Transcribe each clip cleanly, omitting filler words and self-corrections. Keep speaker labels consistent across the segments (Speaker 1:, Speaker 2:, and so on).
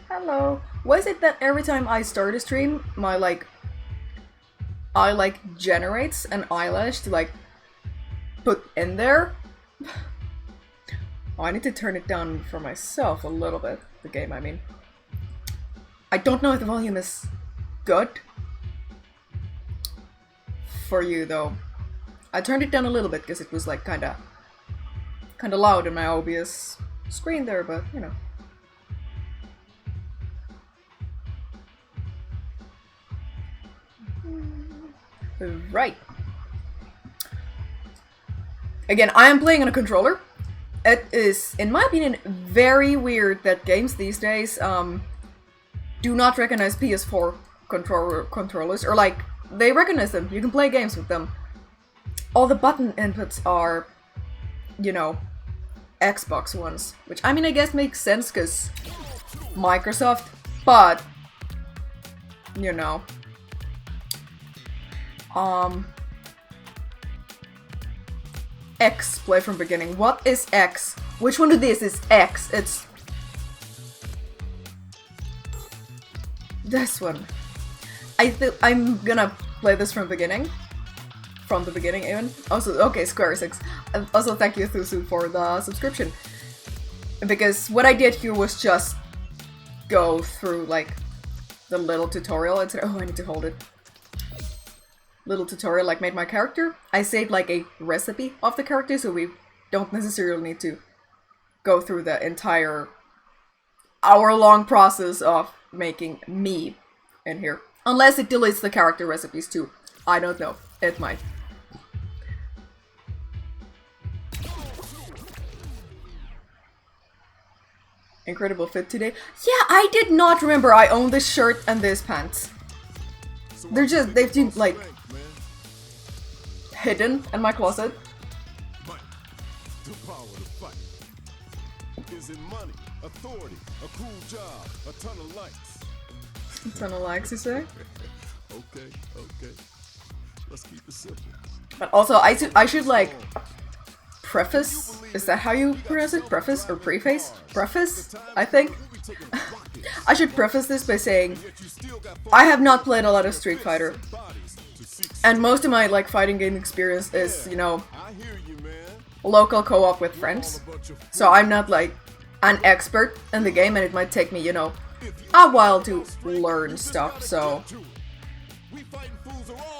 Speaker 1: Hello. Why is it that every time I start a stream, my I generates an eyelash to put in there? Oh, I need to turn it down for myself a little bit. The game, I mean. I don't know if the volume is good for you though. I turned it down a little bit because it was kinda loud in my OBS screen there, but you know. Right. Again, I am playing on a controller. It is, in my opinion, very weird that games these days do not recognize PS4 controllers, or they recognize them. You can play games with them. All the button inputs are, you know, Xbox ones, which I mean I guess makes sense because Microsoft, but you know. X, play from beginning. What is X? Which one of these is X? It's this one. I'm gonna play this from beginning. From the beginning even. Also, okay, Square 6. Also, thank you Thusu for the subscription. Because what I did here was just go through the little tutorial and said, oh, I need to hold it. Little tutorial made my character. I saved a recipe of the character, so we don't necessarily need to go through the entire hour-long process of making me in here. Unless it deletes the character recipes too. I don't know. It might. Incredible fit today. Yeah, I did not remember I own this shirt and this pants. They've been hidden in my closet.
Speaker 2: Is in money, authority, a cool job, a ton of likes.
Speaker 1: A ton of likes, you say?
Speaker 2: Okay. Let's keep it simple.
Speaker 1: But also, I should preface. Is that how you pronounce it? Preface or preface? Preface, I think. I should preface this by saying I have not played a lot of Street Fighter. And most of my fighting game experience is, you know, local co-op with friends. So I'm not an expert in the game, and it might take me, you know, a while to learn stuff, so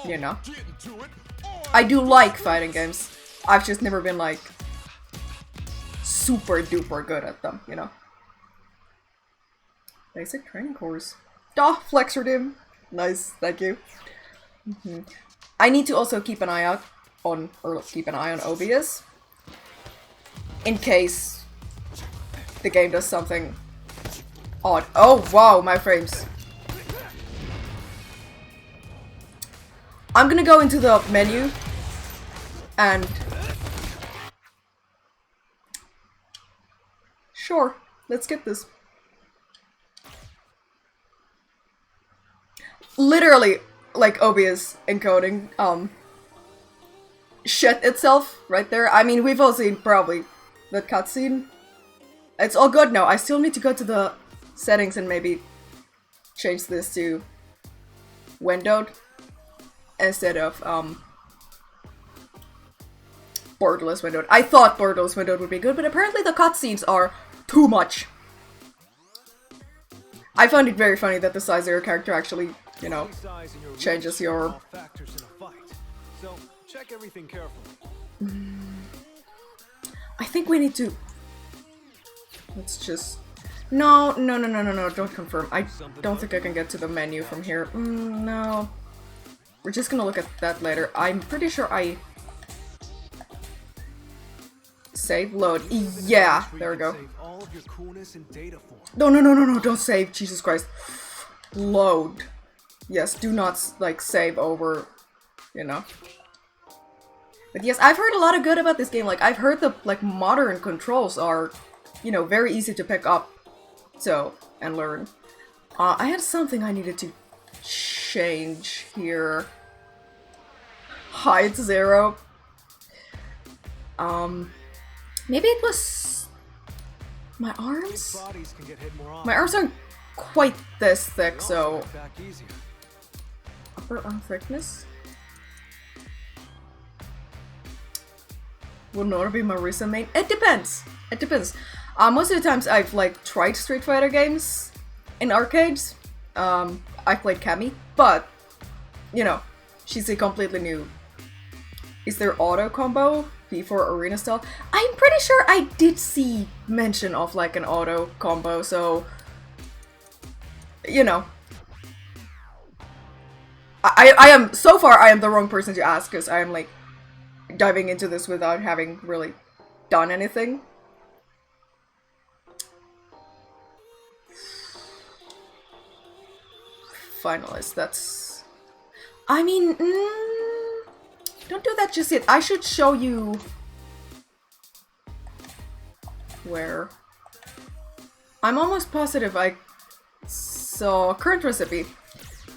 Speaker 1: you know. I do like fighting games. I've just never been super duper good at them, you know. Basic training course. Duh, Flexor Dim. Nice, thank you. I need to also keep an eye out on, or keep an eye on OBS. In case the game does something odd. Oh, wow, my frames. I'm gonna go into the menu and... Sure, let's get this. Literally, OBS encoding, shit itself right there. I mean, we've all seen probably that cutscene. It's all good now. I still need to go to the settings and maybe change this to windowed instead of borderless windowed. I thought borderless windowed would be good, but apparently the cutscenes are too much. I find it very funny that the size of your character actually, you know, changes your...
Speaker 3: So check everything carefully.
Speaker 1: I think we need to... Let's just... No, don't confirm. I don't think I can get to the menu from here. No. We're just gonna look at that later. I'm pretty sure I... Save, load. Yeah, there we go. No, don't save. Jesus Christ. Load. Yes, do not, save over, you know. But yes, I've heard a lot of good about this game. I've heard the, modern controls are, you know, very easy to pick up. So, and learn. I had something I needed to change here. Height 0. Maybe it was My
Speaker 3: Big
Speaker 1: arms?
Speaker 3: bodies can get hit more often.
Speaker 1: My arms aren't quite this thick,
Speaker 3: They also
Speaker 1: so...
Speaker 3: get back easier.
Speaker 1: Upper arm thickness? Would not be my recent main. It depends. It depends. Most of the times I've like tried Street Fighter games in arcades. I've played Cammy, but you know, she's a completely new. Is there auto combo before arena style? I'm pretty sure I did see mention of like an auto combo, so you know. I am so far I am the wrong person to ask because I am like diving into this without having really done anything. Finalist, that's... I mean, don't do that just yet. I should show you... Where? I'm almost positive I saw current recipe.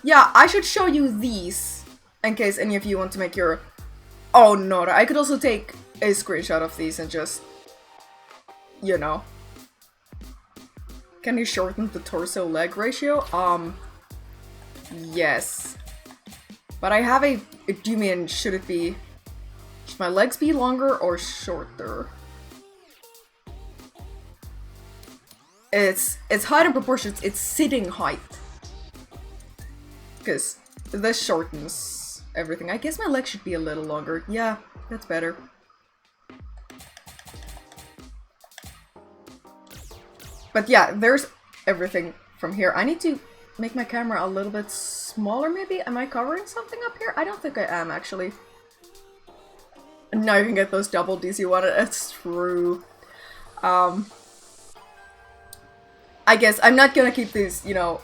Speaker 1: Yeah, I should show you these in case any of you want to make your... Oh no, I could also take a screenshot of these and just... You know. Can you shorten the torso-leg ratio? Yes. But I have a... Do you mean, should it be... Should my legs be longer or shorter? It's height and proportions, it's sitting height. Because this shortens everything. I guess my legs should be a little longer. Yeah, that's better. But yeah, there's everything from here. I need to make my camera a little bit smaller maybe? Am I covering something up here? I don't think I am actually. Now you can get those double Ds you wanted. It's true. I guess I'm not gonna keep these, you know,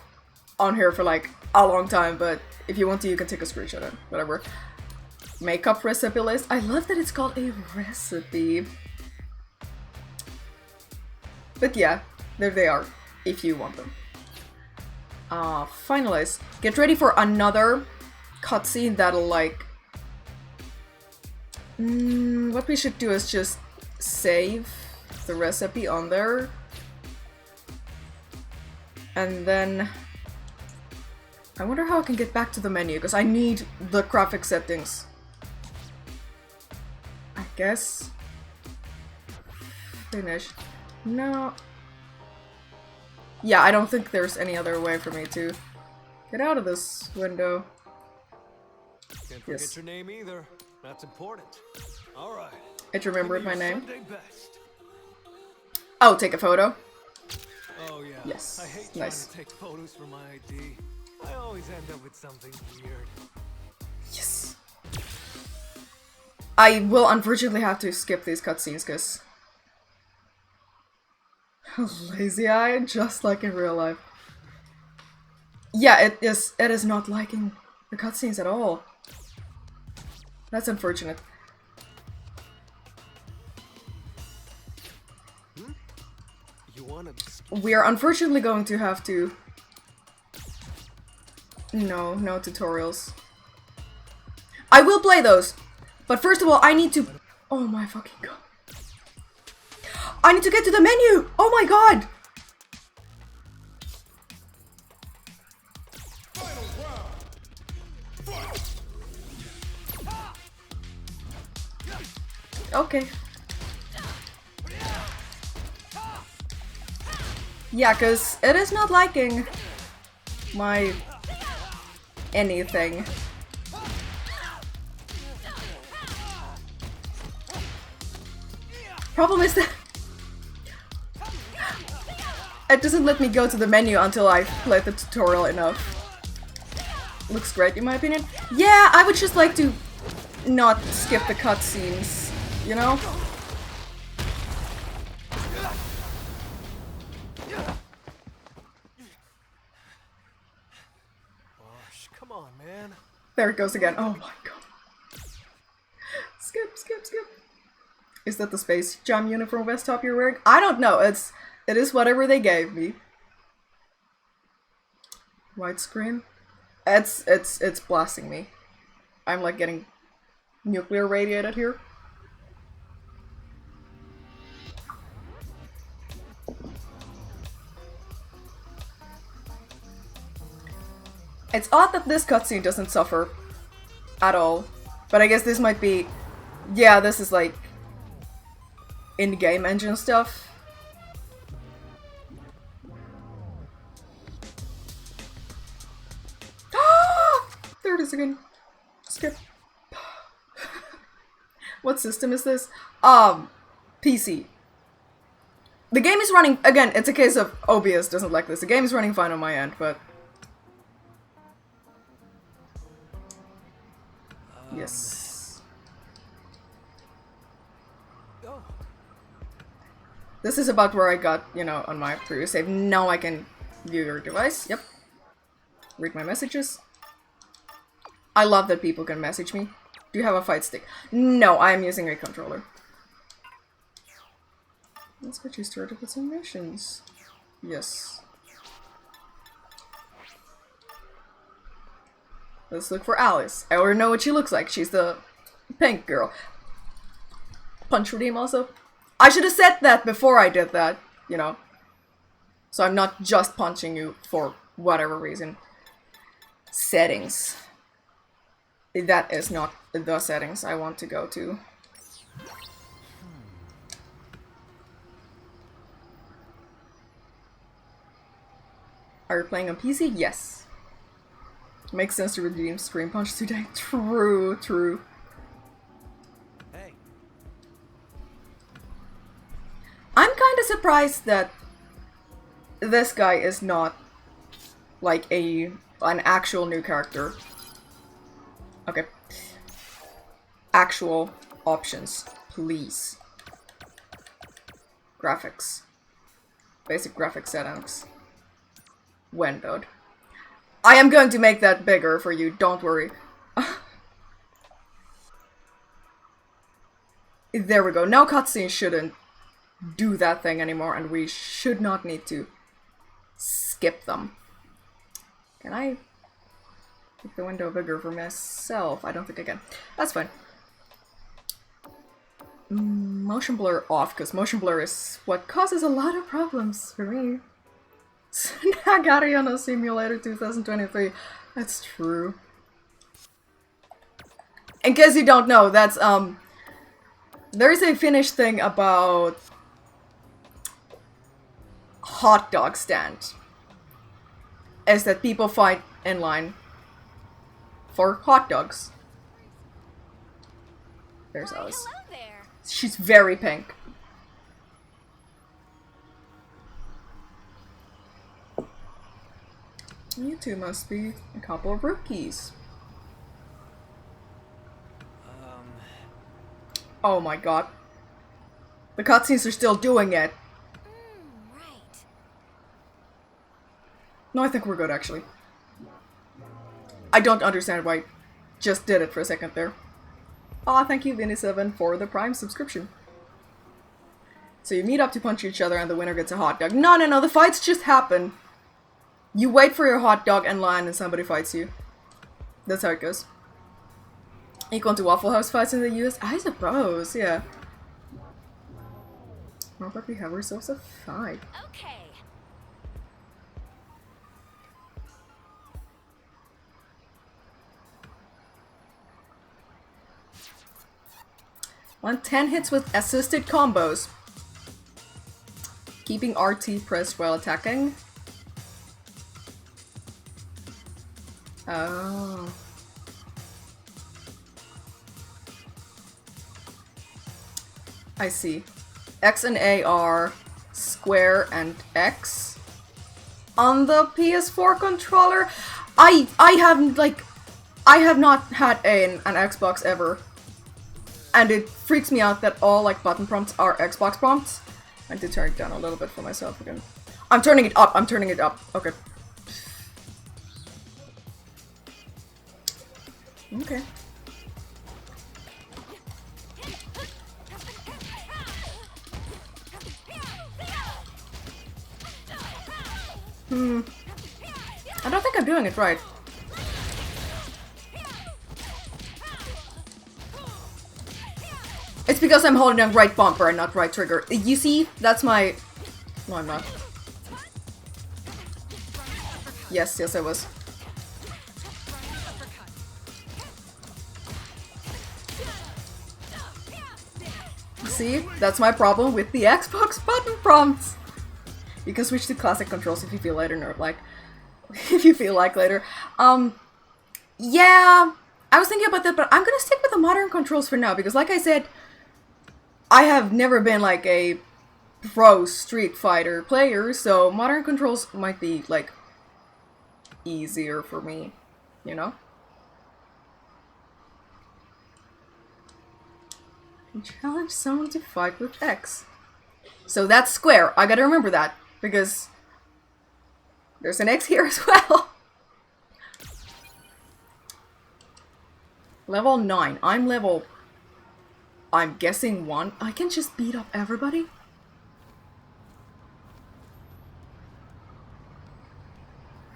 Speaker 1: on here for like a long time, but if you want to, you can take a screenshot of it, whatever. Makeup recipe list. I love that it's called a recipe. But yeah, there they are, if you want them. Finalists. Get ready for another cutscene that'll like... what we should do is just save the recipe on there. And then... I wonder how I can get back to the menu, because I need the graphic settings. I guess... Finish. No... Yeah, I don't think there's any other way for me to get out of this window.
Speaker 3: Can't forget your name either. That's important. All right.
Speaker 1: It remembered my name.
Speaker 3: Sunday best.
Speaker 1: Oh, take a photo.
Speaker 3: Oh yeah.
Speaker 1: Yes.
Speaker 3: I hate
Speaker 1: Nice.
Speaker 3: trying to take photos for my ID. I always end up with something weird.
Speaker 1: Yes. I will unfortunately have to skip these cutscenes because lazy eye, just like in real life. Yeah, it is not liking the cutscenes at all. That's unfortunate.
Speaker 3: You wanna...
Speaker 1: We are unfortunately going to have to... No tutorials. I will play those! But first of all, I need to... Oh my fucking god. I need to get to the menu! Oh my god! Okay. Yeah, cause it is not liking my anything. Problem is that it doesn't let me go to the menu until I've played the tutorial enough. Looks great in my opinion. Yeah, I would just like to not skip the cutscenes, you know?
Speaker 3: Gosh, come on, man.
Speaker 1: There it goes again. Oh my god. Skip. Is that the Space Jam uniform vest top you're wearing? I don't know. It is whatever they gave me. Widescreen. It's blasting me. I'm like getting nuclear radiated here. It's odd that this cutscene doesn't suffer at all. But I guess this might be... Yeah, this is like... in-game engine stuff. There it is again. Skip. What system is this? PC. The game is running... Again, it's a case of OBS doesn't like this. The game is running fine on my end, but... Yes. This is about where I got, you know, on my previous save. Now I can view your device. Yep. Read my messages. I love that people can message me. Do you have a fight stick? No, I am using a controller. Let's get you started with some missions. Yes. Let's look for Alice. I already know what she looks like. She's the pink girl. Punch redeem also. I should have said that before I did that, you know. So I'm not just punching you for whatever reason. Settings. That is not the settings I want to go to. Are you playing on PC? Yes. Makes sense to redeem Scream Punch today. True, true.
Speaker 3: Hey.
Speaker 1: I'm kind of surprised that this guy is not like an actual new character. Okay. Actual options, please. Graphics. Basic graphic settings. Windowed. I am going to make that bigger for you, don't worry. There we go. Now cutscenes shouldn't do that thing anymore, and we should not need to skip them. Can I make the window bigger for myself? I don't think I can. That's fine. Motion blur off, because motion blur is what causes a lot of problems for me. Nagariano Simulator 2023. That's true. In case you don't know, that's there's a Finnish thing about hot dog stand. Is that people fight in line for hot dogs. There's Alice.
Speaker 4: Hello there.
Speaker 1: She's very pink. You two must be a couple of rookies. Oh my god. The cutscenes are still doing it.
Speaker 4: Right.
Speaker 1: No, I think we're good actually. I don't understand why I just did it for a second there. Aw, thank you Vinny7 for the Prime subscription. So you meet up to punch each other and the winner gets a hot dog. No, no, no, the fights just happen. You wait for your hot dog in line and somebody fights you. That's how it goes. Equal to Waffle House fights in the US? I suppose, yeah. Well, but we have ourselves a fight.
Speaker 4: Okay.
Speaker 1: Want 10 hits with assisted combos. Keeping RT pressed while attacking. Oh. I see. X and A are square and X. On the PS4 controller, I have not had an Xbox ever. And it freaks me out that all like button prompts are Xbox prompts. I need to turn it down a little bit for myself again. I'm turning it up, I'm turning it up. Okay. Okay. I don't think I'm doing it right. It's because I'm holding down right bumper and not right trigger. You see? That's my... No, I'm not. Yes, yes I was. See, that's my problem with the Xbox button prompts. You can switch to classic controls if you feel later, nerd like. If you feel like later. Yeah, I was thinking about that, but I'm gonna stick with the modern controls for now, because like I said, I have never been like a pro Street Fighter player, so modern controls might be like easier for me, you know? Challenge someone to fight with X. So that's square. I gotta remember that, because there's an X here as well. Level 9. I'm level... I'm guessing 1. I can just beat up everybody?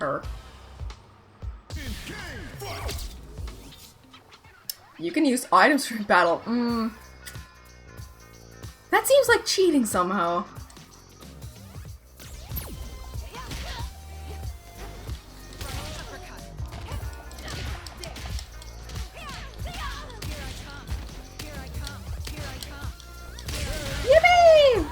Speaker 1: Her. You can use items for battle. That seems like cheating somehow. Yippee!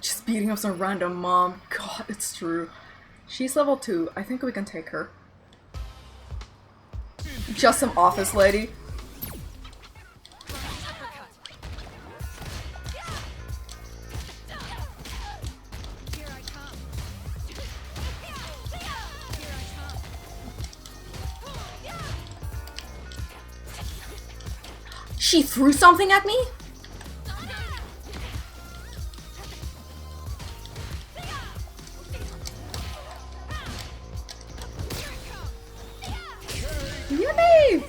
Speaker 1: Just beating up some random mom. God, it's true. She's level 2. I think we can take her. Just some office lady. She threw something at me? Yippee!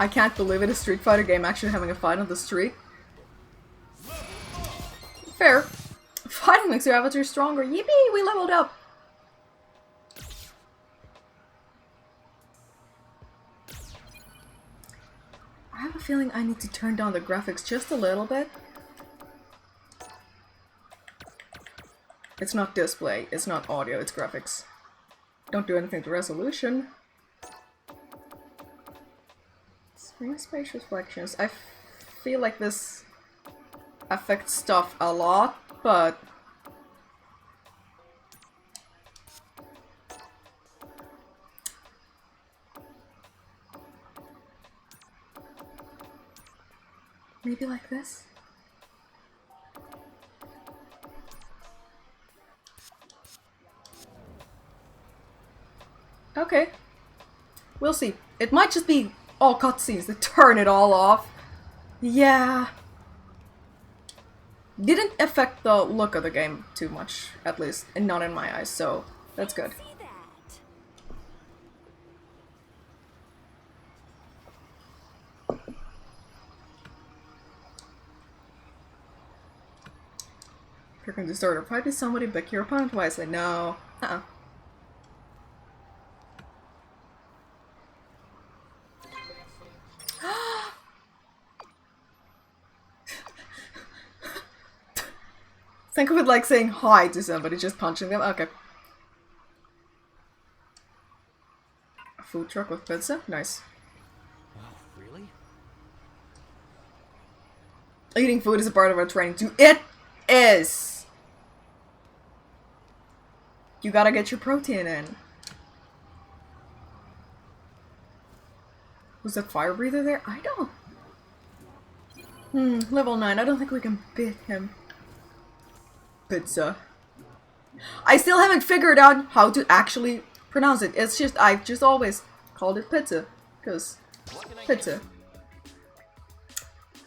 Speaker 1: I can't believe it, a Street Fighter game actually having a fight on the street. Fair. Fighting makes your avatar stronger. Yippee! We leveled up! I have a feeling I need to turn down the graphics just a little bit. It's not display, it's not audio, it's graphics. Don't do anything to resolution. Screen space reflections. I feel like this affects stuff a lot, but... maybe like this? Okay. We'll see. It might just be all cutscenes that turn it all off. Yeah. Didn't affect the look of the game too much, at least, and not in my eyes, so that's good.
Speaker 4: See that?
Speaker 1: You're going to start a fight with somebody, pick your opponent wisely. No. Think of it like saying hi to somebody, just punching them. Okay. A food truck with pizza? Nice.
Speaker 3: Wow, really?
Speaker 1: Eating food is a part of our training too. It is! You gotta get your protein in. Was that fire breather there? I don't. Level 9. I don't think we can beat him. Pizza. I still haven't figured out how to actually pronounce it. It's just, I've just always called it pizza. Because pizza.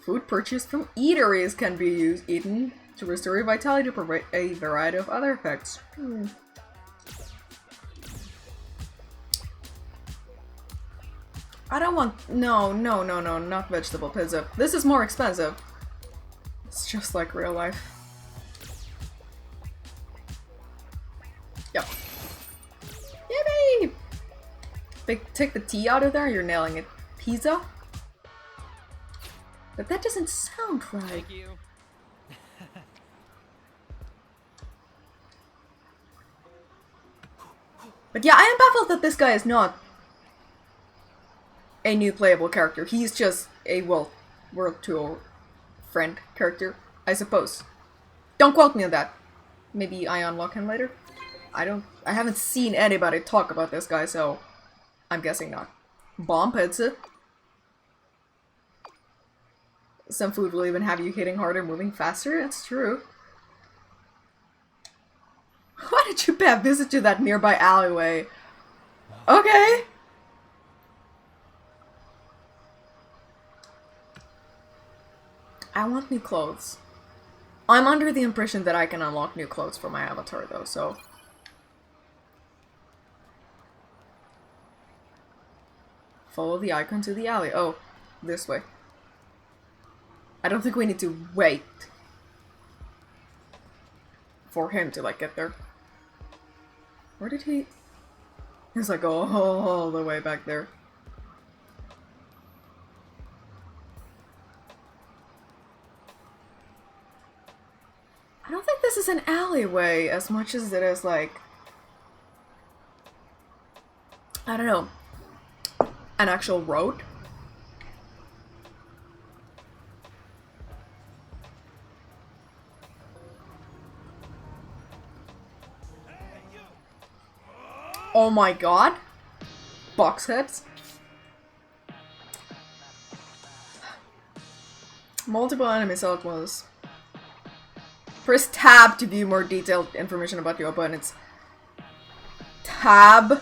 Speaker 1: Food purchased from eateries can be eaten to restore your vitality to provide a variety of other effects. I don't want... No, not vegetable pizza. This is more expensive. It's just like real life. Yep. Yippee! Take the T out of there, you're nailing it. Pizza? But that doesn't sound right.
Speaker 3: Thank you.
Speaker 1: But yeah, I am baffled that this guy is not a new playable character. He's just a, well, World Tour friend character, I suppose. Don't quote me on that. Maybe I unlock him later? I haven't seen anybody talk about this guy, so I'm guessing not. Bomb pizza. Some food will even have you hitting harder, moving faster. That's true. Why did you pay a visit to that nearby alleyway? Okay. I want new clothes. I'm under the impression that I can unlock new clothes for my avatar though, so... Follow the icon to the alley. Oh, this way. I don't think we need to wait for him to, like, get there. Where did he... He's like, oh, all the way back there. I don't think this is an alleyway as much as it is, like... I don't know. An actual road? Oh my god. Box heads. Multiple enemies at once. Press tab to view more detailed information about your opponents. Tab.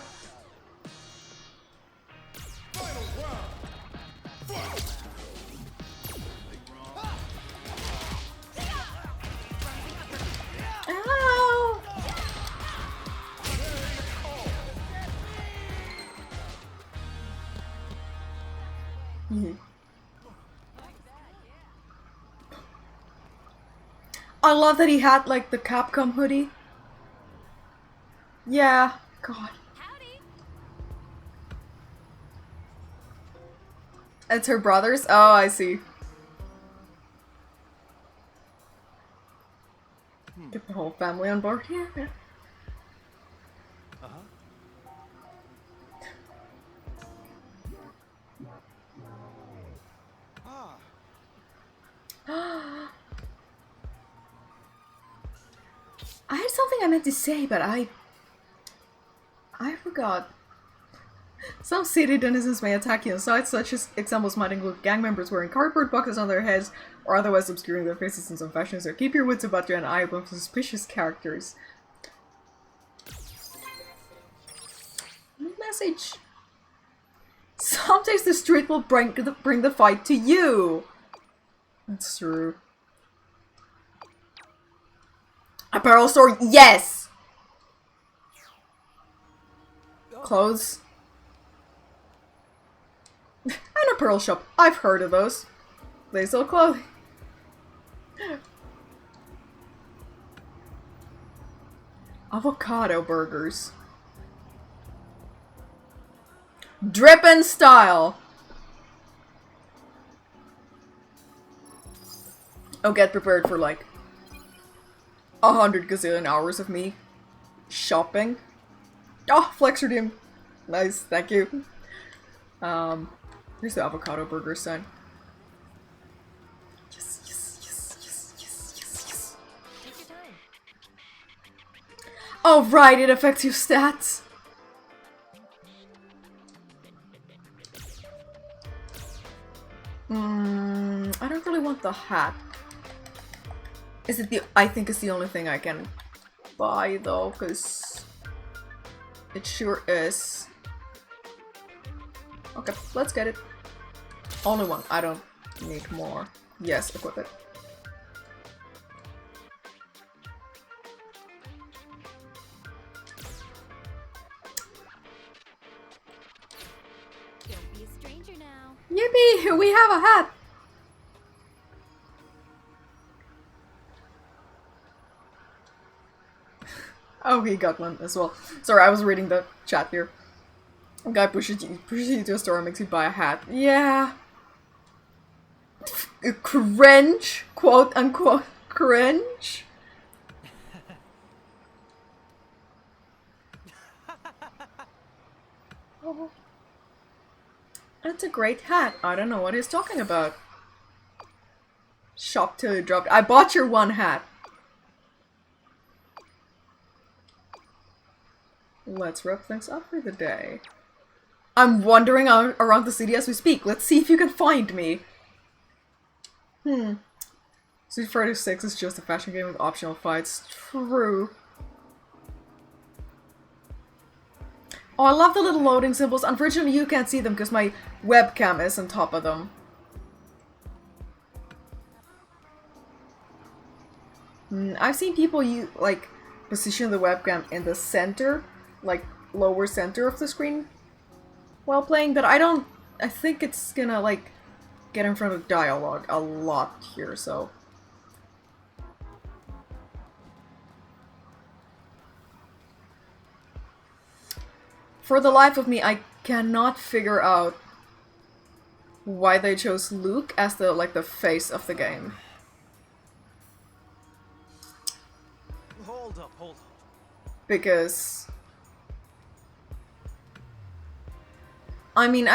Speaker 1: Ow. I love that he had, like, the Capcom hoodie. Yeah, god.
Speaker 4: Howdy.
Speaker 1: It's her brothers? Oh, I see. Get the whole family on board here. Yeah. I had something I meant to say, but I forgot. Some city denizens may attack you on sites, such as examples might include gang members wearing cardboard boxes on their heads, or otherwise obscuring their faces in some fashion, so keep your wits about you and eye open for suspicious characters. New message. Sometimes the street will bring the fight to you. That's true. Apparel store, yes! Clothes. An apparel shop. I've heard of those. They sell clothing. Avocado burgers. Drippin' style. Oh, get prepared for like 100 gazillion hours of me shopping. Oh, flex redeem. Nice, thank you. Here's the avocado burger sign. Yes, yes, yes, yes, yes, yes, yes.
Speaker 4: Take your time.
Speaker 1: Oh, right, it affects your stats. I don't really want the hat. Is it the... I think it's the only thing I can buy though, because it sure is. Okay, let's get it. Only one. I don't need more. Yes, equip it.
Speaker 4: Don't be a stranger now.
Speaker 1: Yippee! We have a hat! Oh, he got one as well. Sorry, I was reading the chat here. A guy pushes you to a store and makes you buy a hat. Yeah. Cringe? Quote unquote cringe? Oh. It's a great hat. I don't know what he's talking about. Shop till you dropped. I bought your one hat. Let's wrap things up for the day. I'm wandering around the city as we speak. Let's see if you can find me. Street Fighter 6 is just a fashion game with optional fights. True. Oh, I love the little loading symbols. Unfortunately, you can't see them because my webcam is on top of them. I've seen people like position the webcam in the center, like lower center of the screen while playing, but I think it's gonna like get in front of dialogue a lot here, so. For the life of me, I cannot figure out why they chose Luke as the face of the game.
Speaker 3: Hold up.
Speaker 1: Because I mean,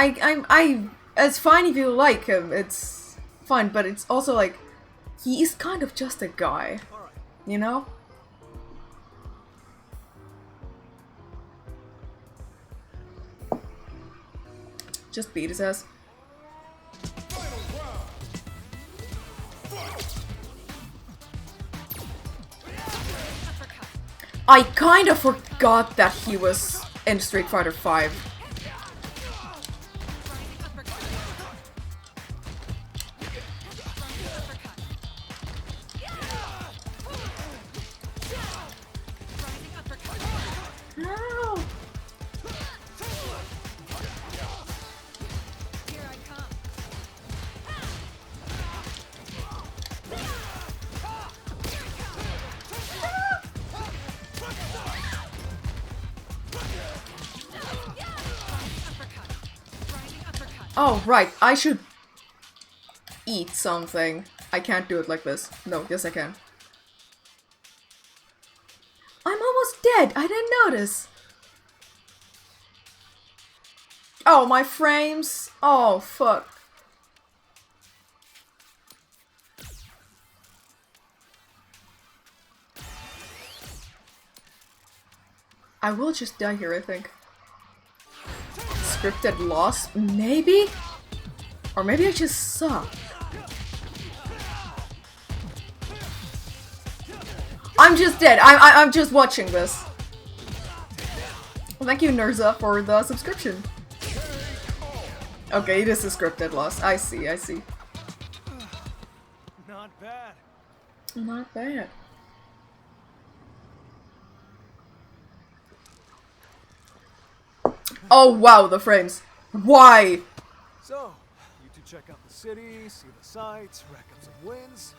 Speaker 1: it's fine if you like him, it's fine, but it's also like he is kind of just a guy, you know? Just beat his ass. I kind of forgot that he was in Street Fighter 5. Oh, right, I should eat something. I can't do it like this. No, yes I can. I'm almost dead! I didn't notice! Oh, my frames! Oh, fuck. I will just die here, I think. Scripted loss? Maybe? Or maybe I just suck. I'm just dead. I'm just watching this. Well, thank you, Nurza, for the subscription. Okay, it is a scripted loss. I see.
Speaker 3: Not bad.
Speaker 1: Not bad. Oh wow, the frames. Why?
Speaker 3: So, you two check out the city, see the sights, rack up some wins,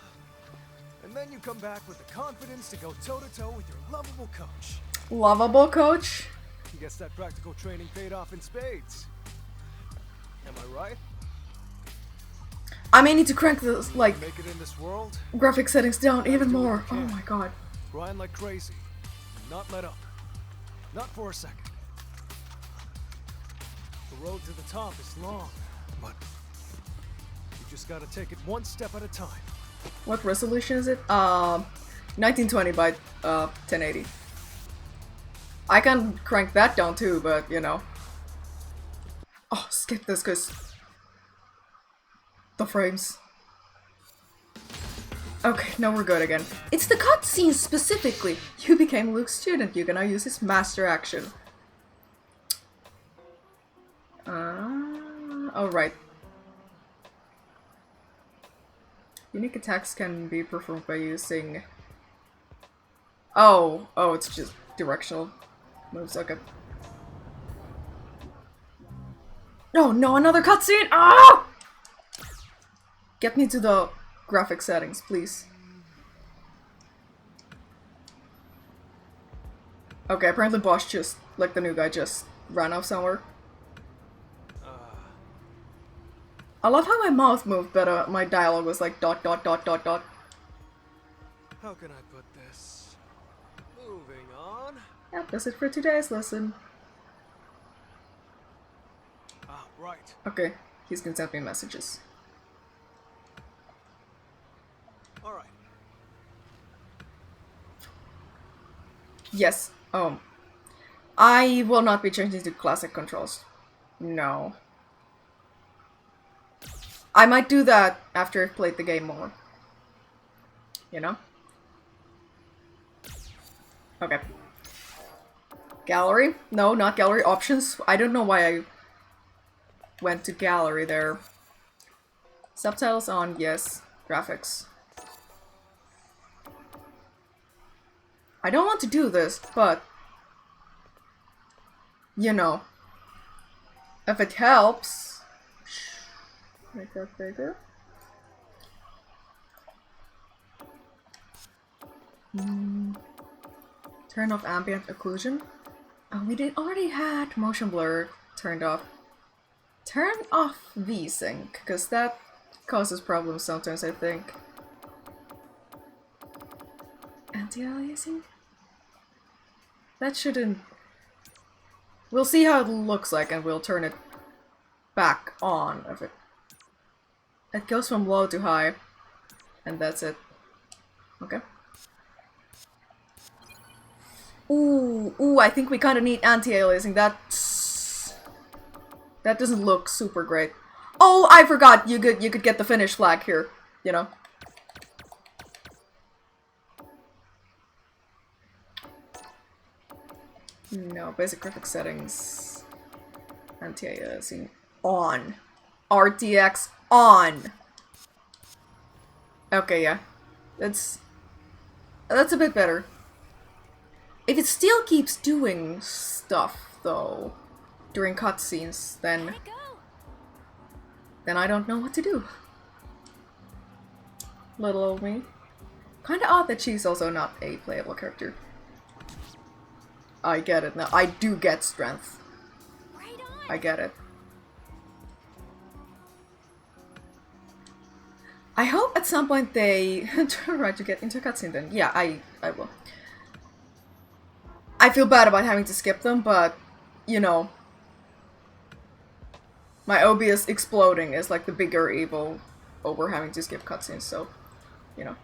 Speaker 3: and then you come back with the confidence to go toe-to-toe with your lovable coach.
Speaker 1: Lovable coach?
Speaker 3: Guess that practical training paid off in spades. Am I right?
Speaker 1: I may need to crank the, like,
Speaker 3: Make it in this world,
Speaker 1: graphic settings down even more. Oh my god.
Speaker 3: grind like crazy, not let up. Not for a second. The road to the top is long, but you just gotta take it one step at a time.
Speaker 1: What resolution is it? 1920 by 1080. I can crank that down too, but you know. Oh, skip this cause the frames. Okay, now we're good again. It's the cutscene specifically. You became Luke's student. You can now use his master action. Oh right. Unique attacks can be performed by using... Oh, it's just directional moves, okay. No, another cutscene! Ah! Get me to the graphic settings, please. Okay, apparently Bosch just, like the new guy, just ran off somewhere. I love how my mouth moved, but my dialogue was like ...
Speaker 3: How can I put this? Moving on.
Speaker 1: Yep, that's it for today's lesson.
Speaker 3: Right.
Speaker 1: Okay, he's gonna send me messages.
Speaker 3: All right.
Speaker 1: Yes. I will not be changing to classic controls. No. I might do that after I've played the game more. You know? Okay. Gallery? No, not gallery. Options. I don't know why I went to gallery there. Subtitles on, yes. Graphics. I don't want to do this, but... You know. If it helps... Make that bigger. Turn off ambient occlusion. Oh, we did already had motion blur turned off. Turn off V-Sync, because that causes problems sometimes, I think. Anti-aliasing? That shouldn't... We'll see how it looks like and we'll turn it back on if it... It goes from low to high. And that's it. Okay. Ooh, I think we kind of need anti-aliasing. That doesn't look super great. Oh, I forgot. You could get the finish flag here. You know. No, basic graphics settings. Anti-aliasing on. RTX on. Okay, yeah. That's a bit better. If it still keeps doing stuff, though, during cutscenes, then I don't know what to do. Little old me. Kinda odd that she's also not a playable character. I get it now. I do get strength. I get it. I hope at some point they try to get into a cutscene then. Yeah, I will. I feel bad about having to skip them, but, you know, my OBS exploding is like the bigger evil over having to skip cutscenes, so, you know.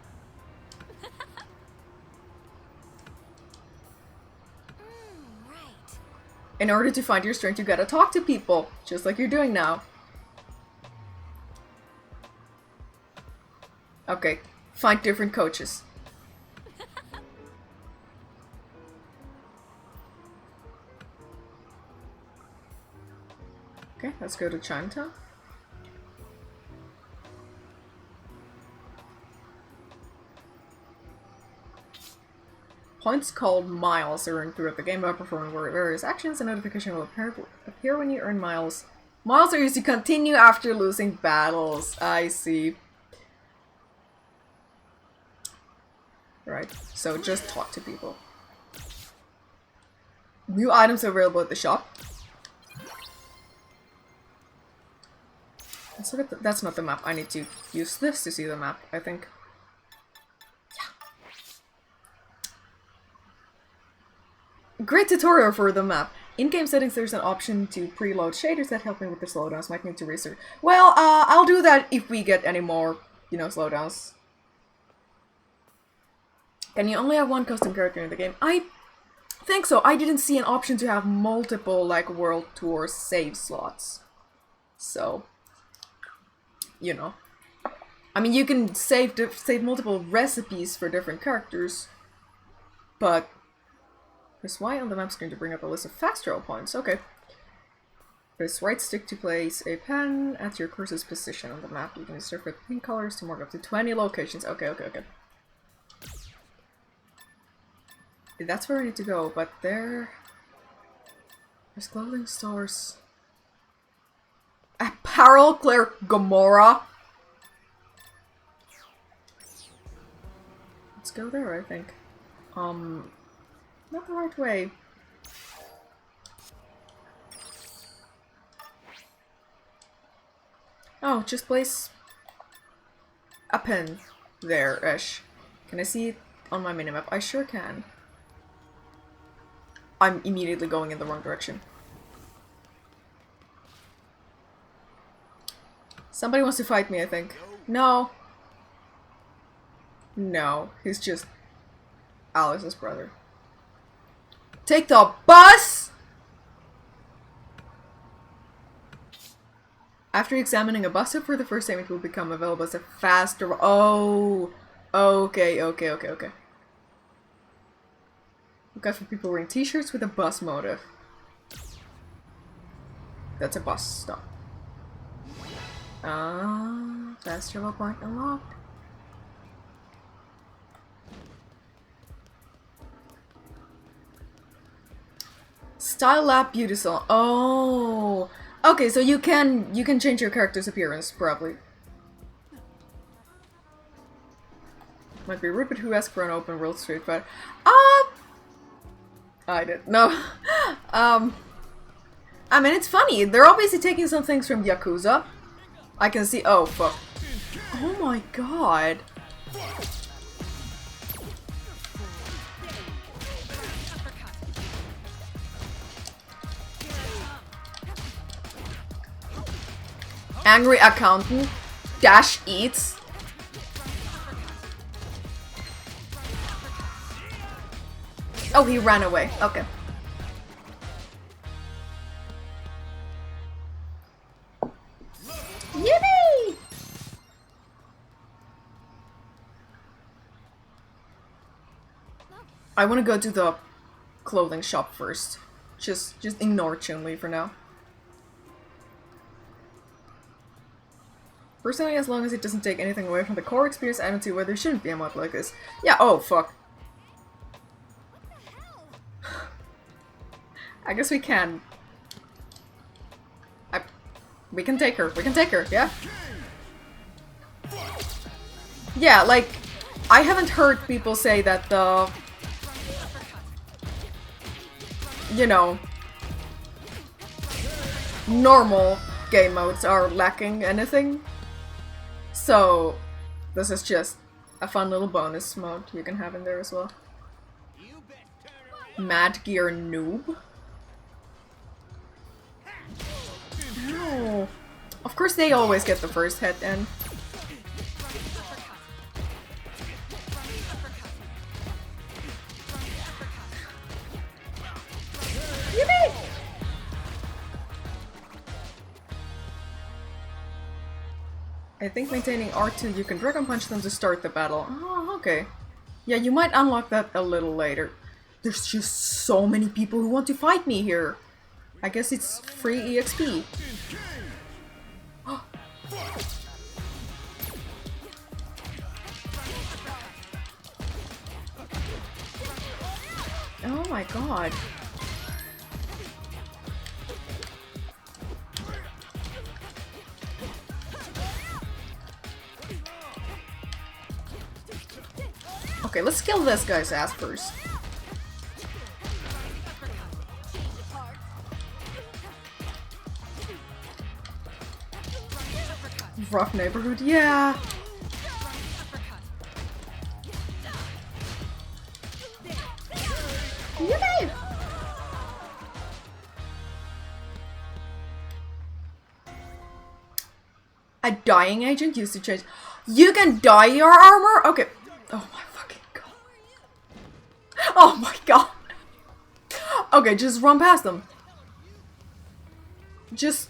Speaker 4: Right.
Speaker 1: In order to find your strength, you gotta talk to people, just like you're doing now. Okay, find different coaches. Okay, let's go to Chinatown. Points called miles are earned throughout the game by performing various actions. A notification will appear when you earn miles. Miles are used to continue after losing battles. I see. Right, so just talk to people. New items are available at the shop. Let's look at that's not the map. I need to use this to see the map, I think. Yeah. Great tutorial for the map. In-game settings, there's an option to preload shaders that help me with the slowdowns. Might need to research. Well, I'll do that if we get any more, you know, slowdowns. Can you only have one custom character in the game? I think so. I didn't see an option to have multiple, like, World Tour save slots. So... you know. I mean, you can save multiple recipes for different characters, but press Y on the map screen to bring up a list of fast travel points. Okay. Press right stick to place a pen at your cursor's position on the map. You can insert with pink colors to mark up to 20 locations. Okay. That's where I need to go, but there's clothing stores. Apparel Claire Gamora. Let's go there, I think. Not the right way. Oh, just place a pin there-ish. Can I see it on my minimap? I sure can. I'm immediately going in the wrong direction. Somebody wants to fight me, I think. No. No, he's just Alice's brother. Take the bus! After examining a bus stop for the first time, it will become available as a faster... Oh! Okay. Look out for people wearing t-shirts with a bus motive. That's a bus stop. Fast travel point unlocked. Style Lab Beauty Salon. Oh! Okay, so you can change your character's appearance, probably. Might be rude, but who asked for an open world Street Fighter? I did. No. I mean, it's funny. They're obviously taking some things from Yakuza. I can see. Oh, fuck. Oh my god. Angry accountant dash eats. Oh, he ran away. Okay. Yippee! I want to go to the clothing shop first. Just ignore Chun-Li for now. Personally, as long as it doesn't take anything away from the core experience, I don't see why there shouldn't be a mod like this. Yeah, oh, fuck. I guess we can. We can take her. We can take her, yeah? Yeah, like, I haven't heard people say that the... You know... normal game modes are lacking anything. So, this is just a fun little bonus mode you can have in there as well. Mad Gear Noob? No. Of course they always get the first hit in. Yippee! I think maintaining R2 you can Dragon Punch them to start the battle. Oh, okay. Yeah, you might unlock that a little later. There's just so many people who want to fight me here. I guess it's free EXP. Oh my god. Okay, let's kill this guy's ass first. Rough neighborhood, yeah. Yippee! A dying agent used to change. You can dye your armor? Okay. Oh my fucking god. Oh my god. Okay, just run past them. Just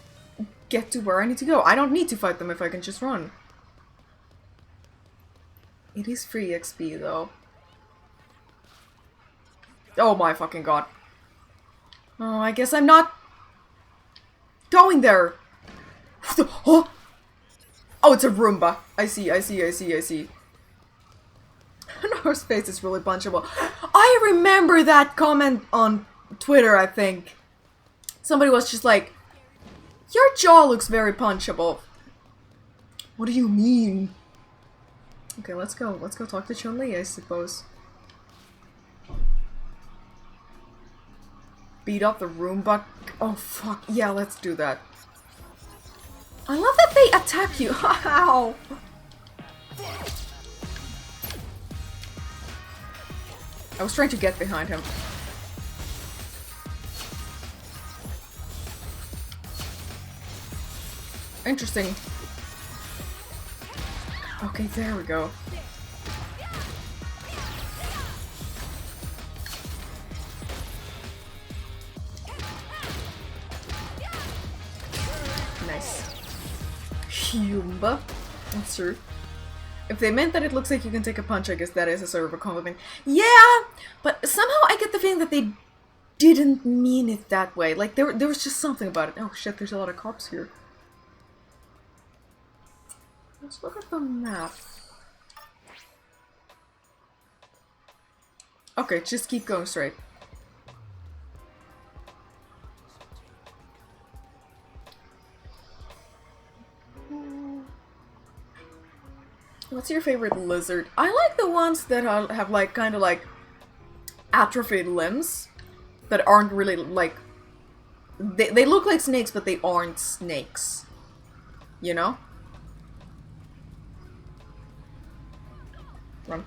Speaker 1: get to where I need to go. I don't need to fight them if I can just run. It is free XP though. Oh my fucking god. Oh, I guess I'm not going there. Oh, it's a Roomba. I see. Her face is really punchable. I remember that comment on Twitter, I think. Somebody was just like, your jaw looks very punchable. What do you mean? Okay, let's go. Let's go talk to Chun-Li, I suppose. Beat up the Roomba. Oh, fuck. Yeah, let's do that. I love that they attack you. Ow! I was trying to get behind him. Interesting. Okay, there we go. Nice. Humba. That's true. If they meant that it looks like you can take a punch, I guess that is a sort of a compliment. Yeah, but somehow I get the feeling that they didn't mean it that way. Like, there was just something about it. Oh shit, there's a lot of cops here. Let's look at the map. Okay, just keep going straight. What's your favorite lizard? I like the ones that have like kind of like atrophied limbs that aren't really like they look like snakes, but they aren't snakes. You know? Run.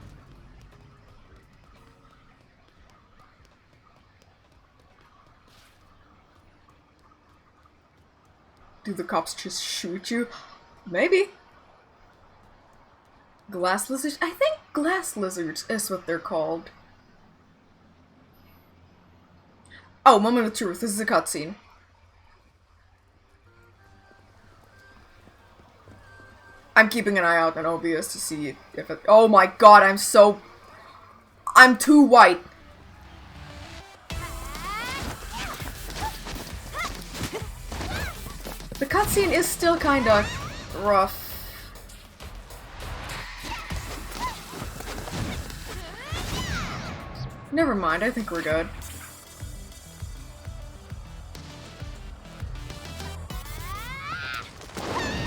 Speaker 1: Do the cops just shoot you? Maybe. Glass lizards? I think glass lizards is what they're called. Oh, moment of truth. This is a cutscene. I'm keeping an eye out on OBS to see if it— oh my god, I'm too white. The cutscene is still kinda rough. Never mind, I think we're good.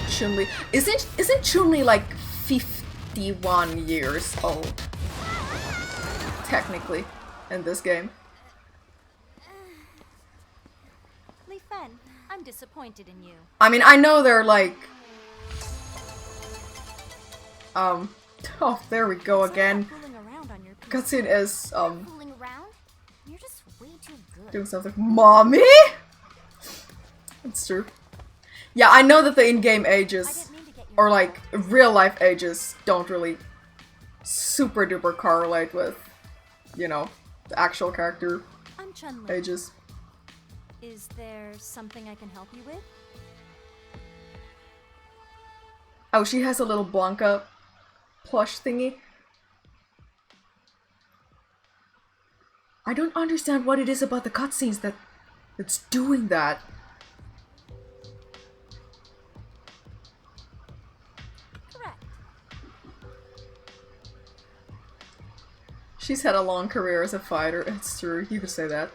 Speaker 1: Chun-Li. Isn't Chun-Li like 51 years old? Technically, in this game.
Speaker 4: Li Fen, I'm disappointed in you.
Speaker 1: I mean, I know they're like... Oh, there we go again. Cutscene is,
Speaker 4: Fooling around? You're just way too good.
Speaker 1: doing something. Mommy? It's true. Yeah, I know that the in-game ages, or like real-life ages, don't really super duper correlate with, you know, the actual character
Speaker 4: I'm Chun-Li.
Speaker 1: ages.
Speaker 4: Is there something I can help you with?
Speaker 1: Oh, she has a little Blanca plush thingy. I don't understand what it is about the cutscenes that's doing that.
Speaker 4: Correct.
Speaker 1: She's had a long career as a fighter. It's true, you could say that.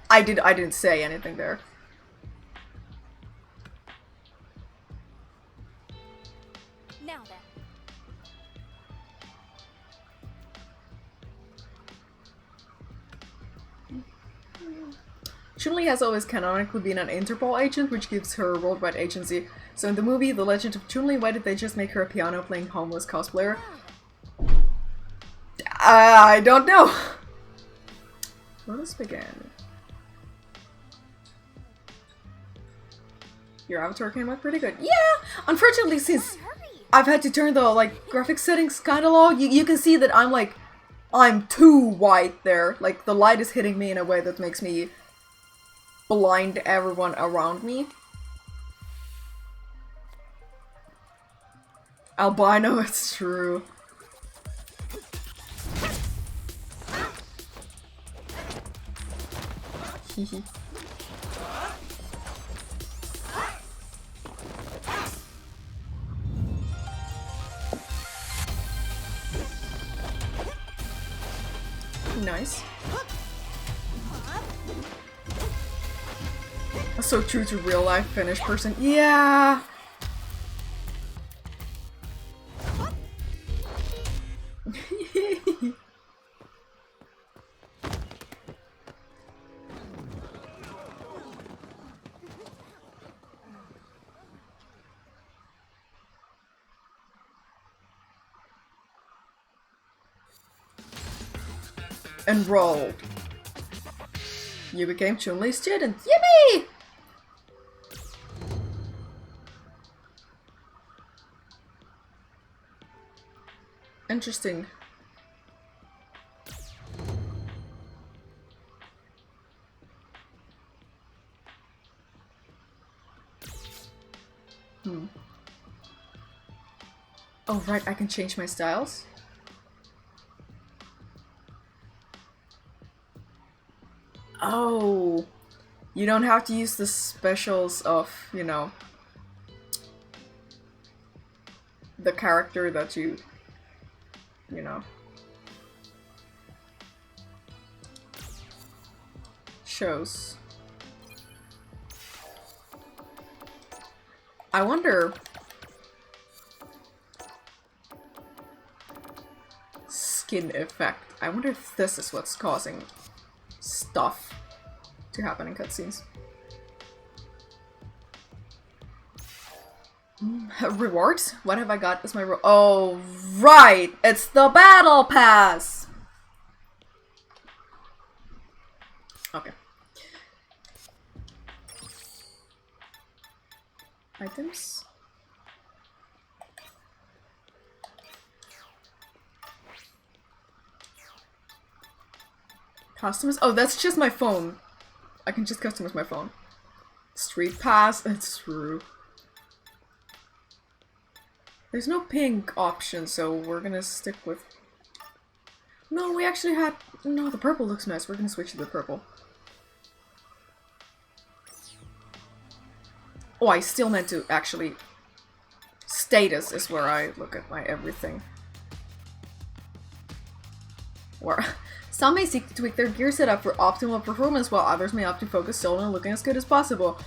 Speaker 1: I didn't say anything there.
Speaker 4: Now then.
Speaker 1: Chun-Li has always canonically been an Interpol agent, which gives her worldwide agency. So in the movie The Legend of Chun-Li, why did they just make her a piano-playing homeless cosplayer? I don't know. Let us begin. Your avatar came out pretty good. Yeah! Unfortunately, since I've had to turn the, like, graphics settings kinda low, you can see that I'm too white there. Like, the light is hitting me in a way that makes me blind everyone around me. Albino, it's true. Hehe. Nice. That's so true to real life Finnish person. Yeah. Enrolled. You became Chun-Li's student. Yippee! Interesting. Oh, right, I can change my styles. Oh, you don't have to use the specials of, you know, the character that you know, shows. I wonder... Skin effect. I wonder if this is what's causing stuff to happen in cutscenes. Rewards? What have I got as my oh, right! It's the battle pass! Okay. Items? Customize? Oh, that's just my phone. I can just customize my phone. Street pass? It's true. There's no pink option, so we're gonna stick with... No, we actually had... No, the purple looks nice. We're gonna switch to the purple. Oh, I still meant to actually... Status is where I look at my everything. Where... Some may seek to tweak their gear setup for optimal performance, while others may opt to focus solely on looking as good as possible.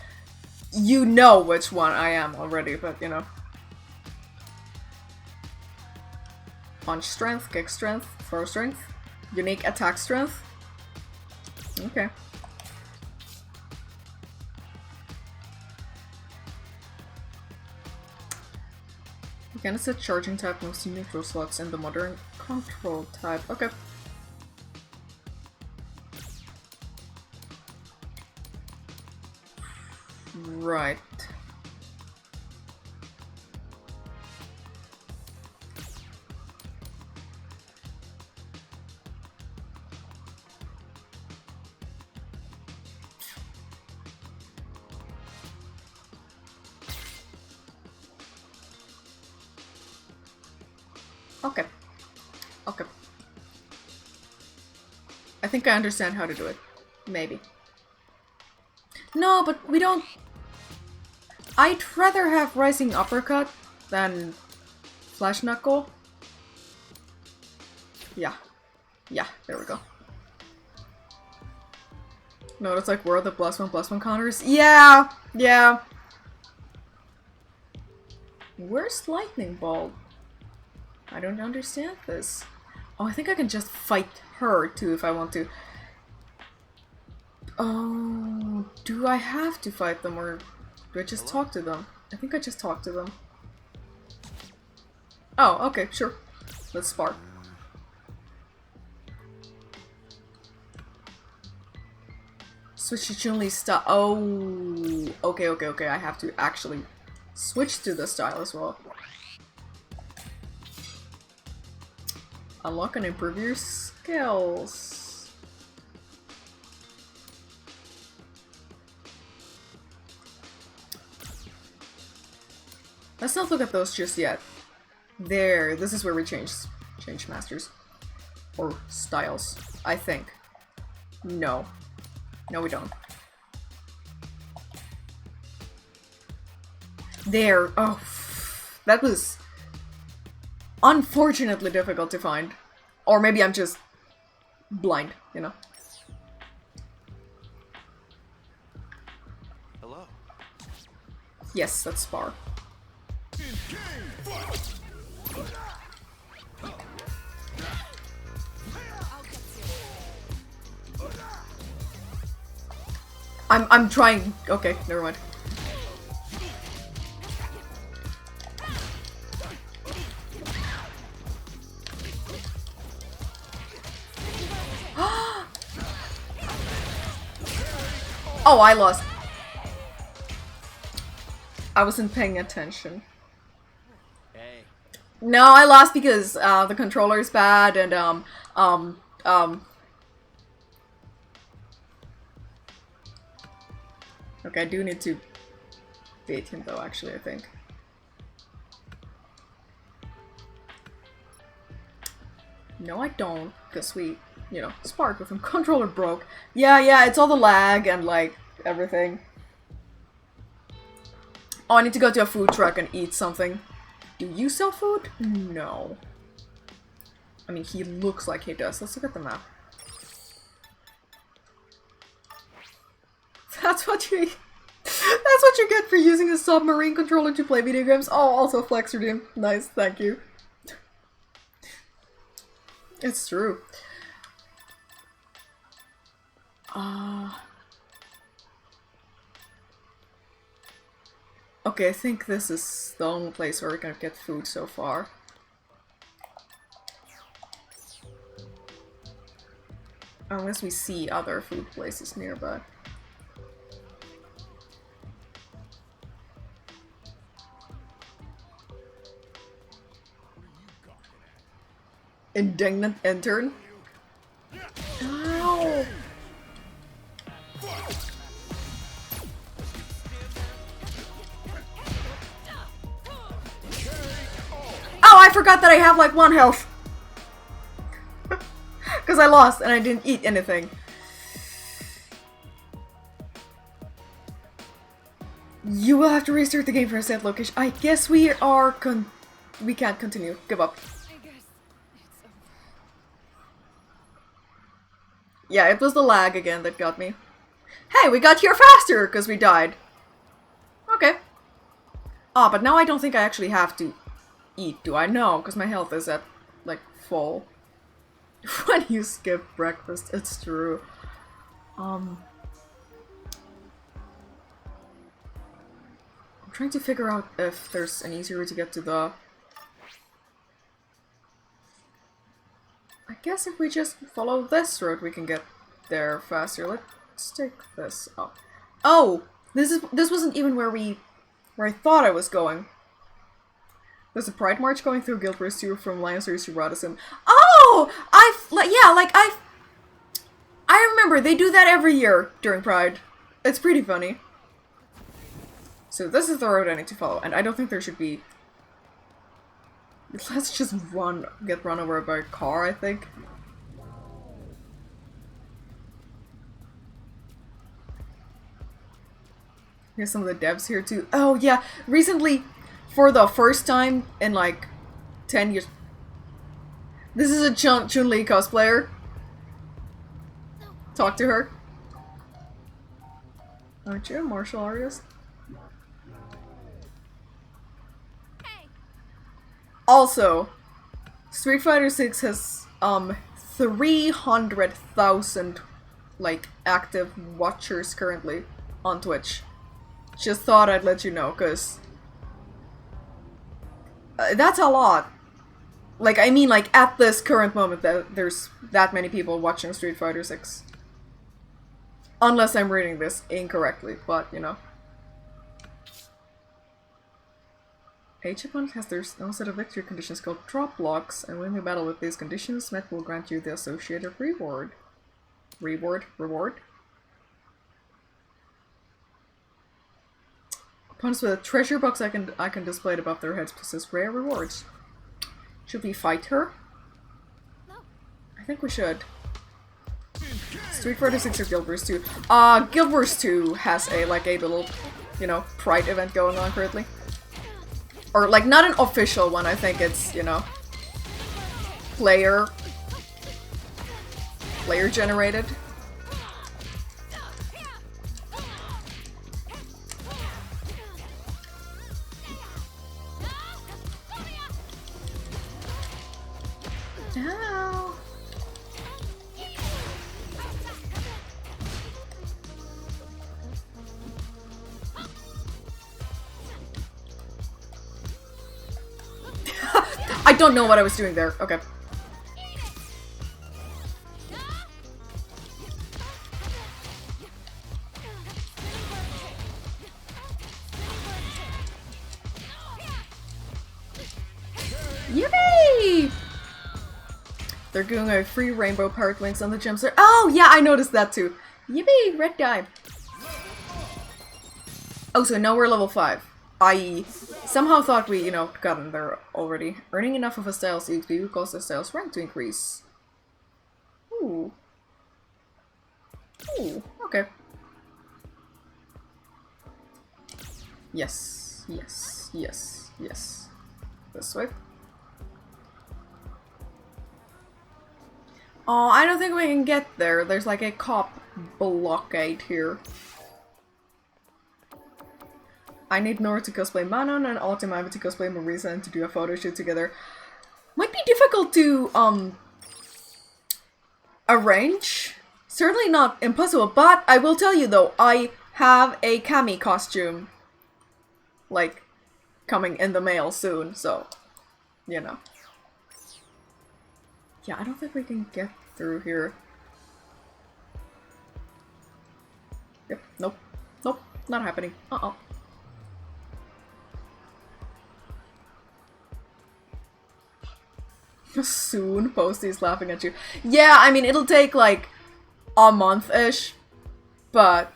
Speaker 1: You know which one I am already, but you know. Punch strength, kick strength, throw strength, unique attack strength. Okay. You can set charging type moves to neutral slots in the modern control type. Okay. Right. Okay. Okay. I think I understand how to do it. Maybe. No, but we don't... I'd rather have Rising Uppercut than Flash Knuckle. Yeah. Yeah, there we go. No, it's like, where are the +1/+1 counters? Yeah! Yeah! Where's Lightning Bolt? I don't understand this. Oh, I think I can just fight her too if I want to. Oh, do I have to fight them or do I just talk to them? I think I just talk to them. Oh, okay, sure. Let's spar. Switch to Chun-Li's style. Oh, okay. I have to actually switch to the style as well. Unlock and improve your skills. Let's not look at those just yet. There, this is where we change masters. Or styles, I think. No. No, we don't. There. Oh, that was unfortunately difficult to find. Or maybe I'm just blind, you know?
Speaker 3: Hello.
Speaker 1: Yes, that's spar. I'm trying. Okay, never mind. Oh, I lost. I wasn't paying attention.
Speaker 5: Hey.
Speaker 1: No, I lost because the controller's bad and okay, I do need to beat him though, actually, I think. No, I don't, because we, you know, sparked with him. Controller broke. Yeah, it's all the lag and, like, everything. Oh, I need to go to a food truck and eat something. Do you sell food? No. I mean, he looks like he does. Let's look at the map. That's what you... That's what you get for using a submarine controller to play video games. Oh, also flex redeem. Nice, thank you. It's true. Okay, I think this is the only place where we can get food so far. Unless we see other food places nearby. Indignant intern? Ow! Oh, I forgot that I have like 1 health! Because I lost and I didn't eat anything. You will have to restart the game for a set location. I guess we can't continue. Give up. Yeah, it was the lag again that got me. Hey, we got here faster because we died. Okay. Ah, but now I don't think I actually have to eat, do I? No, because my health is at, like, full. When you skip breakfast, it's true. I'm trying to figure out if there's an easier way to get to the... I guess if we just follow this road, we can get there faster. Let's take this up. Oh! This wasn't even where I thought I was going. There's a Pride March going through Guildford 2 from Lancers to Radisson. Oh! I remember, they do that every year during Pride. It's pretty funny. So this is the road I need to follow, and I don't think there should be... Let's just get run over by a car, I think. Here's some of the devs here too. Oh yeah, recently, for the first time in like 10 years... This is a Chun-Li cosplayer. Talk to her. Aren't you a martial artist? Also, Street Fighter 6 has 300,000 like active watchers currently on Twitch. Just thought I'd let you know, cause that's a lot. Like, I mean, like at this current moment, that there's that many people watching Street Fighter 6. Unless I'm reading this incorrectly, but you know. Each opponent has their own set of victory conditions called drop blocks, and when you battle with these conditions, Met will grant you the associated reward. Reward? Opponents with a treasure box I can display it above their heads possess rare rewards. Should we fight her? I think we should. Street Fighter 6 or Guild Wars 2? Guild Wars 2 has a little, you know, Pride event going on currently. Or, like, not an official one, I think it's, you know, player generated. Ow. I don't know what I was doing there. Okay. Yippee! They're doing a free rainbow park links on the gems there. Oh yeah, I noticed that too. Yippee! Red dye. Oh, so now we're level 5. I somehow thought we, gotten there already. Earning enough of a style's XP will cause the style's rank to increase. Ooh. Ooh, okay. Yes, yes, yes, yes. This way. Oh, I don't think we can get there. There's like a cop blockade here. I need Nora to cosplay Manon and Autumn Ivy to cosplay Marisa and to do a photo shoot together. Might be difficult to, arrange. Certainly not impossible, but I will tell you though, I have a Kami costume, like, coming in the mail soon, so, Yeah, I don't think we can get through here. Yep, nope, nope, not happening. Uh-oh. Soon, Posty's laughing at you. Yeah, I mean, it'll take like a month-ish, but,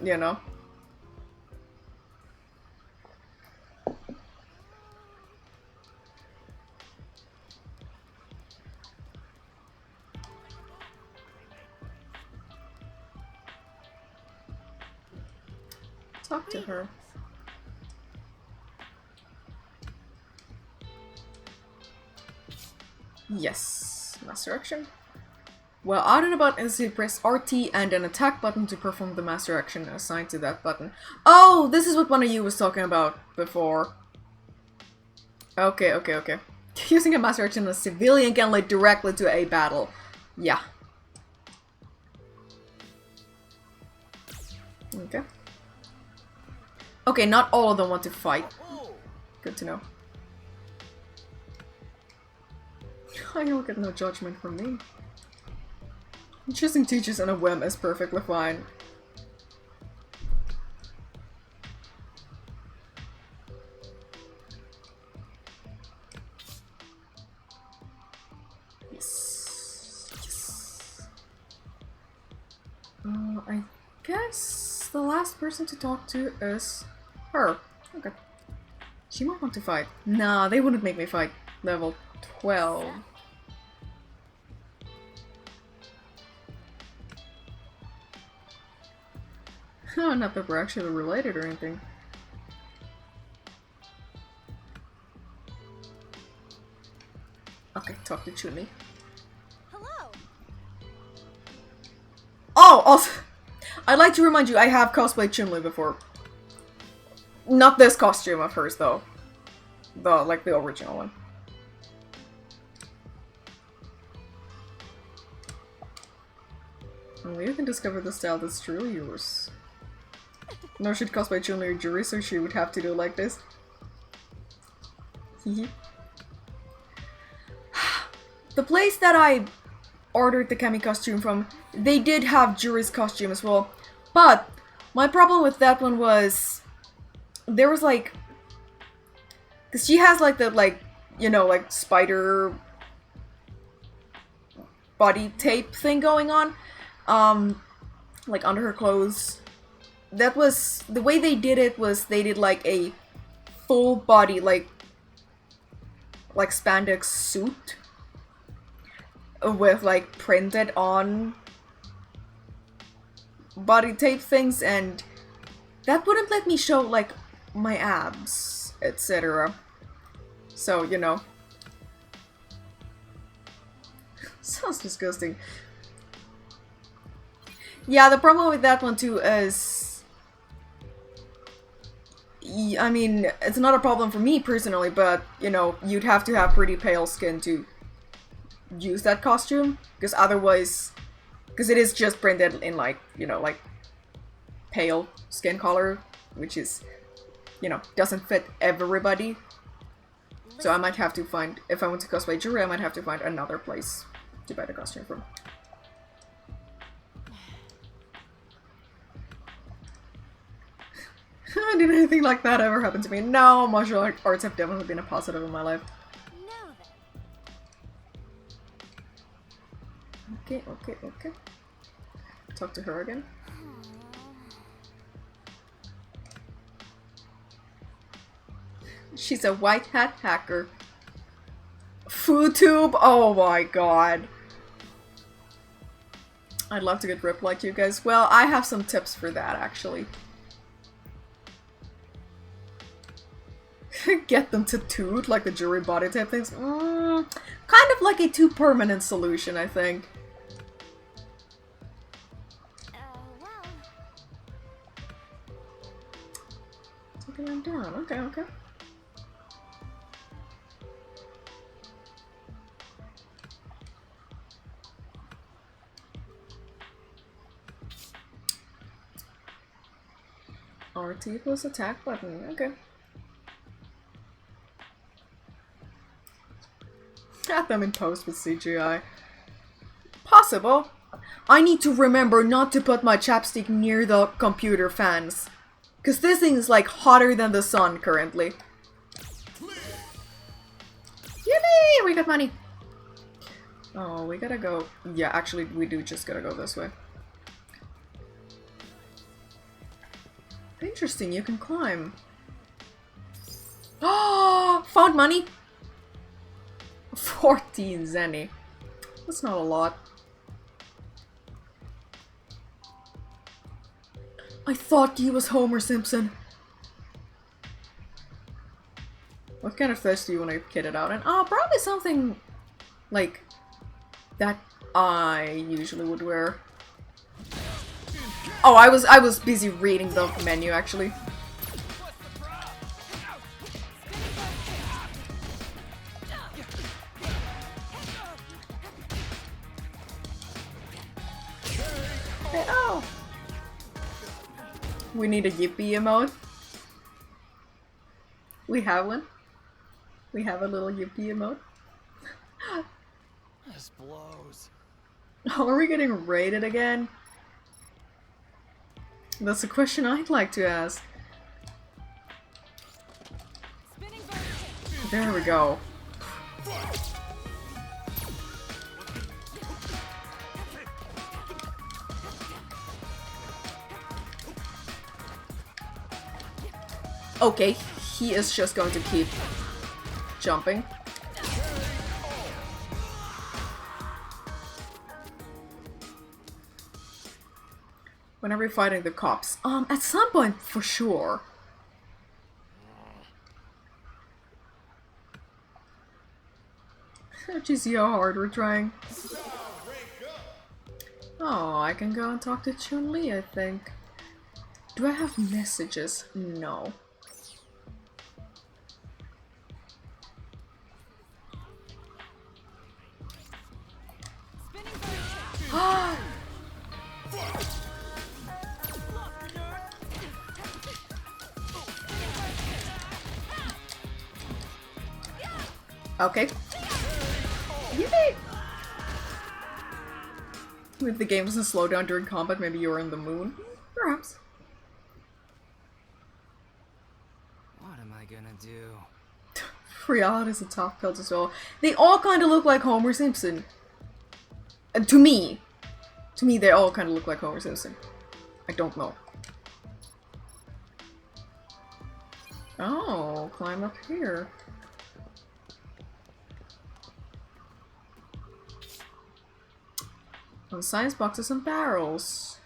Speaker 1: Talk to her. Yes. Master action. Well, out and about, instantly press RT and an attack button to perform the master action assigned to that button. Oh, this is what one of you was talking about before. Okay, okay, okay. Using a master action, a civilian can lead directly to a battle. Yeah. Okay. Okay, not all of them want to fight. Good to know. I don't get no judgment from me. Choosing teachers on a whim is perfectly fine. Yes. Yes. I guess the last person to talk to is her. Okay. She might want to fight. Nah, they wouldn't make me fight. Level 12. Oh, not that we're actually related or anything. Okay, talk to Chun-Li.
Speaker 4: Hello.
Speaker 1: Oh, also, I'd like to remind you, I have cosplayed Chun-Li before. Not this costume of hers, though. Like the original one. Well, you can discover the style that's truly yours. No, she'd cosplay Chun-Li or Juri, so she would have to do like this. The place that I ordered the Kami costume from, they did have Juri's costume as well. But my problem with that one was there was like, because she has like the like spider body tape thing going on, like under her clothes. That was the way they did it. Was they did like a full body like spandex suit with like printed on body tape things, and that wouldn't let me show like my abs, etc. So, sounds disgusting. Yeah, the problem with that one too is, I mean, it's not a problem for me personally, but, you'd have to have pretty pale skin to use that costume, because otherwise, because it is just printed in like, like pale skin color, which is, doesn't fit everybody. So I might have to find, if I want to cosplay Juri, I might have to find another place to buy the costume from. Did anything like that ever happen to me? No, martial arts have definitely been a positive in my life.
Speaker 4: Now then,
Speaker 1: Okay, okay, okay. Talk to her again. She's a white hat hacker. Food tube? Oh my god. I'd love to get ripped like you guys. Well, I have some tips for that, actually. Get them tattooed, like the jewelry body type things. Kind of like a too permanent solution, I think.
Speaker 4: Well.
Speaker 1: Taking them down. Okay, okay. RT plus attack button. Okay. Got them in post with CGI. Possible. I need to remember not to put my chapstick near the computer fans. Because this thing is like hotter than the sun currently. Yippee! We got money. Oh, we gotta go. Yeah, actually, we do just gotta go this way. Interesting, you can climb. Oh, found money. 14 zenny. That's not a lot. I thought he was Homer Simpson. What kind of fish do you want to kit it out in? Oh, probably something like that I usually would wear. Oh, I was busy reading the menu actually. Hey, oh! We need a yippee emote. We have one. We have a little yippee emote.
Speaker 3: This blows.
Speaker 1: Oh, are we getting raided again? That's a question I'd like to ask. There we go. Okay, he is just going to keep jumping. Whenever you're fighting the cops. At some point, for sure. Did you see how hard we're trying? Oh, I can go and talk to Chun-Li, I think. Do I have messages? No. Okay. Yippee! If the game doesn't slow down during combat, maybe you're in the moon? Perhaps.
Speaker 3: What am I gonna do?
Speaker 1: Reality's a tough pill to swallow. They all kind of look like Homer Simpson. To me. To me, they all kind of look like Homer Simpson. I don't know. Oh, climb up here. On science boxes and barrels.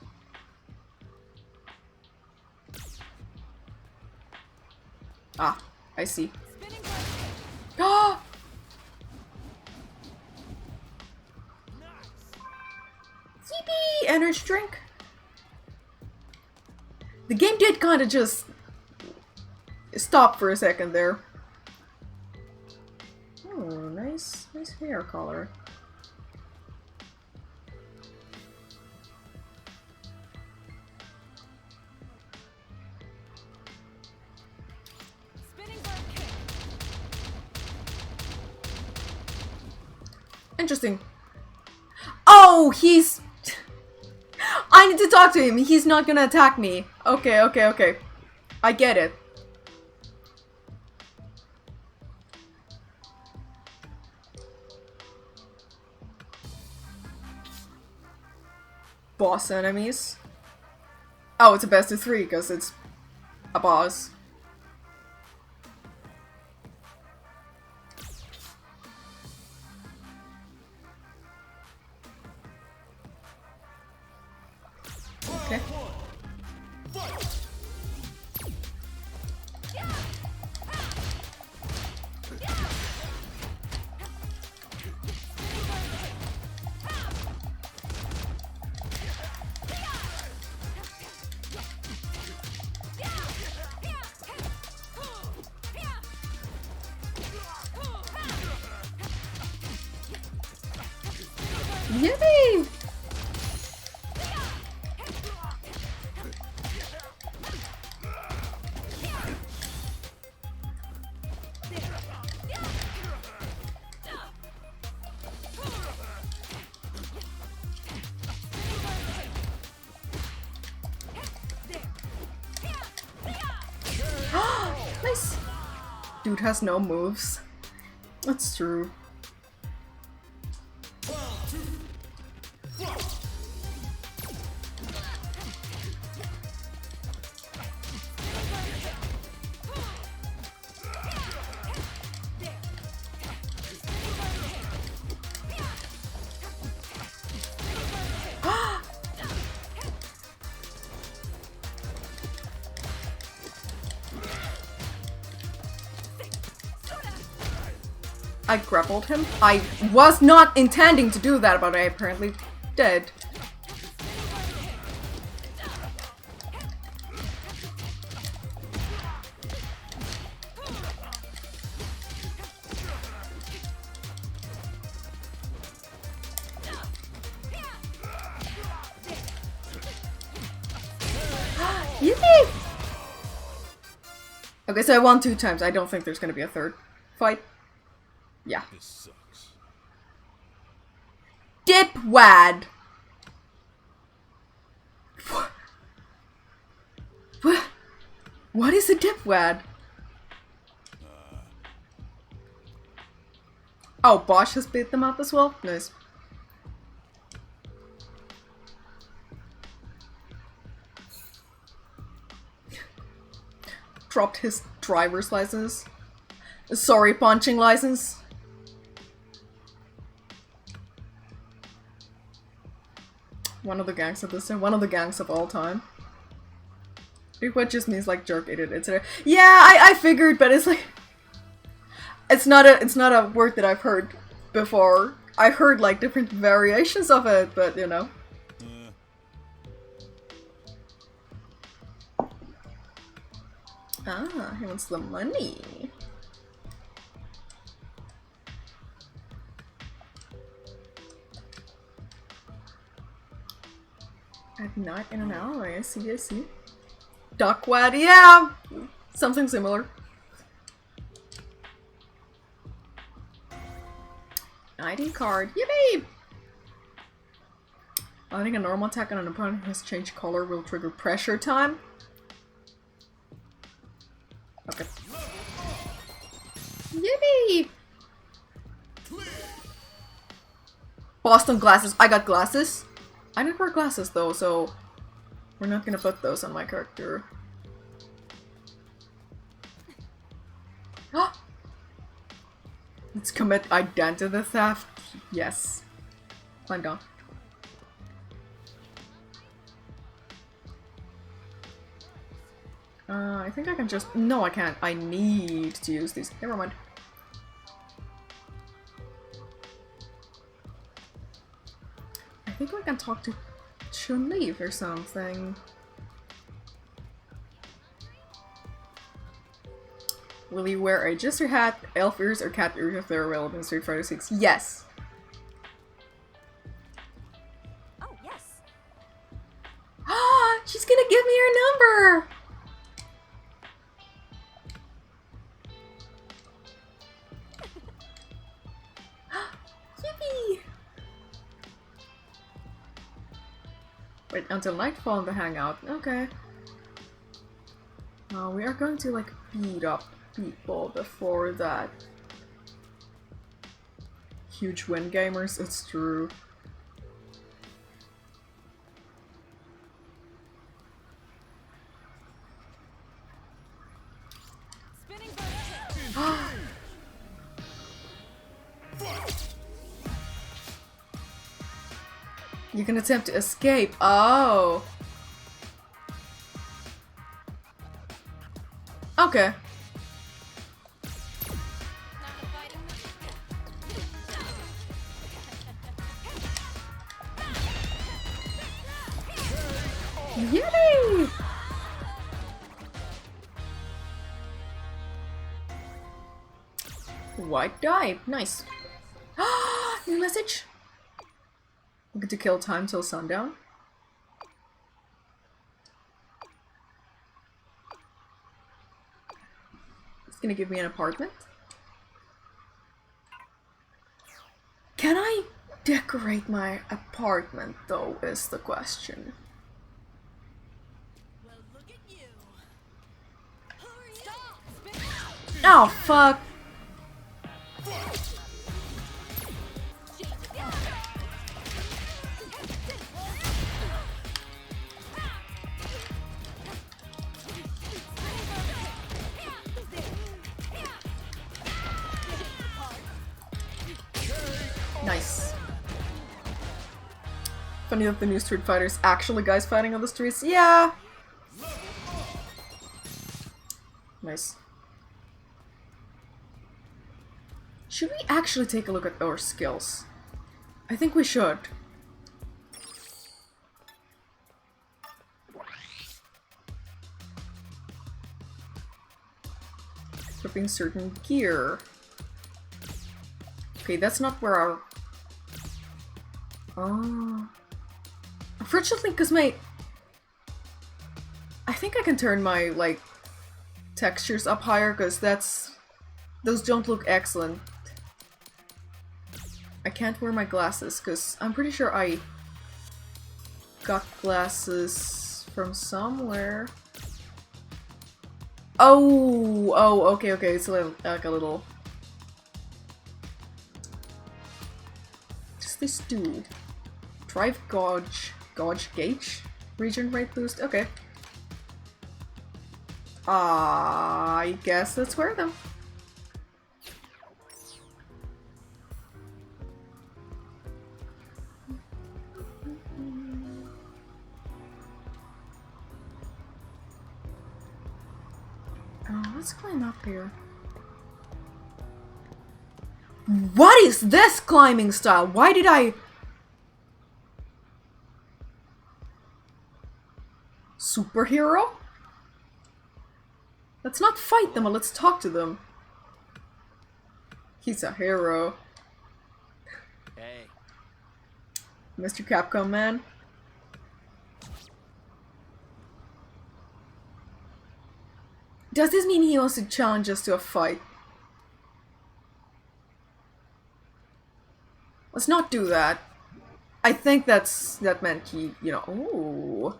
Speaker 1: Ah, I see. Ah! Yippee! Energy drink. The game did kind of just stop for a second there. Oh, nice hair color. Interesting. Oh, he's... I need to talk to him. He's not gonna attack me. Okay, okay, okay. I get it. boss enemies. Oh, it's a best of 3 because it's a boss. Okay. Yippee! Nice! Dude has no moves. That's true. I grappled him. I was not intending to do that, but I apparently did. Yippee! Okay, so I won 2 times. I don't think there's gonna be a third fight. Yeah.
Speaker 2: This sucks.
Speaker 1: Dipwad! What is a dipwad? Oh, Bosch has beat them up as well? Nice. Dropped his driver's license. Sorry, punching license. One of the gangs of this time. One of the gangs of all time. What just means like jerk idiot, etc. Yeah, I figured, but it's like it's not a word that I've heard before. I've heard like different variations of it, but you know. Ah, he wants the money. At night in an alley, I see, I see. Duckwad, yeah! Something similar. ID card, yippee! Landing a normal attack on an opponent who has changed color will trigger pressure time. Okay. Yippee! Boston glasses. I got glasses. I didn't wear glasses though, so we're not gonna put those on my character. Let's commit identity theft. Yes. Climb down. I think I can just... No, I can't. I need to use these. Never mind. I think I can talk to Chun-Li or something. Will you wear a jester hat, elf ears, or cat ears if they're available in Street Fighter 6? Yes!
Speaker 4: Oh, yes.
Speaker 1: Ah, she's gonna give me her number! Yippee! Wait until nightfall in the hangout. Okay. We are going to like beat up people before that. Huge win gamers, it's true. You can attempt to escape. Oh. Okay. Yay! White die. Nice. New message. Looking to kill time till sundown. It's gonna give me an apartment. Can I decorate my apartment though, is the question.
Speaker 4: Well, look at you.
Speaker 1: Oh fuck. Nice. Funny that the new Street Fighter's actually guys fighting on the streets. Yeah. Nice. Should we actually take a look at our skills? I think we should. Equipping certain gear. Okay, that's not where our... Oh. Unfortunately, because my... I think I can turn my, like, textures up higher, because that's... Those don't look excellent. I can't wear my glasses, because I'm pretty sure I got glasses from somewhere. Oh! Oh, okay, okay, it's a little, like a little... Just this dude. Drive gauge gauge? Region rate boost? Okay. I guess let's wear them. Oh, let's climb up here. What is this climbing style? Why did I... Superhero? Let's not fight them, but let's talk to them. He's a hero.
Speaker 5: Hey.
Speaker 1: Mr. Capcom man. Does this mean he wants to challenge us to a fight? Let's not do that. I think that meant he, you know, ooh.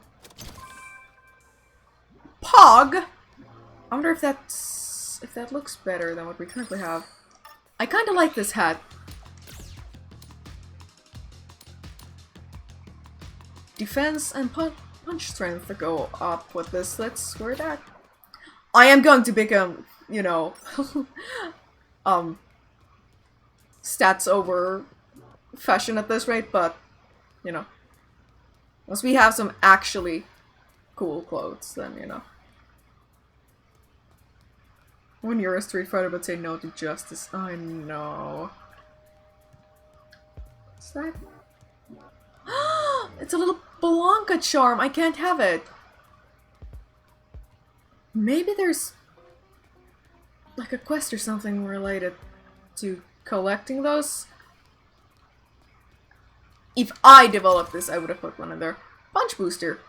Speaker 1: Pog! I wonder if that looks better than what we currently have. I kinda like this hat. Defense and punch strength to go up with this. Let's wear that. I am going to become, you know, stats over fashion at this rate, but, you know, once we have some actually cool clothes, then, you know. When you're a Street Fighter but say no to justice. I know. What's that? It's a little Blanca charm. I can't have it. Maybe there's like a quest or something related to collecting those. If I developed this, I would have put one in there. Punch booster.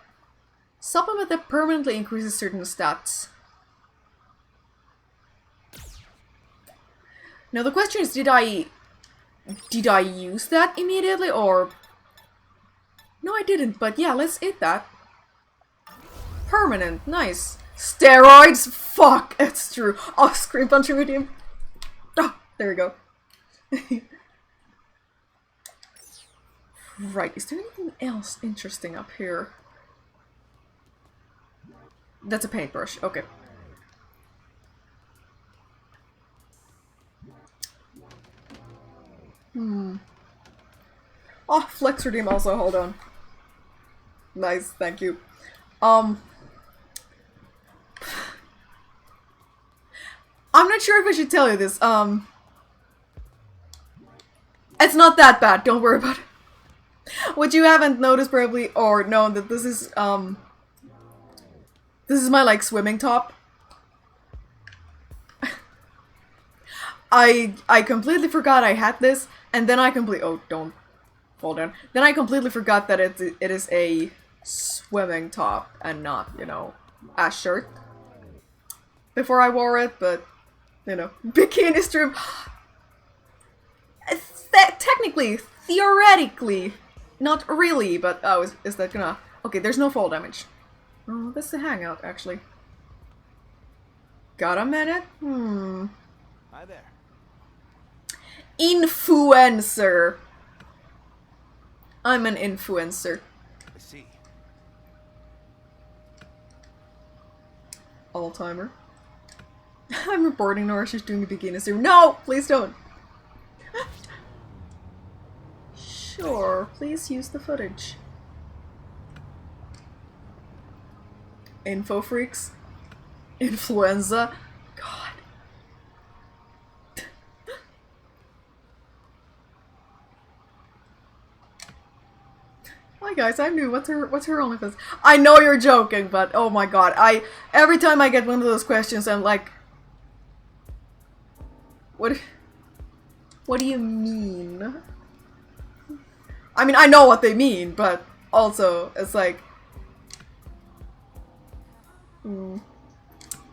Speaker 1: Supplement that permanently increases certain stats. Now the question is, did I use that immediately, or... No, I didn't, but yeah, let's eat that. Permanent, nice. Steroids? Fuck, it's true. Oh, screen puncher medium. Oh, there we go. Right, is there anything else interesting up here? That's a paintbrush, okay. Oh, flex redeem also, hold on. Nice, thank you. I'm not sure if I should tell you this. It's not that bad, don't worry about it. What you haven't noticed probably, or known, that this is my like swimming top. I completely forgot I had this, and then I oh, don't fall down. Then I completely forgot that it is a swimming top and not, you know, a shirt. Before I wore it, but, you know, bikini stream. Technically, theoretically, not really, but oh, is that gonna... Okay, there's no fall damage. Oh, that's the hangout, actually. Got a minute?
Speaker 3: Hi there.
Speaker 1: Influencer! I'm an influencer.
Speaker 3: I see.
Speaker 1: All-timer. I'm reporting Nora, she's doing a bikini stream. No! Please don't! Sure, please use the footage. Info freaks. Influenza. God. Hi guys, I'm new. What's her OnlyFans? I know you're joking, but oh my god, every time I get one of those questions, I'm like, what do you mean? I mean, I know what they mean, but also, it's like...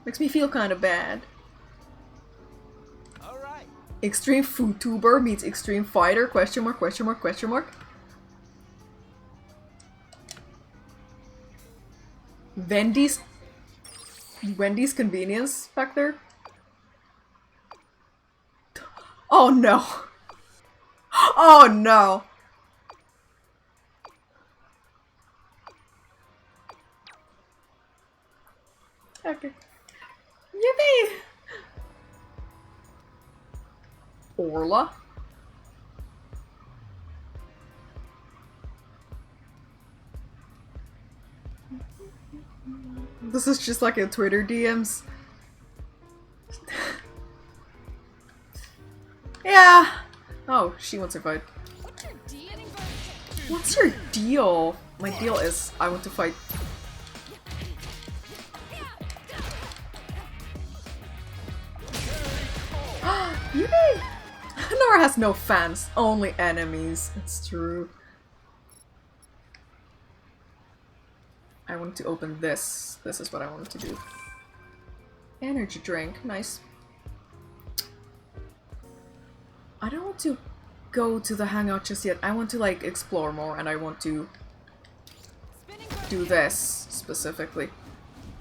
Speaker 1: makes me feel kind of bad.
Speaker 3: Alright.
Speaker 1: Extreme food tuber meets extreme fighter, question mark, question mark, question mark. Wendy's convenience back there? Oh no. Oh no. Okay. Yippee! Orla? This is just like a Twitter DMs. Yeah. Oh, she wants to fight. What's your deal? My deal is I want to fight. Yay! Nora has no fans, only enemies. It's true. I want to open this. This is what I want to do. Energy drink, nice. I don't want to go to the hangout just yet. I want to like explore more, and I want to do this specifically.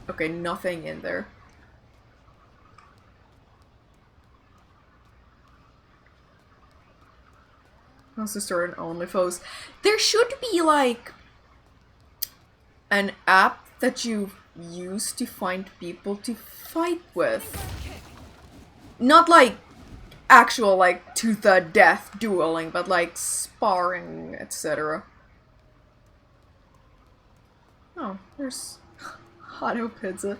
Speaker 1: Okay, nothing in there. Monster Store and OnlyFans. There should be like an app that you use to find people to fight with. Not like actual like to the death dueling, but like sparring, etc. Oh, there's Hotto Pizza.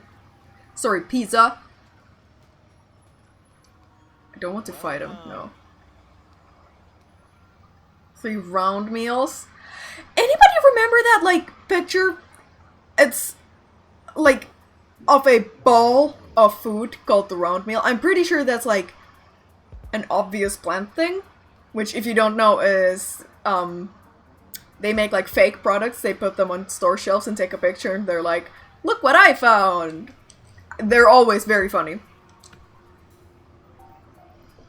Speaker 1: Sorry, pizza. I don't want to fight him, no. 3 round meals. Anybody remember that like picture? It's like of a ball of food called the round meal. I'm pretty sure that's like an obvious plant thing, which if you don't know is they make like fake products, they put them on store shelves and take a picture and they're like, look what I found. They're always very funny.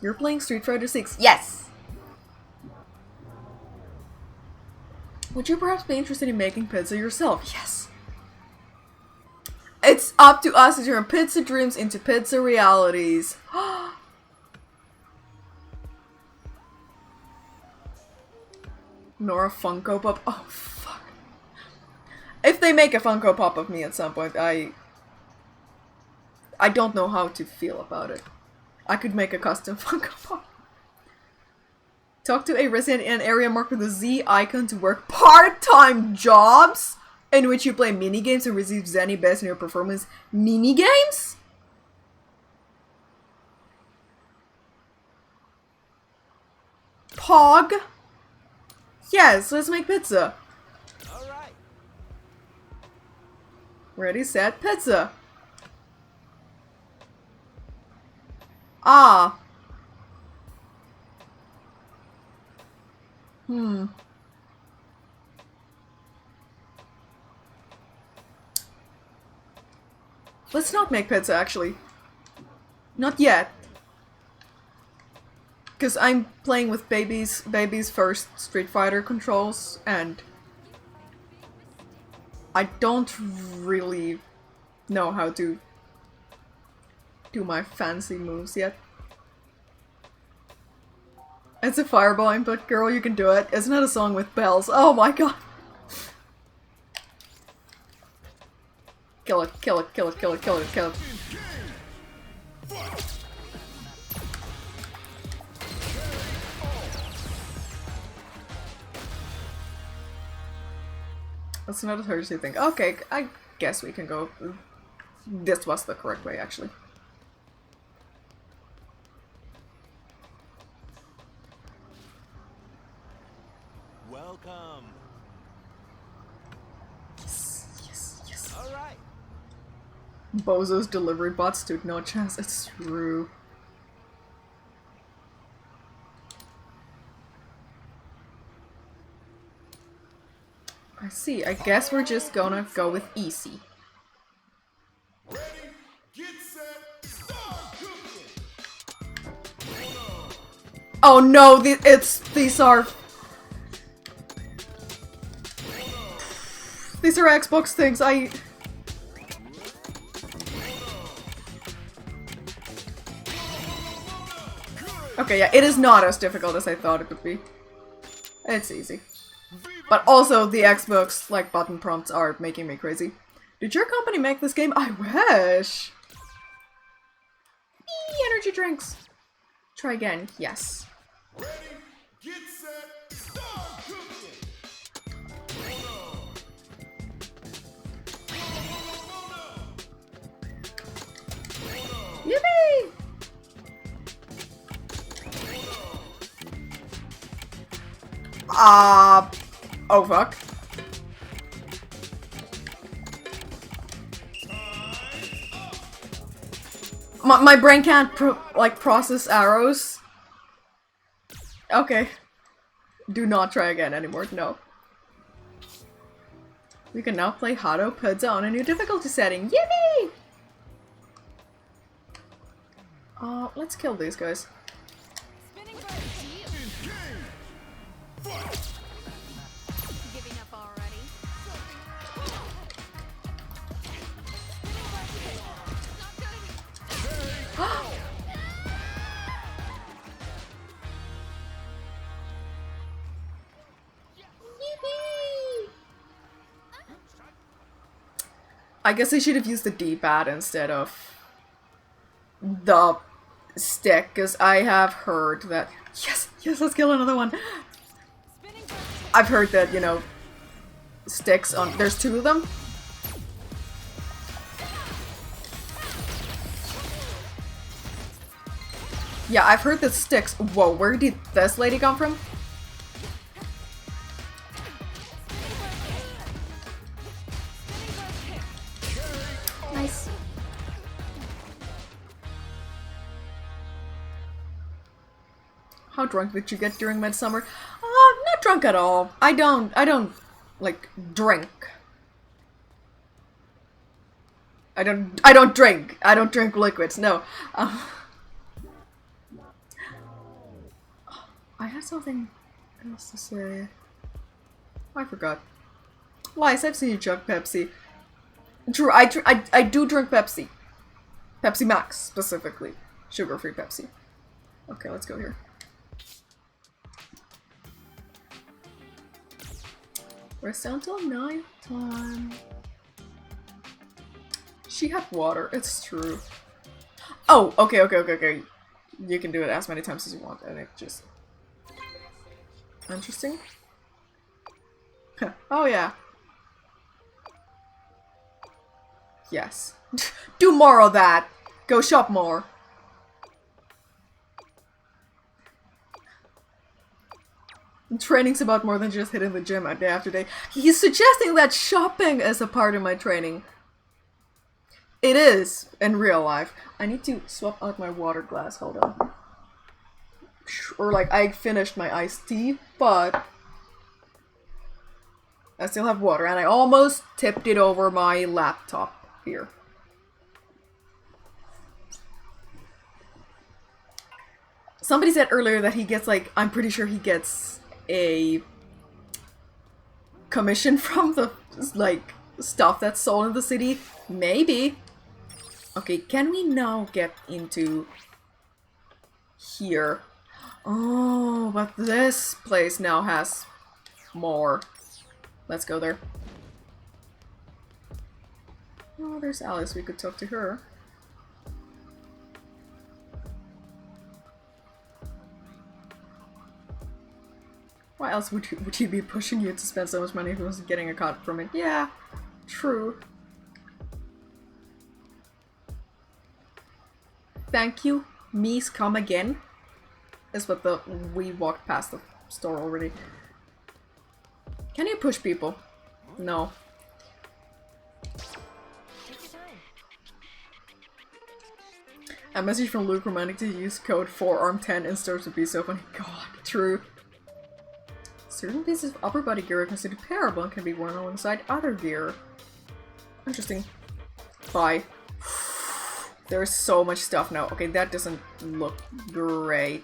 Speaker 1: You're playing Street Fighter 6? Yes! Would you perhaps be interested in making pizza yourself? Yes. It's up to us to turn pizza dreams into pizza realities. Nora Funko Pop. Oh, fuck. If they make a Funko Pop of me at some point, I don't know how to feel about it. I could make a custom Funko Pop. Talk to a resident in an area marked with a Z icon to work part-time jobs in which you play minigames and receive Zenny based on your performance. Minigames? Pog? Yes, let's make pizza.
Speaker 5: All right.
Speaker 1: Ready, set, pizza. Ah. Let's not make pizza, actually. Not yet. Because I'm playing with baby's first Street Fighter controls, and I don't really know how to do my fancy moves yet. It's a fireball input, girl, you can do it. Isn't it a song with bells? Oh my god! Kill it, kill it, kill it, kill it, kill it, kill it. That's not as hard as you think. Okay, I guess we can go. This was the correct way, actually.
Speaker 5: Welcome.
Speaker 1: Yes, yes.
Speaker 5: All right.
Speaker 1: Bozo's delivery bot stood no chance. It's true. I see. I guess we're just gonna go with easy.
Speaker 2: Ready, get set, start cooking.
Speaker 1: Oh no, these are Xbox things. Okay, yeah, it is not as difficult as I thought it would be. It's easy. But also, the Xbox, like, button prompts are making me crazy. Did your company make this game? I wish! Eee, energy drinks! Try again, yes.
Speaker 2: Ready, get set, start cooking.
Speaker 1: Yippee! Oh fuck. My brain can't process arrows. Okay. Do not try again anymore, no. We can now play Hado Pizza on a new difficulty setting. Yippee! Let's kill these guys.
Speaker 4: Giving up already?
Speaker 1: I guess I should have used the D-pad instead of the stick, because I have heard that— Yes! Yes, let's kill another one! I've heard that, you know, sticks on— there's two of them. Yeah, I've heard that sticks— Whoa, where did this lady come from? Nice. How drunk did you get during Midsummer? Not drunk at all. I don't, like, drink. I don't drink. I don't drink liquids, no. I had something else to say. I forgot. Lies, I've seen you chug Pepsi. True, I do drink Pepsi. Pepsi Max, specifically. Sugar-free Pepsi. Okay, let's go here. Rest until night time. She had water, it's true. Oh, okay. You can do it as many times as you want, and it just... Interesting. Oh yeah. Yes. Do more of that! Go shop more! Training's about more than just hitting the gym day after day. He's suggesting that shopping is a part of my training. It is, in real life. I need to swap out my water glass, hold on. Or like, I finished my iced tea, but I still have water, and I almost tipped it over my laptop here. Somebody said earlier that he gets like, I'm pretty sure he gets a commission from the like stuff that's sold in the city. Maybe. Okay, can we now get into here? Oh, but this place now has more. Let's go there. Oh, there's Alice. We could talk to her. Why else would he be pushing you to spend so much money if he wasn't getting a cut from it? Yeah, true. Thank you, Mies, come again. Is what we walked past the store already. Can you push people? No.
Speaker 4: Take your time.
Speaker 1: A message from Luke reminding to use code 4ARM10 in stores would be so funny. God, true. Certain pieces of upper body gear are considered repairable and can be worn alongside other gear. Interesting. Bye. There's so much stuff now. Okay, that doesn't look great.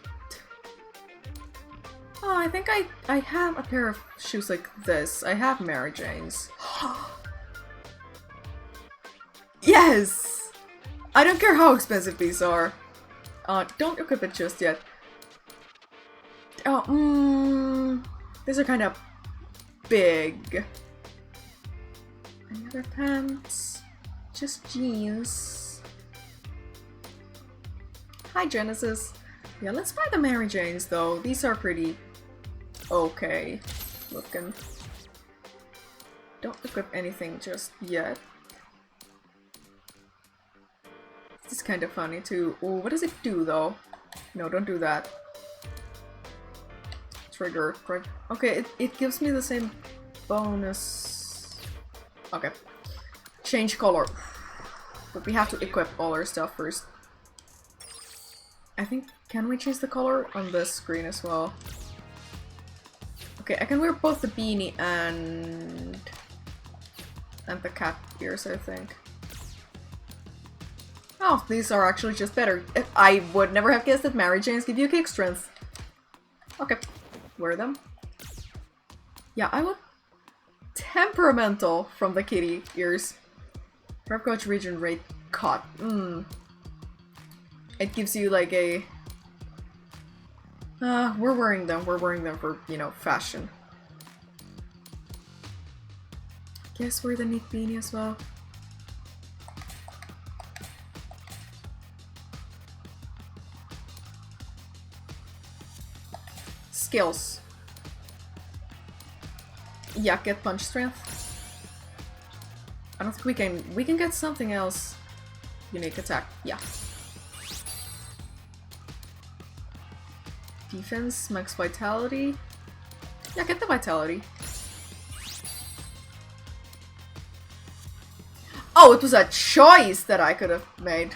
Speaker 1: Oh, I think I have a pair of shoes like this. I have Mary Jane's. Yes! I don't care how expensive these are. Don't equip it just yet. Oh, these are kind of big. Any other pants? Just jeans. Hi, Genesis. Yeah, let's buy the Mary Janes though. These are pretty okay looking. Don't equip anything just yet. This is kind of funny too. Oh, what does it do though? No, don't do that. Trigger. Okay, it gives me the same bonus. Okay. Change color. But we have to equip all our stuff first. I think, can we change the color on this screen as well? Okay, I can wear both the beanie and the cat ears, I think. Oh, these are actually just better. I would never have guessed that Mary Janes give you kick strength. Okay, wear them. Yeah, I want temperamental from the kitty ears. Prep coach region rate cut. It gives you like a... we're wearing them for, you know, fashion. Guess wear the neat beanie as well. Skills. Yeah, get punch strength. I don't think we can get something else. Unique attack, yeah. Defense, max vitality. Yeah, get the vitality. Oh, it was a choice that I could have made.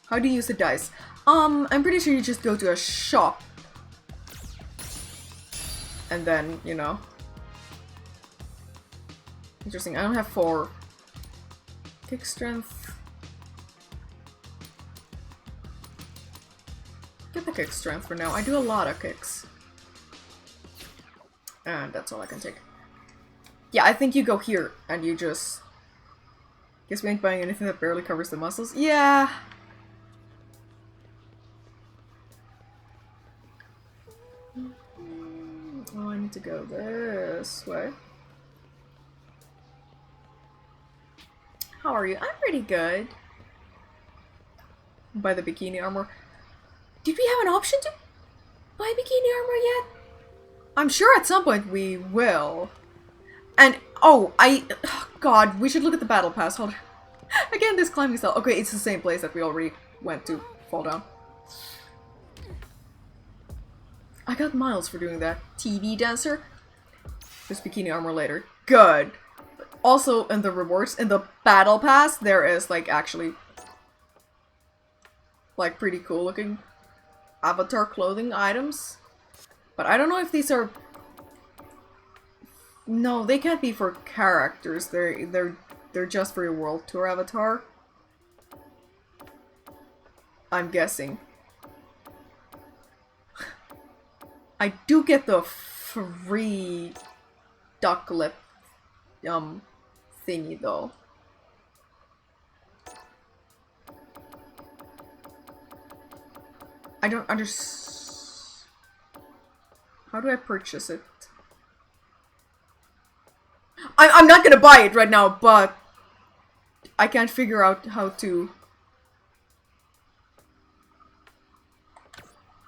Speaker 1: How do you use the dice? I'm pretty sure you just go to a shop. And then, you know. Interesting, I don't have 4. Kick strength. Get the kick strength for now. I do a lot of kicks. And that's all I can take. Yeah, I think you go here and you just... Guess we ain't buying anything that barely covers the muscles. Yeah! Oh, I need to go this way. How are you? I'm pretty good. Buy the bikini armor. Did we have an option to buy bikini armor yet? I'm sure at some point we will. And, oh, God, we should look at the battle pass. Hold on. Again, this climbing style. Okay, it's the same place that we already went to fall down. I got miles for doing that. TV dancer? Just bikini armor later. Good. Also, in the rewards, in the battle pass, there is, like, actually, like, pretty cool looking avatar clothing items. But I don't know if these are... No, they can't be for characters. They're just for your World Tour avatar. I'm guessing. I do get the free duck lip thingy though. I don't understand. How do I purchase it? I'm not gonna buy it right now, but I can't figure out how to.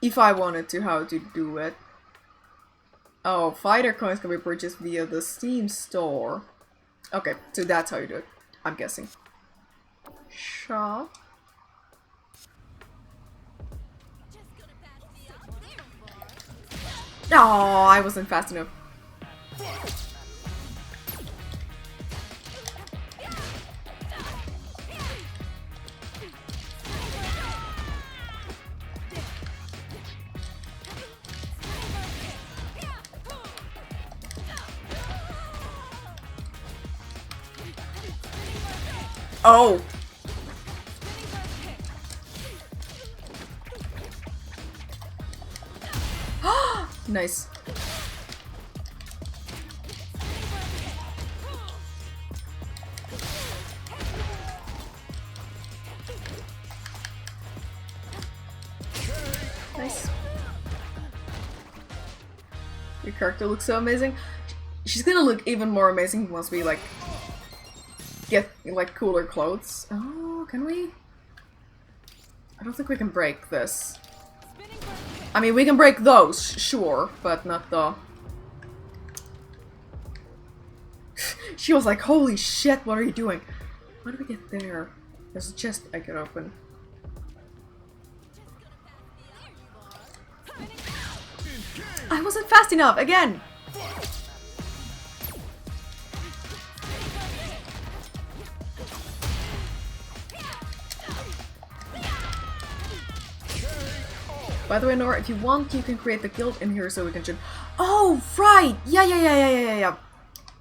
Speaker 1: If I wanted to, how to do it. Oh, fighter coins can be purchased via the Steam store. Okay, so that's how you do it, I'm guessing. Shop. Oh, I wasn't fast enough. Oh! Nice. Nice. Your character looks so amazing. She's gonna look even more amazing once we, like, get, like, cooler clothes. Oh, can we? I don't think we can break this. I mean, we can break those, sure, but not the... She was like, holy shit, what are you doing? How do we get there? There's a chest I could open. I wasn't fast enough, again! By the way, Nora, if you want, you can create the guild in here so we can... Oh, right! Yeah.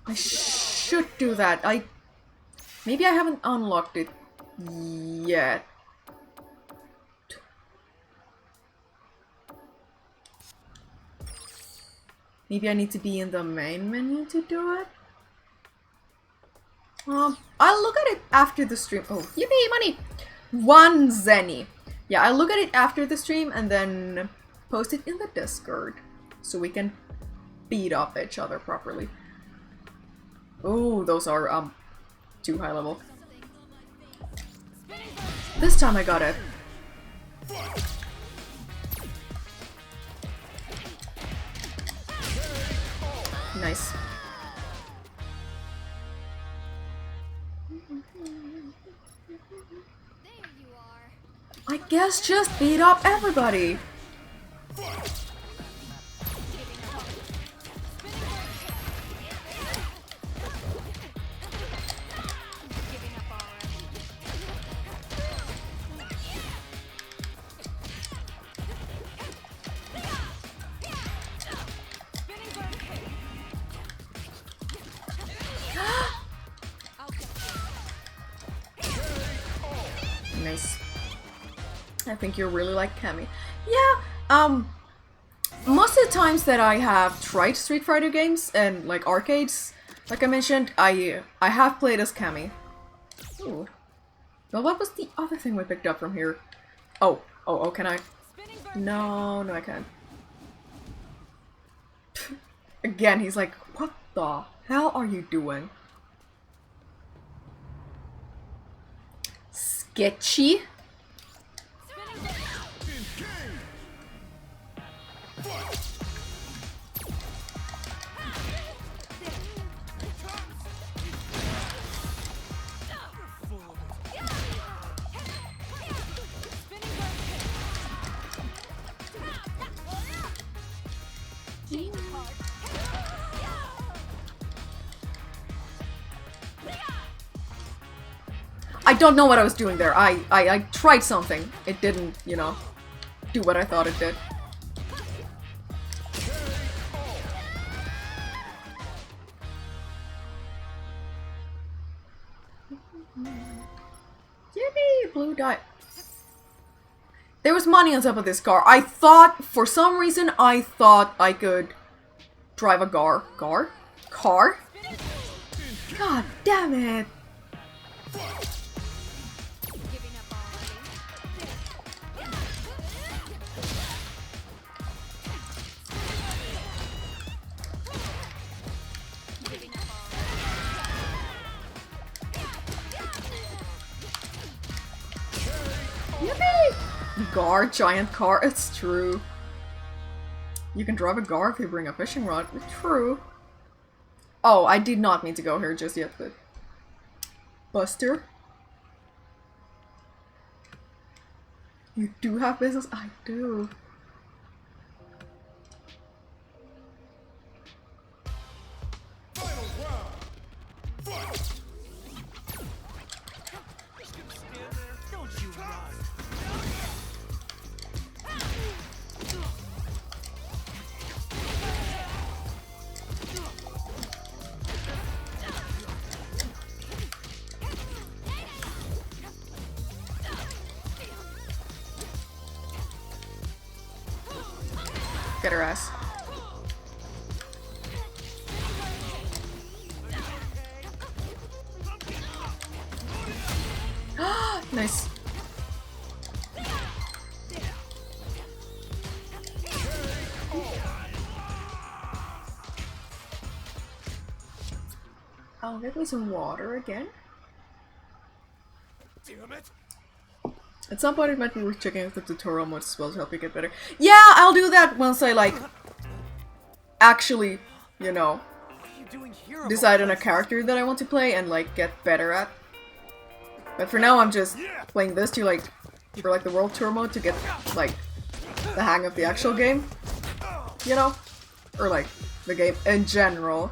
Speaker 1: I should do that. Maybe I haven't unlocked it yet. Maybe I need to be in the main menu to do it? I'll look at it after the stream. Oh, yippee, money! 1 zenny. Yeah, I'll look at it after the stream and then post it in the Discord so we can beat up each other properly. Oh, those are too high level. This time I got it. Nice. I guess just beat up everybody. Nice. I think you're really like Cammy. Yeah, most of the times that I have tried Street Fighter games and like arcades, like I mentioned, I have played as Cammy. Ooh. Well, what was the other thing we picked up from here? Oh, can I? No, I can't. Again, he's like, what the hell are you doing? Sketchy? I don't know what I was doing there. I tried something. It didn't, you know, do what I thought it did. Yippee! Blue dye. There was money on top of this car. I thought, for some reason, I thought I could drive a car. Car? God damn it! Yippee! Gar, giant car, it's true. You can drive a gar if you bring a fishing rod. True. Oh, I did not mean to go here just yet, but... Buster? You do have business? I do.
Speaker 2: Final round. Fight.
Speaker 5: Don't you run.
Speaker 1: Get her ass. Nice. I'll get me some water again.
Speaker 3: Damn it!
Speaker 1: At some point it might be worth checking out the tutorial mods as well to help you get better. Yeah, I'll do that once I like actually, you know,
Speaker 3: What are you doing here?
Speaker 1: decide on a character that I want to play and like get better at. But for now I'm just playing this to like for like the world tour mode to get like the hang of the actual game. You know? Or like the game in general.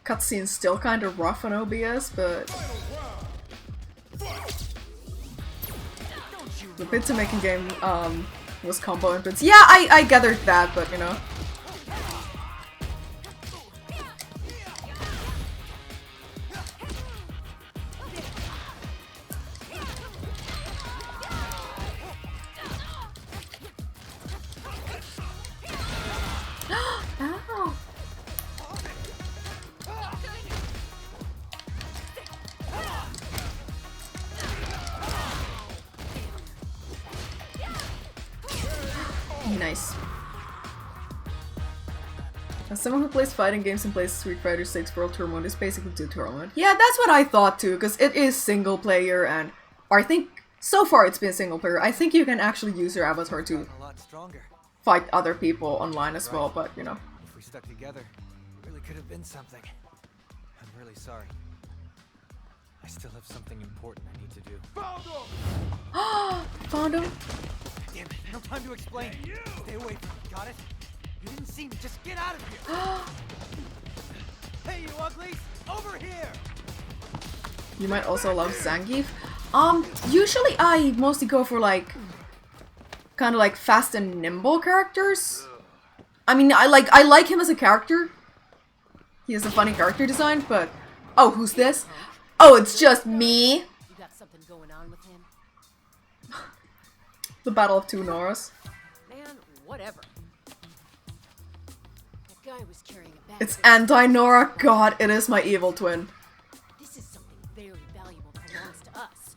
Speaker 1: Cutscene's still kind of rough on OBS, but the pizza making game was combo inputs. Yeah, I gathered that, but you know. Ow. Nice. As someone who plays fighting games and plays Street Fighter 6 World Tour mode is basically tutorial mode. Yeah, that's what I thought too, because it is single player and... Or I think, so far it's been single player. I think you can actually use your avatar to
Speaker 3: A lot stronger.
Speaker 1: fight other people online as well, but you know.
Speaker 3: If we stuck together, it really could have been something. I'm really sorry. I still have something important I need to do.
Speaker 1: Found him?
Speaker 3: Damn it, no time to explain. Stay away from me, got it? You didn't see me, just get out of here! Hey, you uglies! Over here!
Speaker 1: You might also love Zangief. Usually I mostly go for like... kind of like fast and nimble characters. I mean, I like him as a character. He has a funny character design, but... Oh, who's this? Oh, it's just me!
Speaker 6: You got something going on with him?
Speaker 1: The Battle of Two Noras.
Speaker 6: Man, whatever. That guy was carrying a bag.
Speaker 1: It's anti-Nora. God, it is my evil twin.
Speaker 6: This is something very valuable that belongs to us.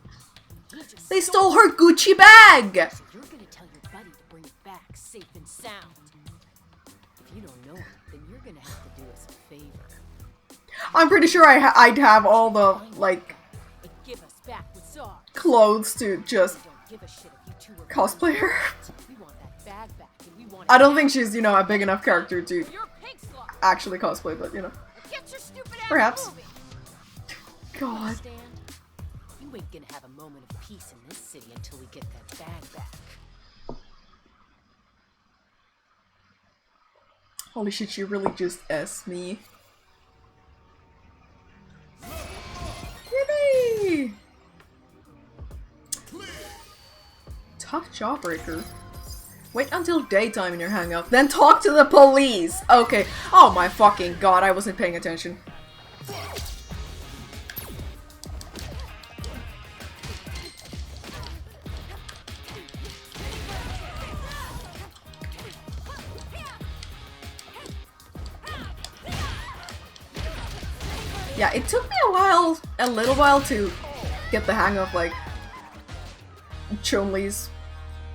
Speaker 6: He just
Speaker 1: They stole her Gucci bag!
Speaker 6: So you're gonna tell your buddy to bring it back safe and sound. If you don't know him, then you're gonna have to do us a favor.
Speaker 1: I'm pretty sure I'd have all the, like,
Speaker 6: And give us back what's ours.
Speaker 1: clothes to just
Speaker 6: We don't give a shit if you two are
Speaker 1: cosplay her.
Speaker 6: We want that bag back, and we want
Speaker 1: I
Speaker 6: it
Speaker 1: don't
Speaker 6: back.
Speaker 1: think she's, you know, a big enough character to
Speaker 6: You're a pig slut.
Speaker 1: actually cosplay, but, you know.
Speaker 6: Get your stupid ass
Speaker 1: Perhaps.
Speaker 6: moving.
Speaker 1: God.
Speaker 6: Understand? You ain't gonna have a moment of peace in this city until we get that bag back.
Speaker 1: Holy shit, she really just S me. Yippee! Tough jawbreaker. Wait until daytime in your hangout, then talk to the police! Okay. Oh my fucking god, I wasn't paying attention. Yeah, it took me a little while to get the hang of, like, Chun-Li's,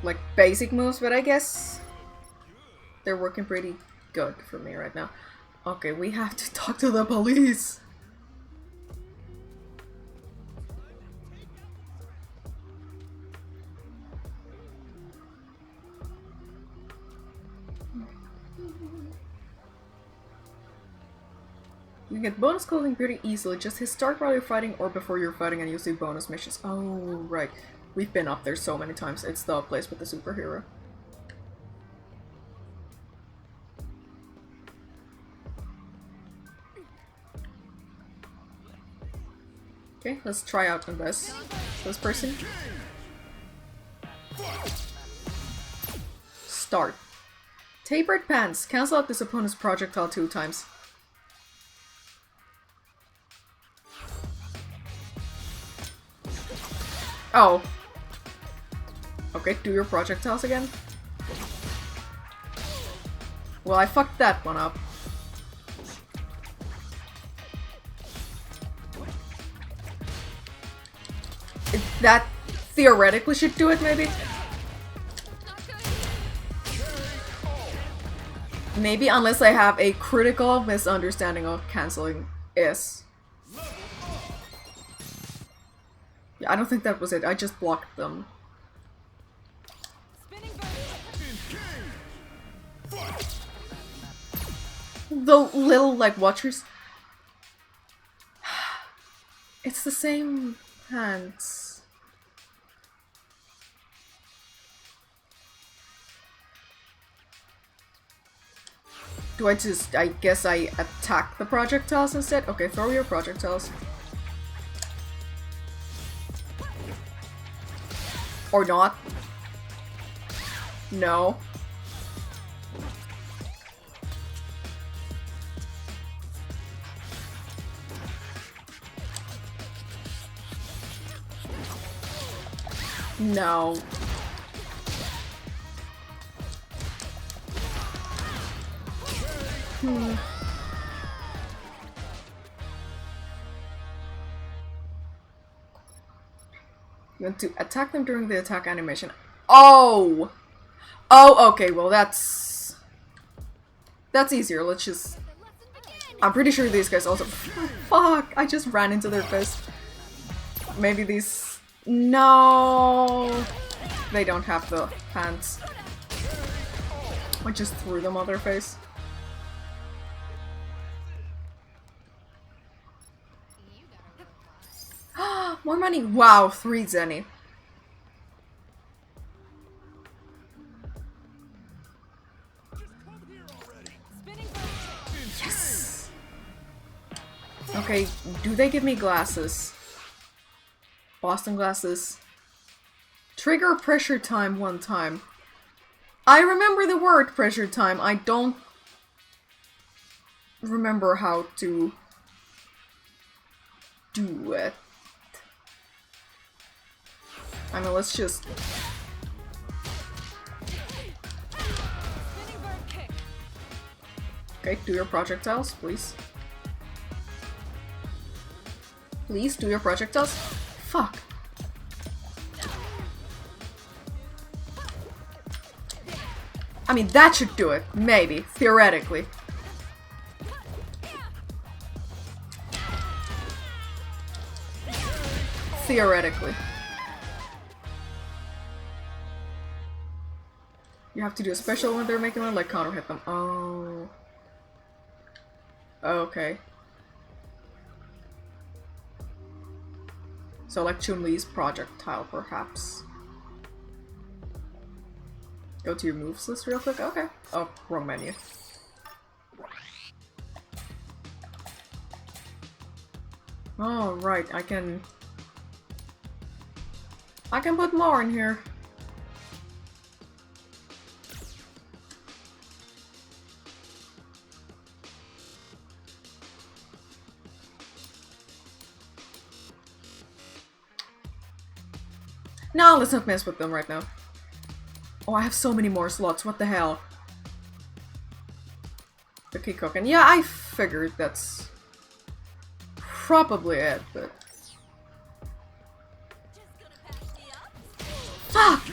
Speaker 1: like, basic moves, but I guess they're working pretty good for me right now. Okay, we have to talk to the police! You can get bonus clothing pretty easily, just hit start while you're fighting or before you're fighting and you'll see bonus missions. Oh, right. We've been up there so many times. It's the place with the superhero. Okay, let's try out on this person. Start. Tapered pants. Cancel out this opponent's projectile 2 times. Oh. Okay, do your projectiles again. Well, I fucked that one up. That theoretically should do it, maybe? Maybe, unless I have a critical misunderstanding of canceling is. Yeah, I don't think that was it. I just blocked them. The little, like, watchers. It's the same hands. Do I guess I attack the projectiles instead? Okay, throw your projectiles. Or not. No. No. You want to attack them during the attack animation. Oh! Oh, okay, well that's easier. Let's just... I'm pretty sure these guys also... Fuck! I just ran into their fist. Maybe these... No! They don't have the pants. I just threw them on their face. More money! Wow, 3 zenny. Yes! Okay, do they give me glasses? Boston glasses. Trigger pressure time 1 time. I remember the word pressure time. I don't remember how to do it. I mean, let's just... Okay, do your projectiles, please. Please, do your projectiles. Fuck. I mean, that should do it. Maybe. Theoretically. Theoretically. You have to do a special when they're making one, like counter hit them. Oh. Okay. So like Chun-Li's projectile, perhaps. Go to your moves list real quick. Okay. Oh, wrong menu. Oh, right, I can put more in here. No, let's not mess with them right now. Oh, I have so many more slots, what the hell? Okay, cooking. Yeah, I figured that's probably it, but... Fuck!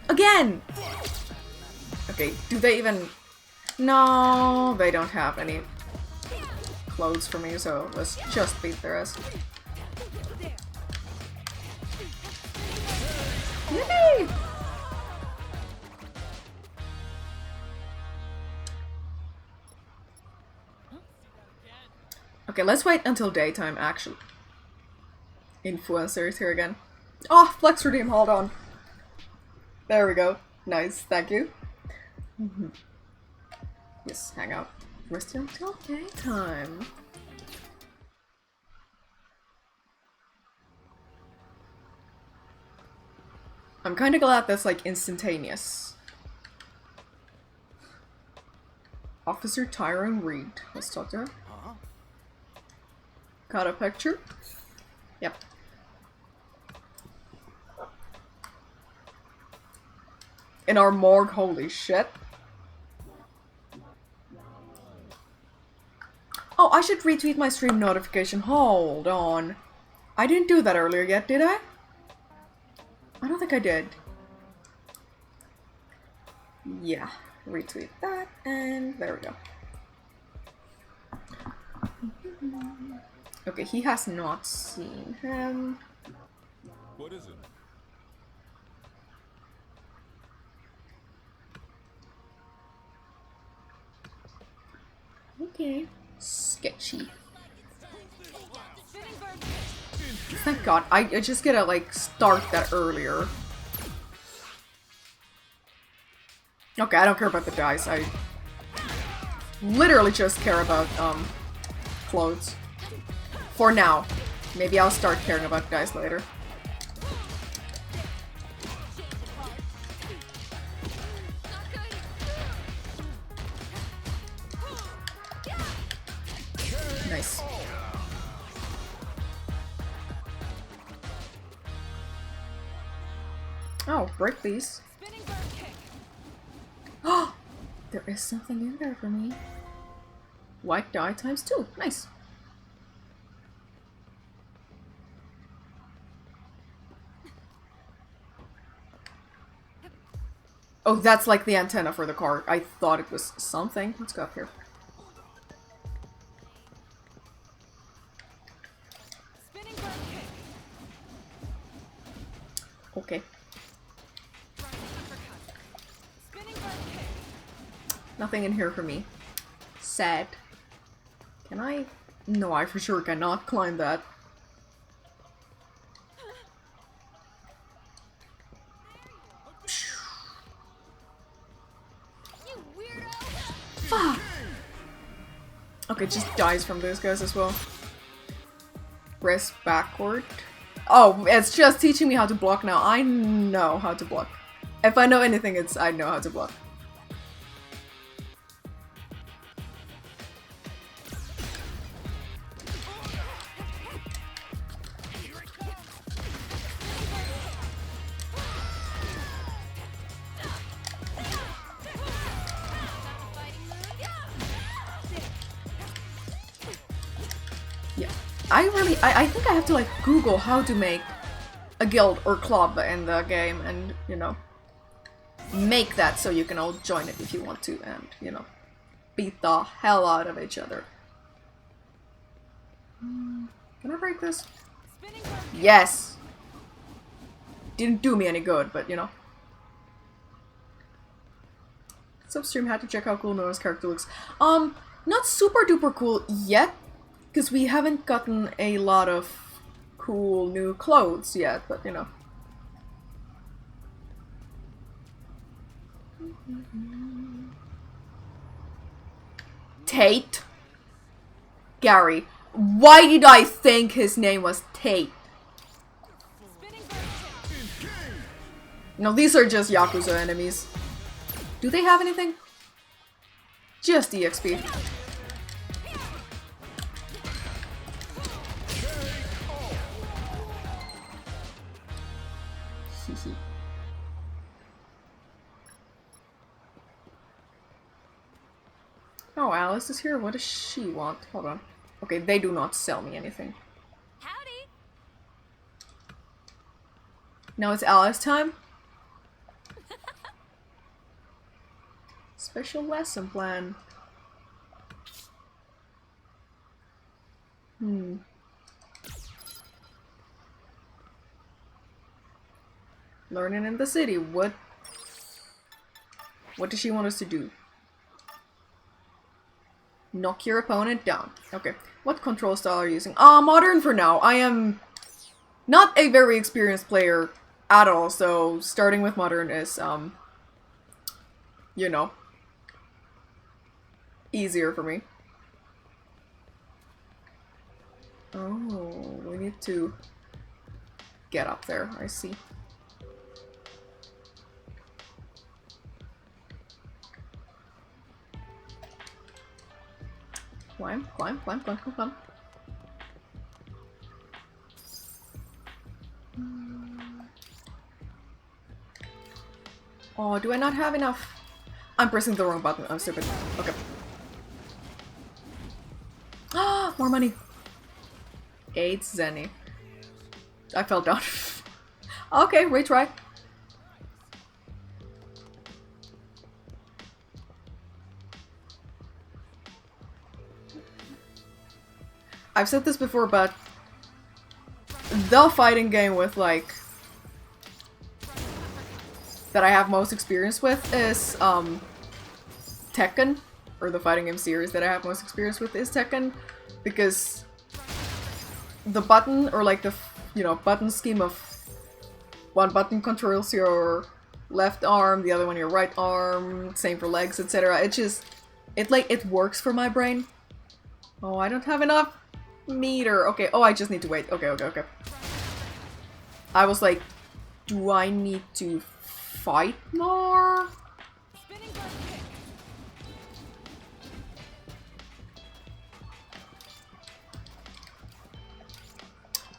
Speaker 1: Again! Okay, do they even... No, they don't have any clothes for me, so let's just beat their ass. Yay! Okay, let's wait until daytime, actually. Influencers here again. Oh, flex redeem, hold on. There we go. Nice, thank you. Yes, hang out. Rest until daytime. I'm kinda glad that's like instantaneous. Officer Tyrone Reed. Let's talk to her. Got a picture? Yep. In our morgue, holy shit. Oh, I should retweet my stream notification. Hold on. I didn't do that earlier yet, did I? I don't think I did. Yeah, retweet that, and there we go. Okay, he has not seen him.
Speaker 2: What is it?
Speaker 1: Okay. Sketchy. Thank God, I just gotta like start that earlier. Okay, I don't care about the dice, I literally just care about clothes. For now. Maybe I'll start caring about dice later. Nice. Oh, break these. Oh, there is something in there for me. White die times 2. Nice. Oh, that's like the antenna for the car. I thought it was something. Let's go up here. Okay. Nothing in here for me. Sad. Can I? No, I for sure cannot climb that. Fuck! Okay, just dies from those guys as well. Press backward. Oh, it's just teaching me how to block now. I know how to block. If I know anything, it's I know how to block. I think I have to like Google how to make a guild or club in the game and, you know, make that so you can all join it if you want to and, you know, beat the hell out of each other. Can I break this? Yes! Didn't do me any good, but, you know. Substream had to check how cool Noah's character looks. Not super duper cool yet, because we haven't gotten a lot of cool new clothes yet, but you know. Tate. Gary. Why did I think his name was Tate? No, these are just Yakuza enemies. Do they have anything? Just EXP. Oh, Alice is here. What does she want? Hold on. Okay, they do not sell me anything.
Speaker 4: Howdy.
Speaker 1: Now it's Alice time. Special lesson plan. Learning in the city. What does she want us to do? Knock your opponent down. Okay. What control style are you using? Modern for now. I am not a very experienced player at all, so starting with modern is, you know, easier for me. Oh, we need to get up there. I see. Climb, climb, climb, climb, climb, climb. Oh, do I not have enough? I'm pressing the wrong button. I'm stupid. Okay. Ah, more money. 8 zenny. I fell down. Okay, retry. I've said this before, but the fighting game with, like, that I have most experience with is, Tekken. Or the fighting game series that I have most experience with is Tekken. Because the button, or like the, you know, button scheme of one button controls your left arm, the other one your right arm, same for legs, etc. It just, it works for my brain. Oh, I don't have enough meter. Okay, oh, I just need to wait. Okay, okay, okay. I was like, do I need to fight more?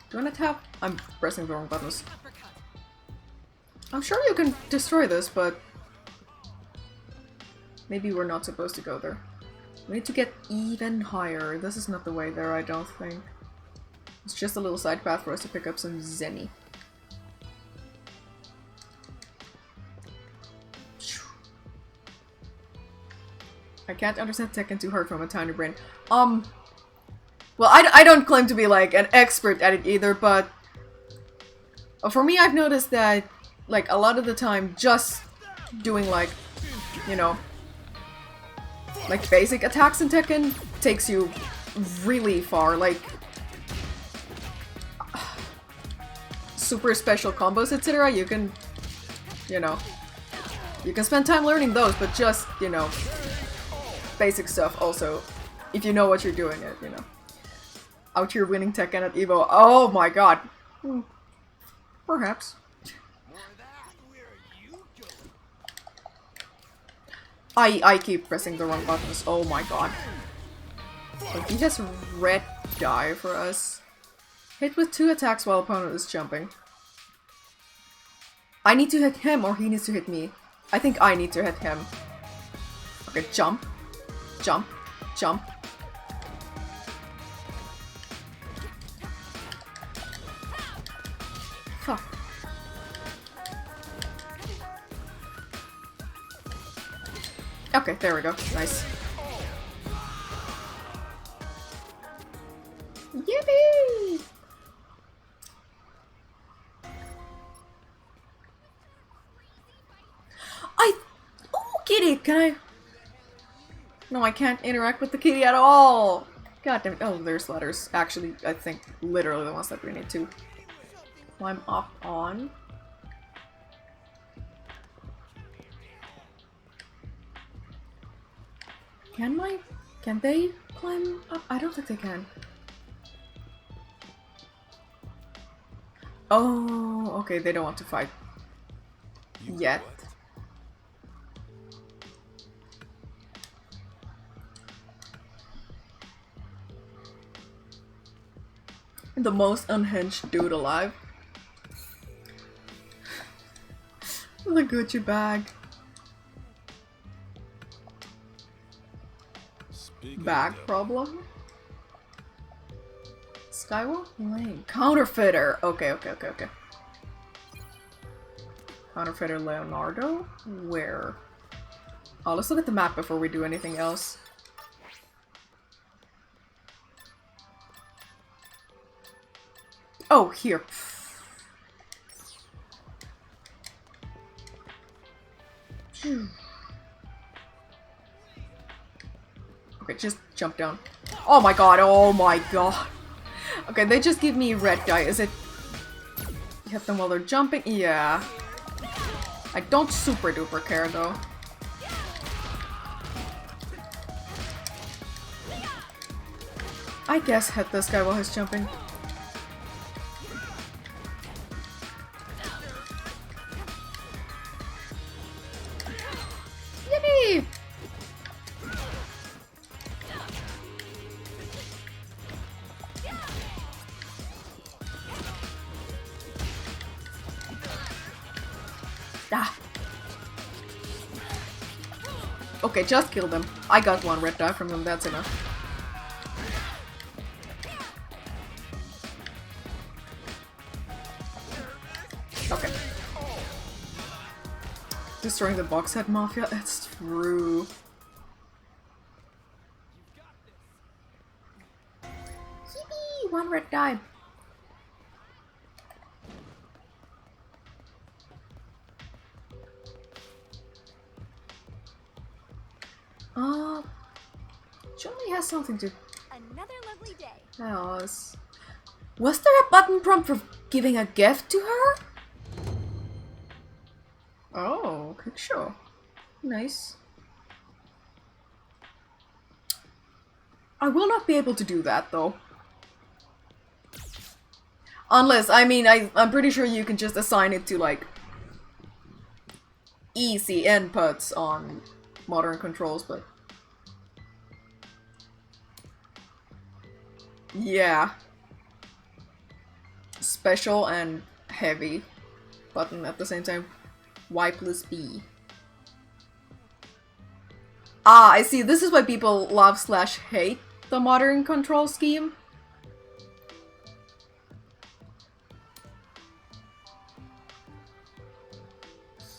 Speaker 1: Do I not have? I'm pressing the wrong buttons. I'm sure you can destroy this, but maybe we're not supposed to go there. We need to get even higher. This is not the way there, I don't think. It's just a little side path for us to pick up some zenny. I can't understand Tekken too hard from a tiny brain. Well, I don't claim to be, like, an expert at it either, but for me, I've noticed that, like, a lot of the time, just doing, like, you know, like, basic attacks in Tekken takes you really far. Like, super special combos, etc. You can, you know, you can spend time learning those, but just, you know, basic stuff also, if you know what you're doing it, you know. Out here winning Tekken at Evo. Oh my god. Perhaps. I keep pressing the wrong buttons. Oh my god. Like, he has red dye for us. Hit with 2 attacks while opponent is jumping. I need to hit him or he needs to hit me. I think I need to hit him. Okay, jump. Jump. Jump. Fuck. Okay, there we go. Nice. Yippee! Oh, kitty! Can I... No, I can't interact with the kitty at all! God damn it. Oh, there's letters. Actually, I think literally the ones that we need to climb up on. Can they climb up? I don't think they can. Oh, okay, they don't want to fight yet. The most unhinged dude alive. The Gucci bag. Bag problem? Skywalk Lane. Counterfeiter! Okay. Counterfeiter Leonardo? Where? Oh, let's look at the map before we do anything else. Oh, here. Okay, just jump down. Oh my god, oh my god. Okay, they just give me red dye. Is it... hit them while they're jumping? Yeah. I don't super duper care though. I guess hit this guy while he's jumping. Yippee! Ah. Okay, just kill them. I got one red dye from them, that's enough. Okay. Destroying the box head mafia? It's true. Yippee! One red dye. Johnny has something to
Speaker 4: Another lovely day.
Speaker 1: tell us. Was there a button prompt for giving a gift to her? Oh, quick show. Nice. I will not be able to do that though. Unless, I mean, I'm pretty sure you can just assign it to like easy inputs on modern controls, but yeah. Special and heavy button at the same time. Y plus B. Ah, I see. This is why people love / hate the modern control scheme.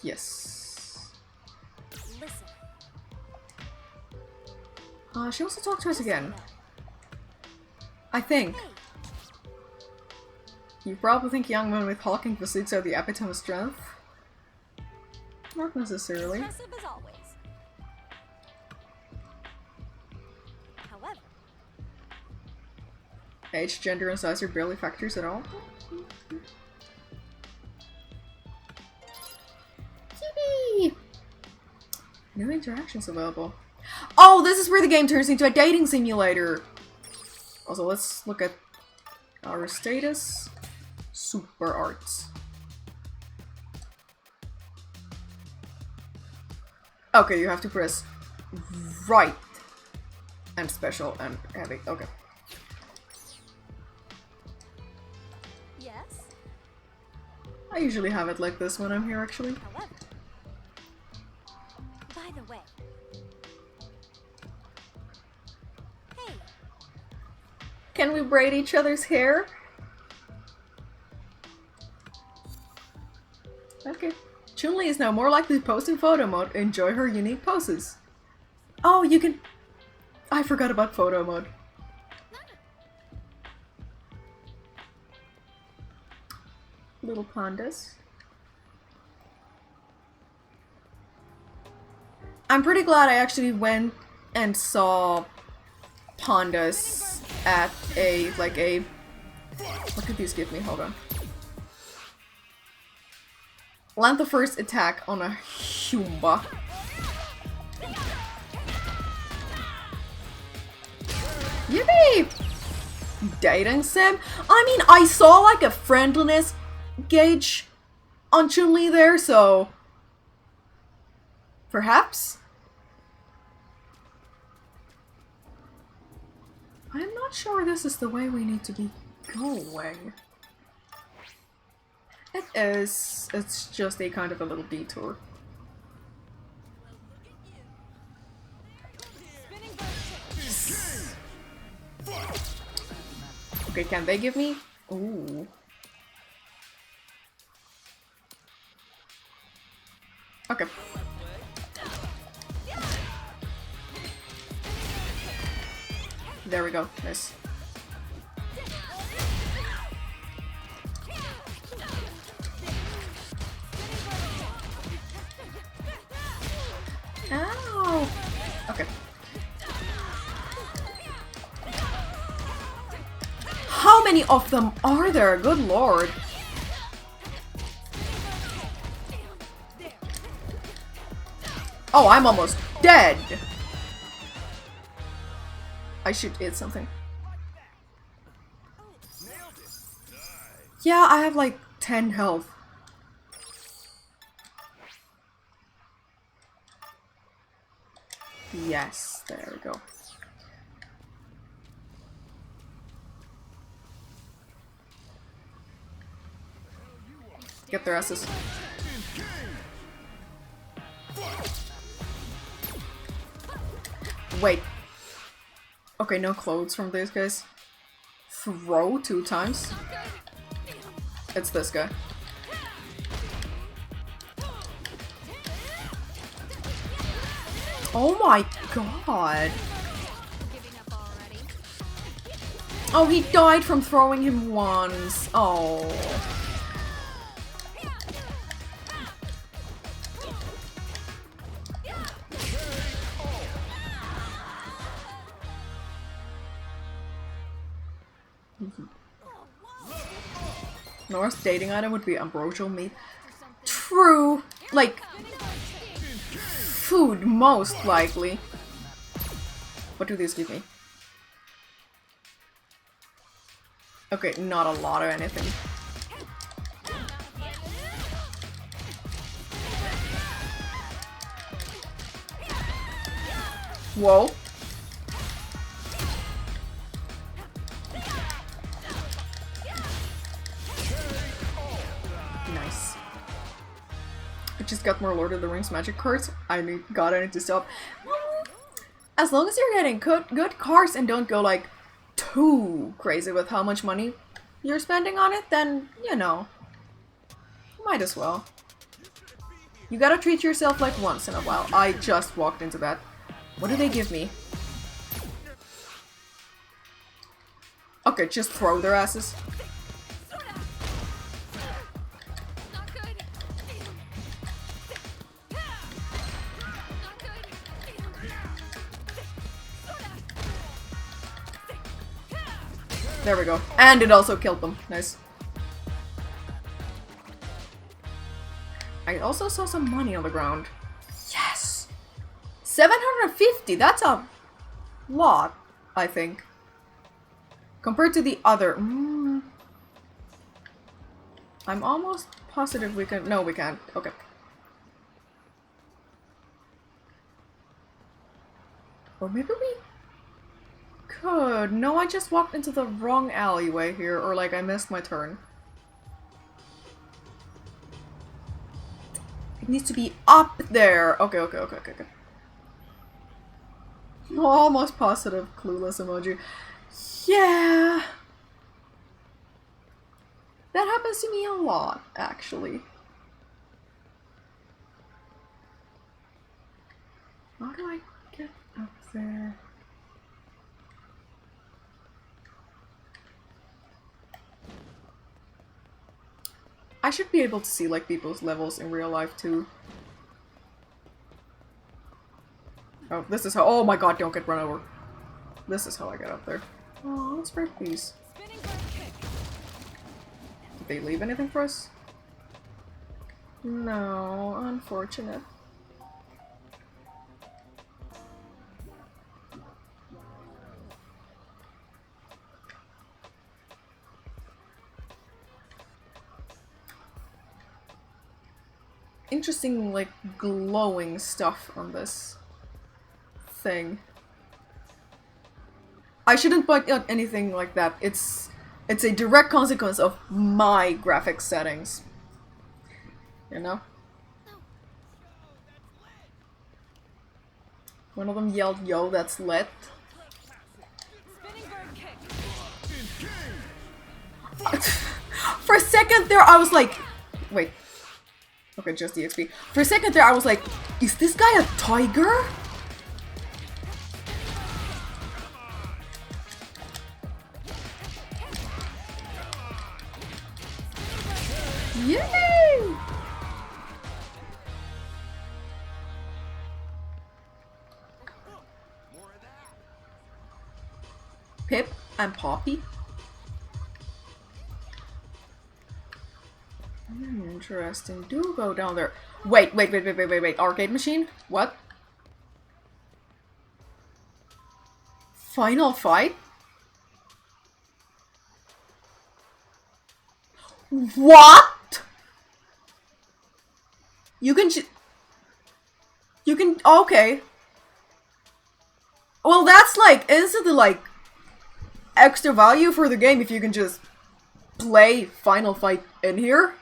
Speaker 1: Yes.
Speaker 4: Listen.
Speaker 1: She wants to talk to us again. I think. You probably think young men with hulking physiques are the epitome of strength. Not necessarily.
Speaker 4: Impressive as always. However,
Speaker 1: Age, gender, and size are barely factors at all. Yippee! New interactions available. Oh, this is where the game turns into a dating simulator! Also, let's look at our status. Super arts. Okay, you have to press right and special and heavy. Okay.
Speaker 4: yes.
Speaker 1: I usually have it like this when I'm here, actually.
Speaker 4: However, by the way, hey,
Speaker 1: Can we braid each other's hair? Okay. Chun-Li is now more likely to post in photo mode. Enjoy her unique poses. Oh, you can... I forgot about photo mode. Little pandas. I'm pretty glad I actually went and saw pandas at a, like a... What could these give me? Hold on. Land the first attack on a Humba. Yippee! Dating sim? I mean, I saw like a friendliness gauge on Chun-Li there, so perhaps? I'm not sure this is the way we need to be going. It is. It's just a kind of a little detour. Okay, can they give me? Ooh. Okay. There we go. Nice. Ow! Okay. How many of them are there? Good lord. Oh, I'm almost dead. I should eat something. Yeah, I have like 10 health. Yes, there we go. Get their asses. Wait. Okay, no clothes from these guys. Throw 2 times? It's this guy. Oh my god. Oh, he died from throwing him once. Oh. North's dating item would be ambrosial meat. True. Like, food, most likely. What do these give me? Okay, not a lot of anything. Whoa. Nice. I just got more Lord of the Rings magic cards. I need to stop. As long as you're getting good cards and don't go like too crazy with how much money you're spending on it, then, you know, might as well. You gotta treat yourself like once in a while. I just walked into that. What do they give me? Okay, just throw their asses. There we go. And it also killed them. Nice. I also saw some money on the ground. Yes! 750! That's a lot, I think. Compared to the other... I'm almost positive we can... No, we can't. Okay. Or maybe we... could. No, I just walked into the wrong alleyway here, or like I missed my turn. It needs to be up there. Okay. Almost positive clueless emoji. Yeah. That happens to me a lot, actually. How do I get up there? I should be able to see like people's levels in real life too. Oh, this is how- oh my god, don't get run over. This is how I get up there. Oh, let's break these. Did they leave anything for us? No, unfortunate. interesting, like, glowing stuff on this thing. I shouldn't point out anything like that. It's a direct consequence of my graphics settings. You know? One of them yelled, "Yo, that's lit." For a second there, I was like, wait. Okay, just the XP. For a second there, I was like, is this guy a tiger? Yay! Pip and Poppy? Interesting. Do go down there. Wait. Arcade machine? What? Final fight? What? You can okay. Well, that's like instantly like extra value for the game if you can just play Final Fight in here.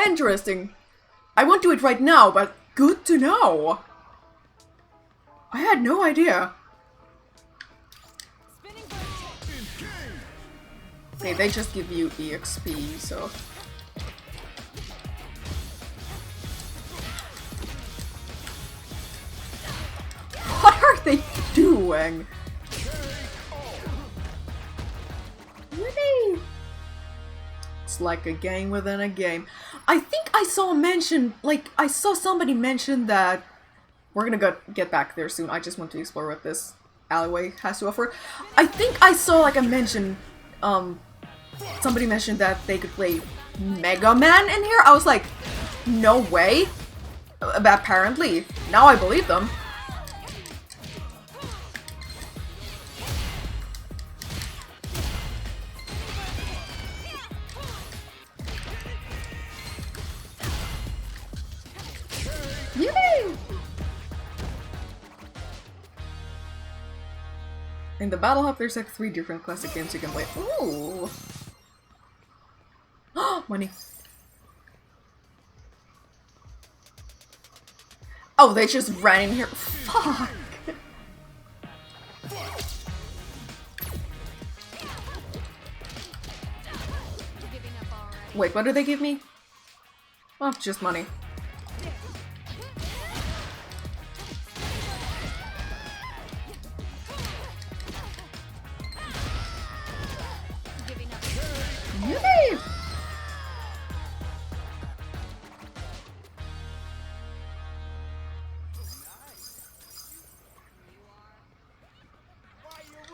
Speaker 1: Interesting. I won't do it right now, but good to know. I had no idea. Okay, they just give you EXP, so... What are they doing? Really? It's like a game within a game. I think I saw mention, like, I saw somebody mention that... We're gonna get back there soon. I just want to explore what this alleyway has to offer. I think I saw, like, a mention, somebody mentioned that they could play Mega Man in here. I was like, no way. Apparently. Now I believe them. Yay! In the Battle Hub, there's like 3 different classic games you can play. Ooh! Money. Oh, they just ran in here. Fuck! Wait, what did they give me? Oh, just money. Yay!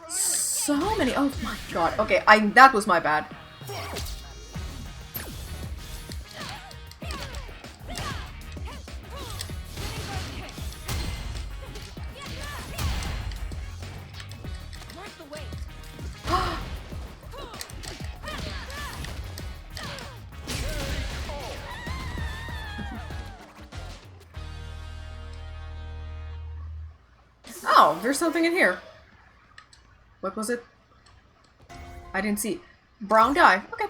Speaker 1: So many. Oh my god. Okay, that was my bad. Oh, there's something in here. What was it? I didn't see. Brown dye. Okay.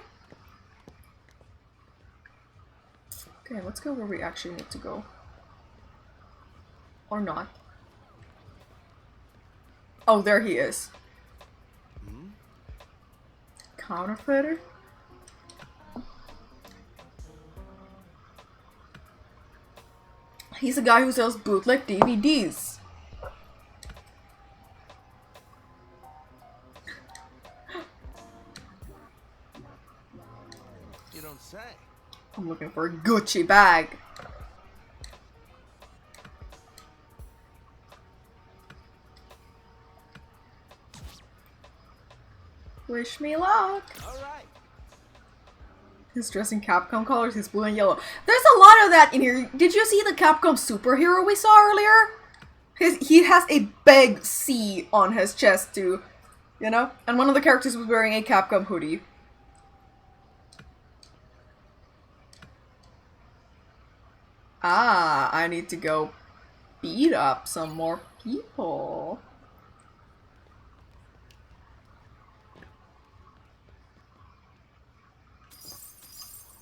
Speaker 1: Okay, let's go where we actually need to go. Or not. Oh, there he is. Counterfeiter? He's a guy who sells bootleg DVDs.
Speaker 5: You don't say.
Speaker 1: I'm looking for a Gucci bag. Wish me luck.
Speaker 5: All right.
Speaker 1: He's dressed in Capcom colors, he's blue and yellow. There's a lot of that in here. Did you see the Capcom superhero we saw earlier? He has a big C on his chest too, you know? And one of the characters was wearing a Capcom hoodie. Ah, I need to go beat up some more people.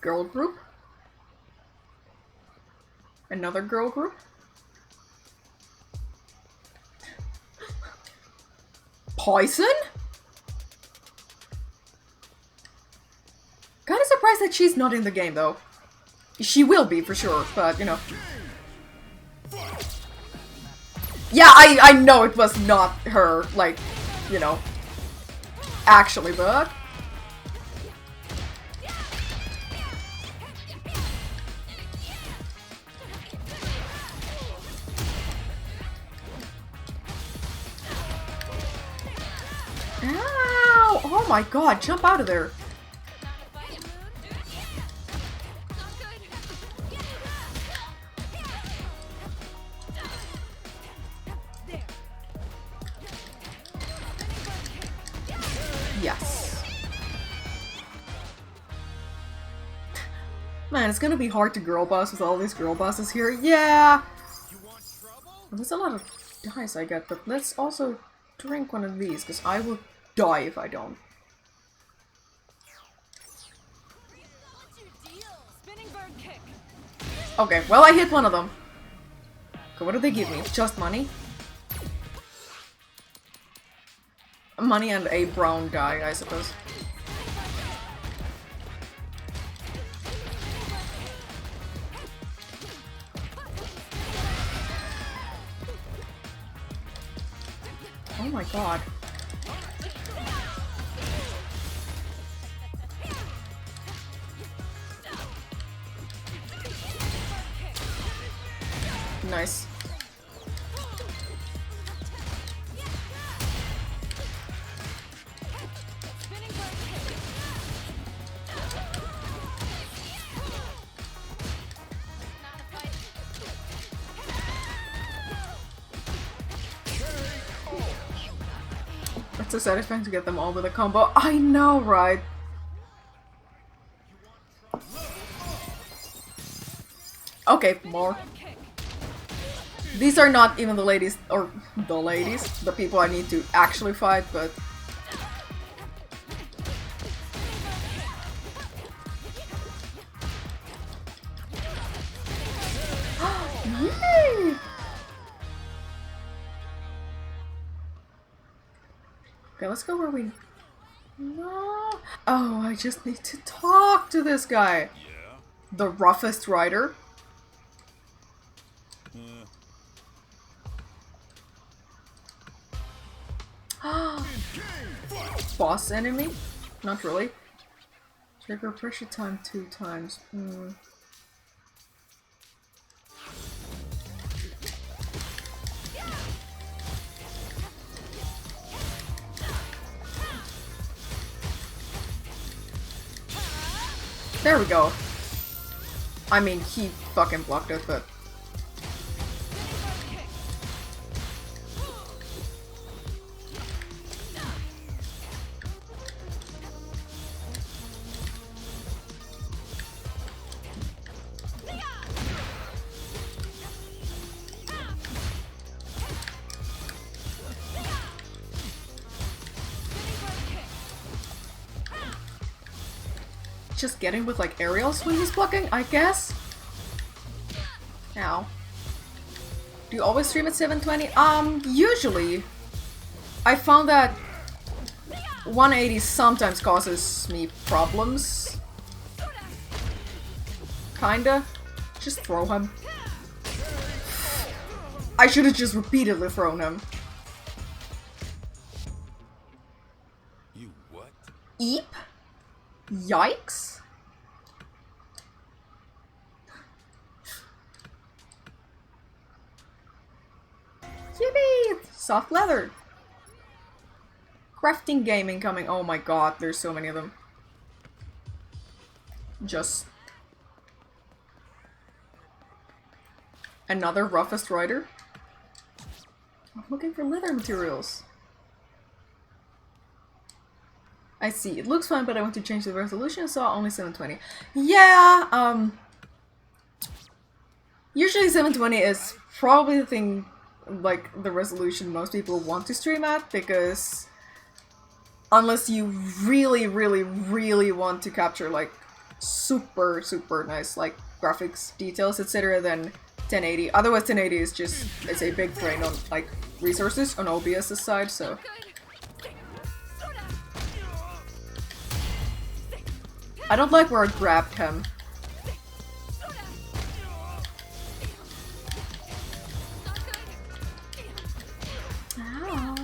Speaker 1: Girl group? Another girl group? Poison? Kinda surprised that she's not in the game though. She will be for sure, but you know. Yeah, I know it was not her, like, you know, actually, but... Ow! Oh my god, jump out of there. Yes. Man, it's gonna be hard to girl boss with all these girl bosses here. Yeah! There's a lot of dice I get, but let's also drink one of these, because I will die if I don't. Okay, well I hit one of them. Okay, what do they give me? Just money? Money and a brown dye, I suppose. Oh my god. Nice. It's so satisfying to get them all with a combo. I know, right? Okay, more. These are not even the ladies, or the ladies, the people I need to actually fight, but... Yay! Okay, let's go where we... No! Oh, I just need to talk to this guy!
Speaker 2: Yeah.
Speaker 1: The roughest rider. Boss enemy? Not really. Trigger pressure time 2 times. There we go. I mean, he fucking blocked it, but... Just getting with like aerials when he's blocking, I guess? Ow. Do you always stream at 720? Usually. I found that 180 sometimes causes me problems. Kinda. Just throw him. I should have just repeatedly thrown him.
Speaker 2: You what?
Speaker 1: Eep? Yikes. Yippee! Soft leather. Crafting gaming coming. Oh my god, there's so many of them. Just another roughest rider. I'm looking for leather materials. I see. It looks fine, but I want to change the resolution, so only 720. Yeah, Usually 720 is probably the thing, like, the resolution most people want to stream at, because unless you really, really, really want to capture, like, super, super nice, like, graphics, details, etc., then 1080. Otherwise 1080 is just, it's a big drain on, like, resources on OBS's side, so... I don't like where I grabbed him. Ow.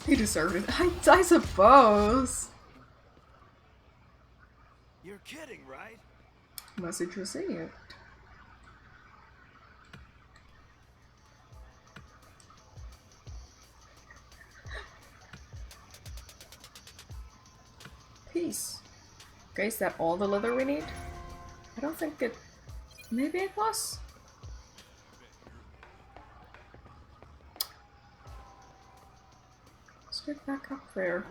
Speaker 1: He deserved it. I suppose.
Speaker 3: You're kidding, right?
Speaker 1: Message received. Peace. Okay, is that all the leather we need? I don't think it... Maybe it was? Let's get back up there.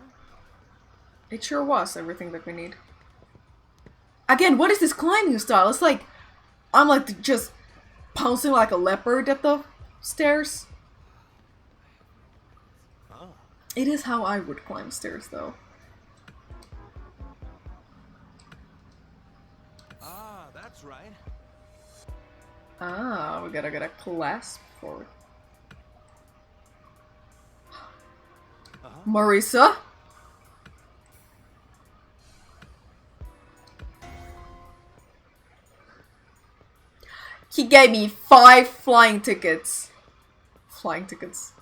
Speaker 1: It sure was everything that we need. Again, what is this climbing style? It's like... I'm like just pouncing like a leopard at the stairs.
Speaker 3: Oh.
Speaker 1: It is how I would climb stairs though.
Speaker 3: Ah, that's right.
Speaker 1: Ah, we gotta get a clasp for it. Marisa? He gave me 5 flying tickets. Flying tickets.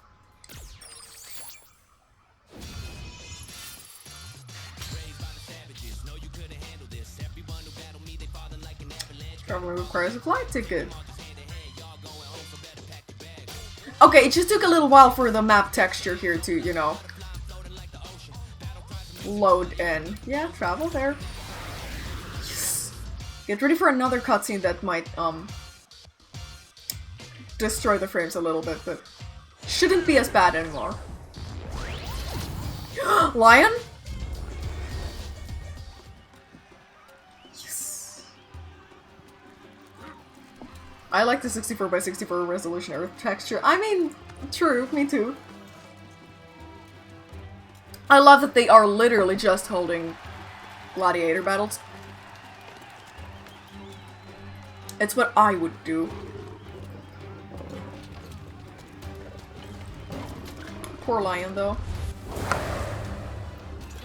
Speaker 1: Traveling requires a flight ticket. Okay, it just took a little while for the map texture here to, you know, load in. Yeah, travel there. Yes. Get ready for another cutscene that might, destroy the frames a little bit, but shouldn't be as bad anymore. Lion? Yes. I like the 64 by 64 resolution earth texture. I mean, true, me too. I love that they are literally just holding gladiator battles. It's what I would do. Poor lion, though.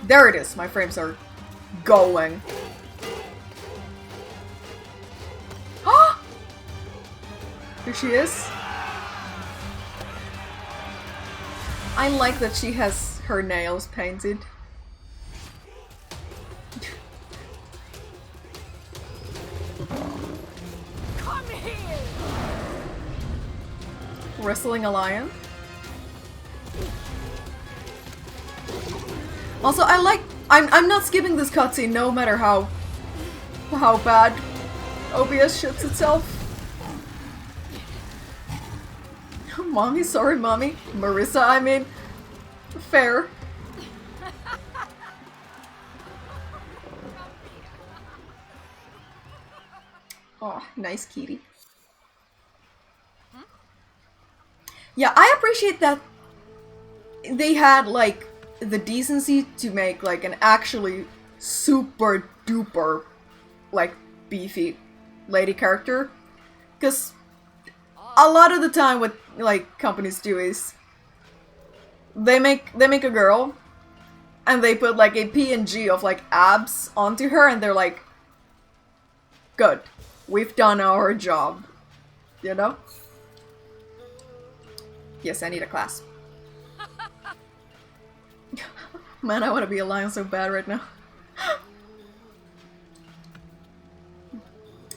Speaker 1: There it is. My frames are going. Ah! Here she is. I like that she has her nails painted.
Speaker 6: Come here!
Speaker 1: Wrestling a lion. Also, I like... I'm not skipping this cutscene no matter how bad OBS shits itself. Mommy, sorry mommy. Marissa, I mean... Fair. Oh, nice kitty. Yeah, I appreciate that they had, like, the decency to make, like, an actually super duper, like, beefy lady character. Because a lot of the time what, like, companies do is they make a girl and they put, like, a PNG of, like, abs onto her and they're like, good, we've done our job. You know? Yes, I need a clasp. Man, I want to be a lion so bad right now.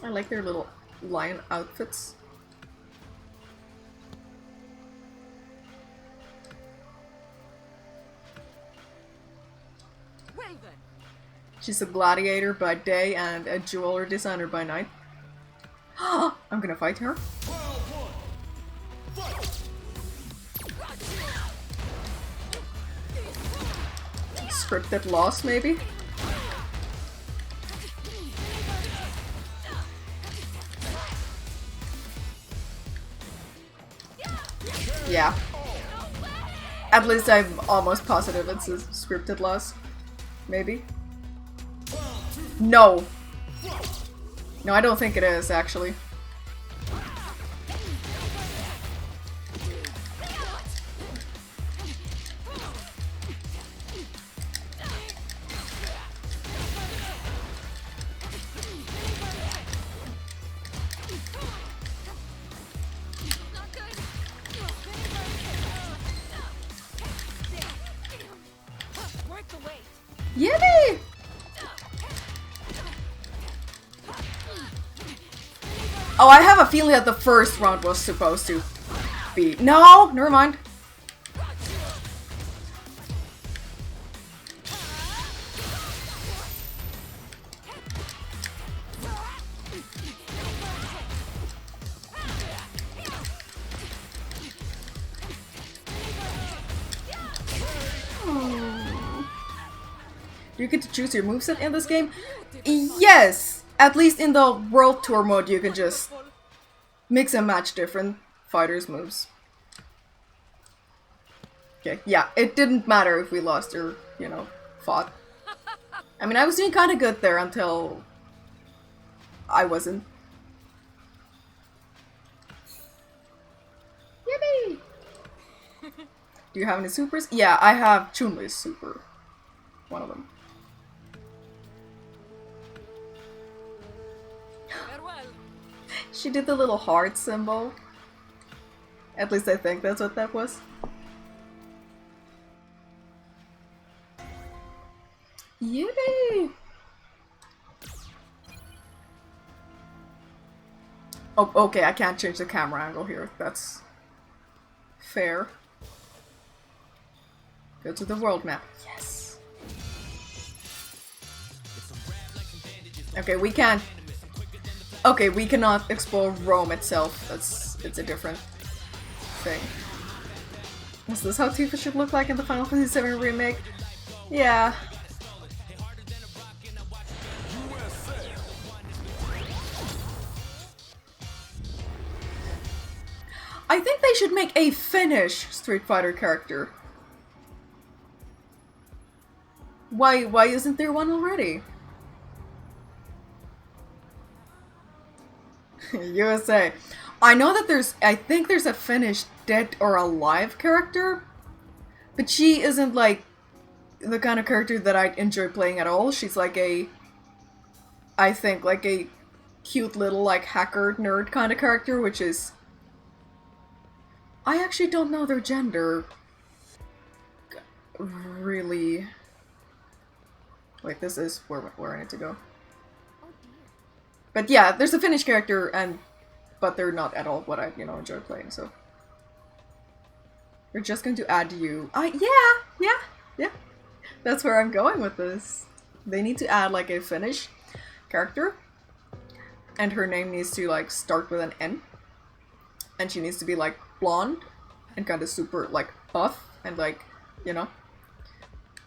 Speaker 1: I like their little lion outfits.
Speaker 6: Raven!
Speaker 1: She's a gladiator by day and a jeweler designer by night. I'm gonna fight her. Scripted loss, maybe? Yeah. At least I'm almost positive it's a scripted loss. Maybe? No! No, I don't think it is, actually. Yippee! Oh, I have a feeling that the first round was supposed to be... No! Never mind. Do you get to choose your moveset in this game? Yes! At least in the World Tour mode you can just mix and match different fighters' moves. Okay, yeah, it didn't matter if we lost or, you know, fought. I mean, I was doing kind of good there until I wasn't. Yippee! Do you have any supers? Yeah, I have Chun-Li's super. One of them. She did the little heart symbol. At least I think that's what that was. Yippee! Oh, okay, I can't change the camera angle here. That's fair. Go to the world map. Yes. Okay, we can't. Okay, we cannot explore Rome itself. It's a different thing. Is this how Tifa should look like in the Final Fantasy VII Remake? Yeah. I think they should make a Finnish Street Fighter character. Why isn't there one already? USA. I know that I think there's a Finnish Dead or Alive character, but she isn't like the kind of character that I enjoy playing at all. She's like I think like a cute little like hacker nerd kind of character, which is... I actually don't know their gender. Really... Wait, this is where I need to go. But yeah, there's a Finnish character, but they're not at all what I, enjoy playing, so... We're just going to add you. Yeah. That's where I'm going with this. They need to add, like, a Finnish character. And her name needs to, like, start with an N. And she needs to be, like, blonde. And kind of super, like, buff. And, like,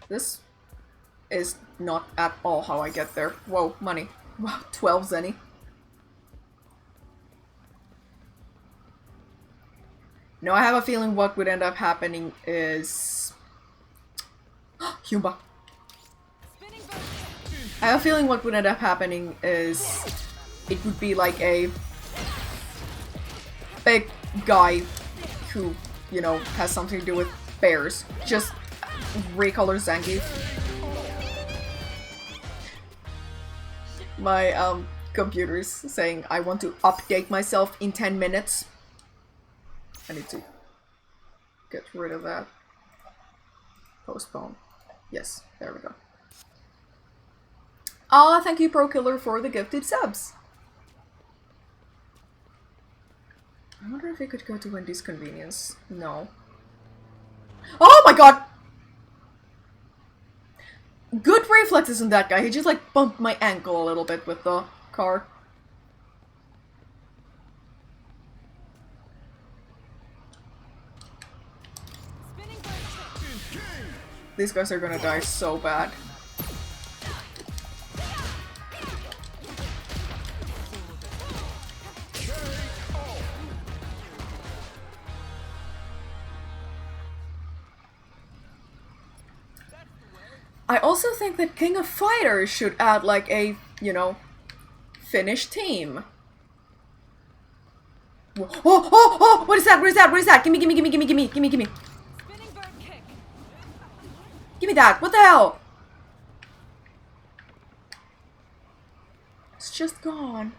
Speaker 1: This is not at all how I get there. Whoa, money. Wow, 12 zenny. No, I have a feeling what would end up happening is... Humba. I have a feeling what would end up happening is... It would be like a... big guy who, has something to do with bears. Just recolor Zangief. My computer's saying I want to update myself in 10 minutes. I need to get rid of that. Postpone. Yes, there we go. Thank you Perkelator for the gifted subs. I wonder if we could go to Wendy's convenience. No. Oh my god! Good reflexes in that guy. He just like bumped my ankle a little bit with the car. These guys are gonna die so bad. I also think that King of Fighters should add like a, you know, Finnish team. Oh! What is that? What is that? What is that? Gimme! Gimme! Gimme! Gimme! Gimme! Gimme! Gimme!
Speaker 6: Spinning bird kick.
Speaker 1: Gimme that! What the hell? It's just gone.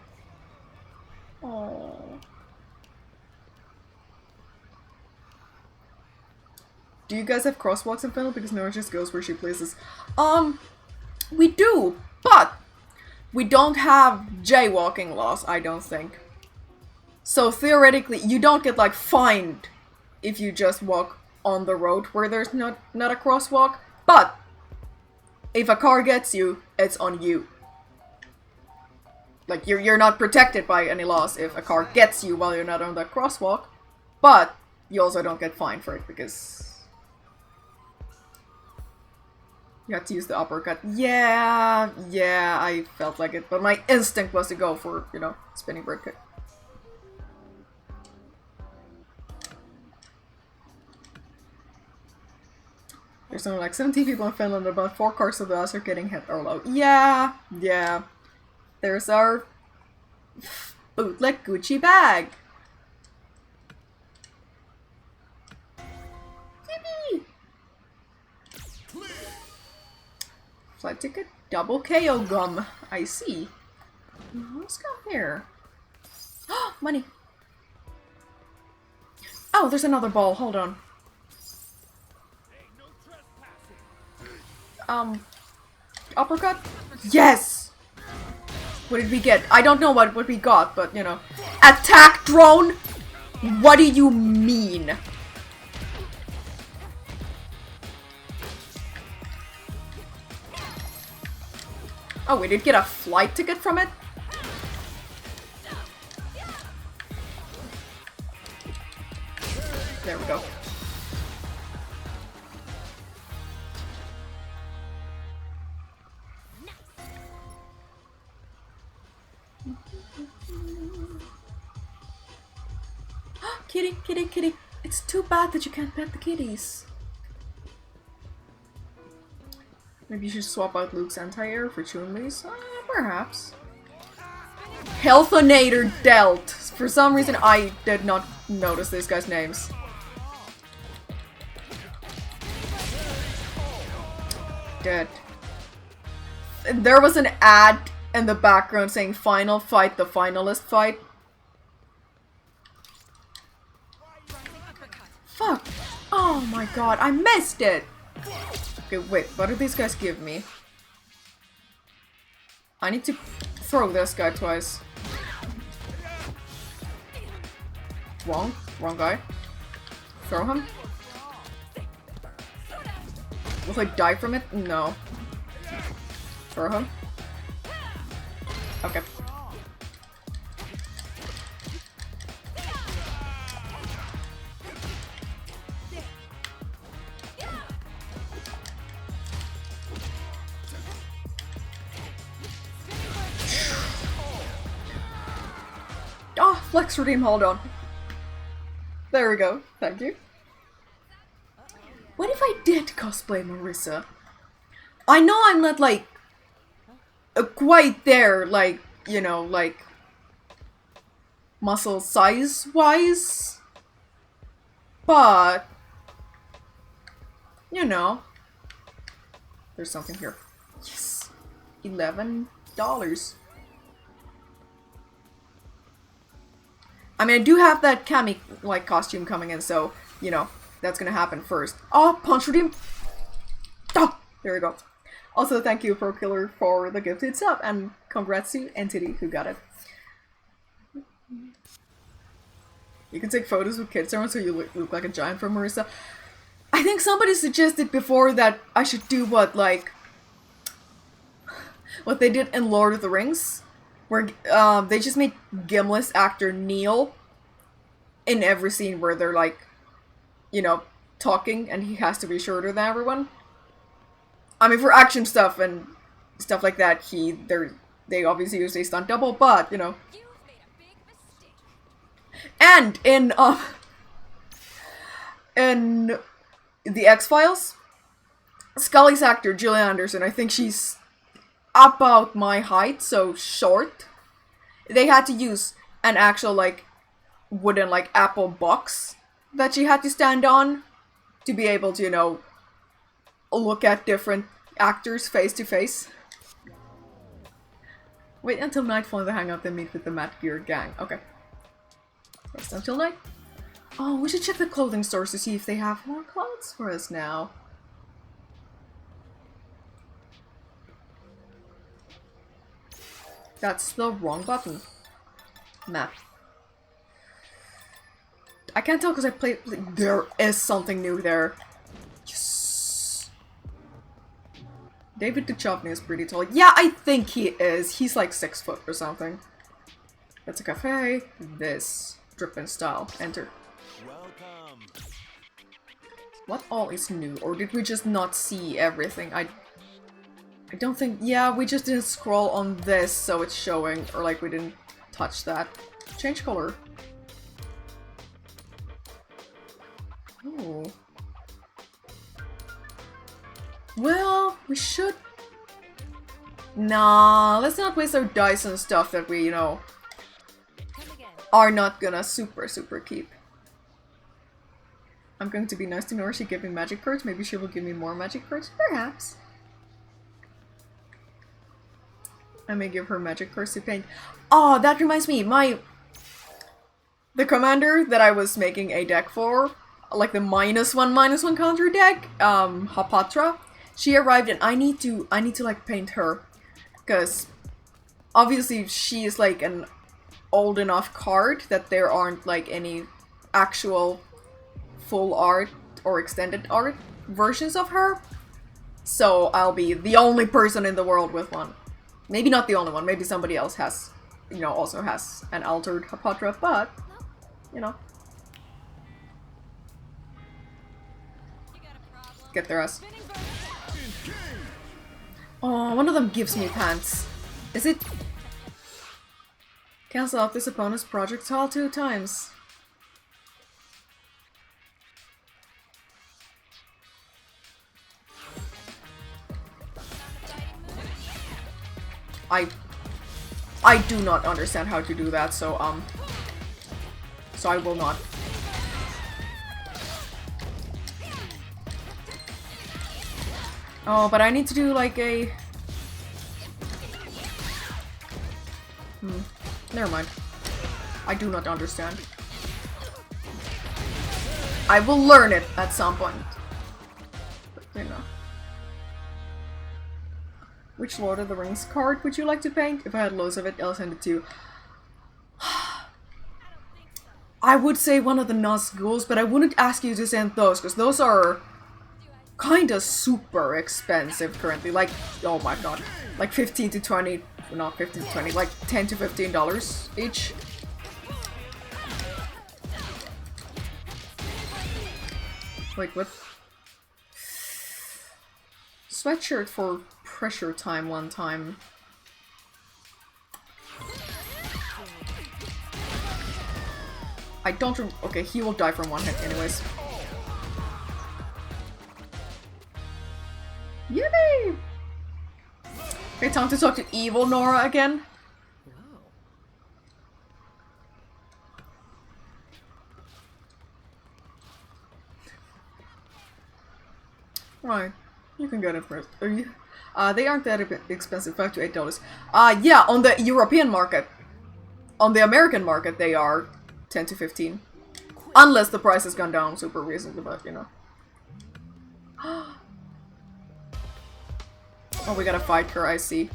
Speaker 1: Oh. Do you guys have crosswalks in Finland? Because Nora just goes where she pleases. We do, but we don't have jaywalking laws, I don't think. So theoretically, you don't get like fined if you just walk on the road where there's not a crosswalk. But if a car gets you, it's on you. Like you're not protected by any laws if a car gets you while you're not on the crosswalk. But you also don't get fined for it because you had to use the uppercut. Yeah, I felt like it, but my instinct was to go for, you know, spinning bird kick. There's only like 17 people in Finland, about 4 cars of us are getting hit or low. Yeah. There's our bootleg Gucci bag. Yippee! Flight ticket, double KO gum. I see. Let's go here. Money. Oh, there's another ball. Hold on. Uppercut? Yes! What did we get? I don't know what we got, but you know. Attack drone? What do you mean? Oh, we did get a flight ticket from it? There we go. Kitty, kitty, kitty. It's too bad that you can't pet the kitties. Maybe you should swap out Luke's anti-air for Chun-Li's? Perhaps. Healthinator dealt. For some reason, I did not notice these guys' names. Dead. There was an ad in the background saying "Final fight, the finalist fight." Fuck! Oh my god, I missed it! Okay, wait, what do these guys give me? I need to throw this guy twice. Wrong guy. Throw him? Will I die from it? No. Throw him? Okay. Oh, flex redeem, hold on. There we go, thank you. What if I did cosplay Marissa? I know I'm not like quite there, like, you know, like muscle size wise, but you know, there's something here. Yes, $11. I mean, I do have that Cami like costume coming in, so you know that's gonna happen first. Oh, punch redeem. Oh, there we go. Also, thank you, Perkelator, for the gifted sub, and congrats to Entity who got it. You can take photos with kids around so you look like a giant from Marissa. I think somebody suggested before that I should do what they did in Lord of the Rings, where they just made Gimli's actor kneel in every scene where they're like, you know, talking, and he has to be shorter than everyone. I mean, for action stuff and stuff like that, they obviously use a stunt double, but you know.
Speaker 6: You've made a big mistake.
Speaker 1: And in the X-Files, Scully's actor, Gillian Anderson, I think she's about my height, so short. They had to use an actual, like, wooden, like, apple box that she had to stand on to be able to, you know, look at different actors face to face. Wait until nightfall in the hangout, then meet with the Matt Gear gang. Okay. Rest until night. Oh, we should check the clothing stores to see if they have more clothes for us now. That's the wrong button. Map. I can't tell because I played. There is something new there. Yes. David Duchovny is pretty tall. Yeah, I think he is. He's like 6 foot or something. That's a cafe. This. Drippin' style. Enter.
Speaker 2: Welcome.
Speaker 1: What all is new? Or did we just not see everything? I don't think... Yeah, we just didn't scroll on this, so it's showing. Or like we didn't touch that. Change color. Oh. Well, we should... Nah, let's not waste our dice on stuff that we, you know, are not gonna super keep. I'm going to be nice to Nora. She gave me magic cards. Maybe she will give me more magic cards. Perhaps. I may give her magic cards to paint. Oh, that reminds me. The commander that I was making a deck for, like the -1/-1 counter deck, Hapatra, she arrived and I need to like paint her. Because obviously she is like an old enough card that there aren't like any actual full art or extended art versions of her. So I'll be the only person in the world with one. Maybe not the only one, maybe somebody else has, you know, also has an altered Hapatra, but, you know. Get their ass. Oh, one of them gives me pants. Is it? Cancel out this opponent's project tile 2 times. I do not understand how to do that, so I will not. Oh, but I need to do like a... Never mind. I do not understand. I will learn it at some point. But, you know. Which Lord of the Rings card would you like to paint? If I had loads of it, I'll send it to you. I would say one of the Nazguls, but I wouldn't ask you to send those, because those are kinda super expensive currently. Like, oh my god. Like 15 to 20, not 15 to 20, like $10 to $15 each. Wait, what? Sweatshirt for pressure time one time. I don't okay, he will die from one hit anyways. Yippee! Okay, time to talk to evil Nora again. Right, you can get it first. Are you? They aren't that expensive, $5 to $8. Yeah, on the European market. On the American market, they are 10 to 15. Unless the price has gone down super recently, but you know. Oh, we gotta fight her, I see.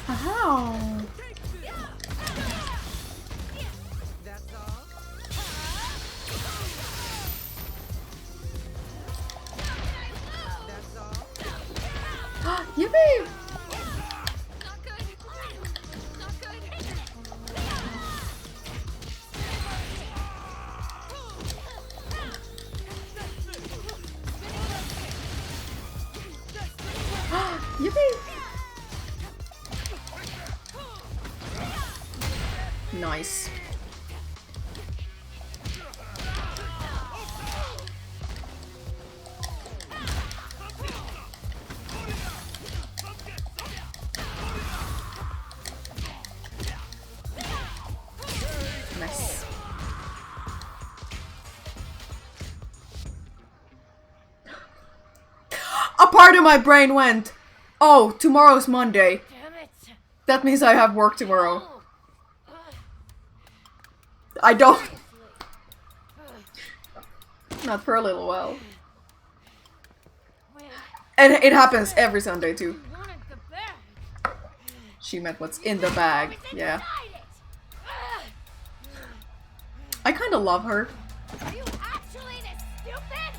Speaker 1: How? Yippee! Yippee! Nice. Nice. A part of my brain went, oh, tomorrow's Monday.
Speaker 6: Damn it!
Speaker 1: That means I have work tomorrow. I don't. Not for a little while. And it happens every Sunday too.
Speaker 6: Wanted the bag.
Speaker 1: She meant what's in the bag. Yeah. I kinda love her.
Speaker 6: Are you actually this stupid?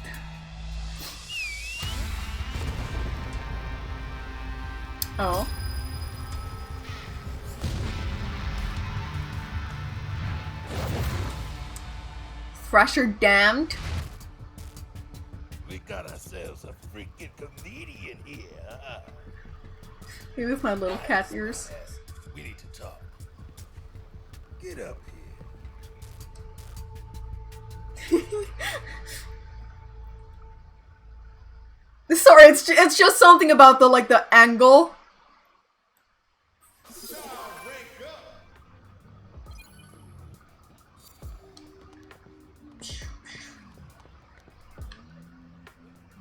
Speaker 1: Oh. Thrasher damned.
Speaker 2: We got ourselves a freaking comedian here.
Speaker 1: Me with my little cat ears.
Speaker 2: We need to talk. Get up here.
Speaker 1: Sorry, it's just something about the angle.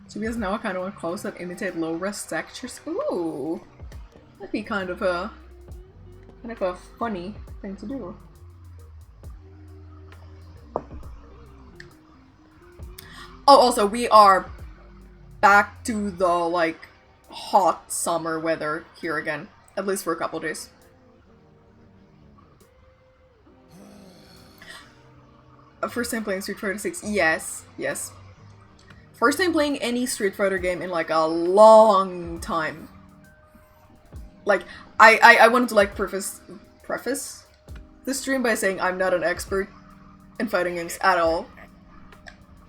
Speaker 1: So because now I kind of want clothes that imitate low-res textures. Ooh, that'd be kind of a funny thing to do. Oh, also we are back to the hot summer weather here again, at least for a couple days. First time playing Street Fighter 6. Yes, yes. First time playing any Street Fighter game in a long time. I wanted to preface this stream by saying I'm not an expert in fighting games at all.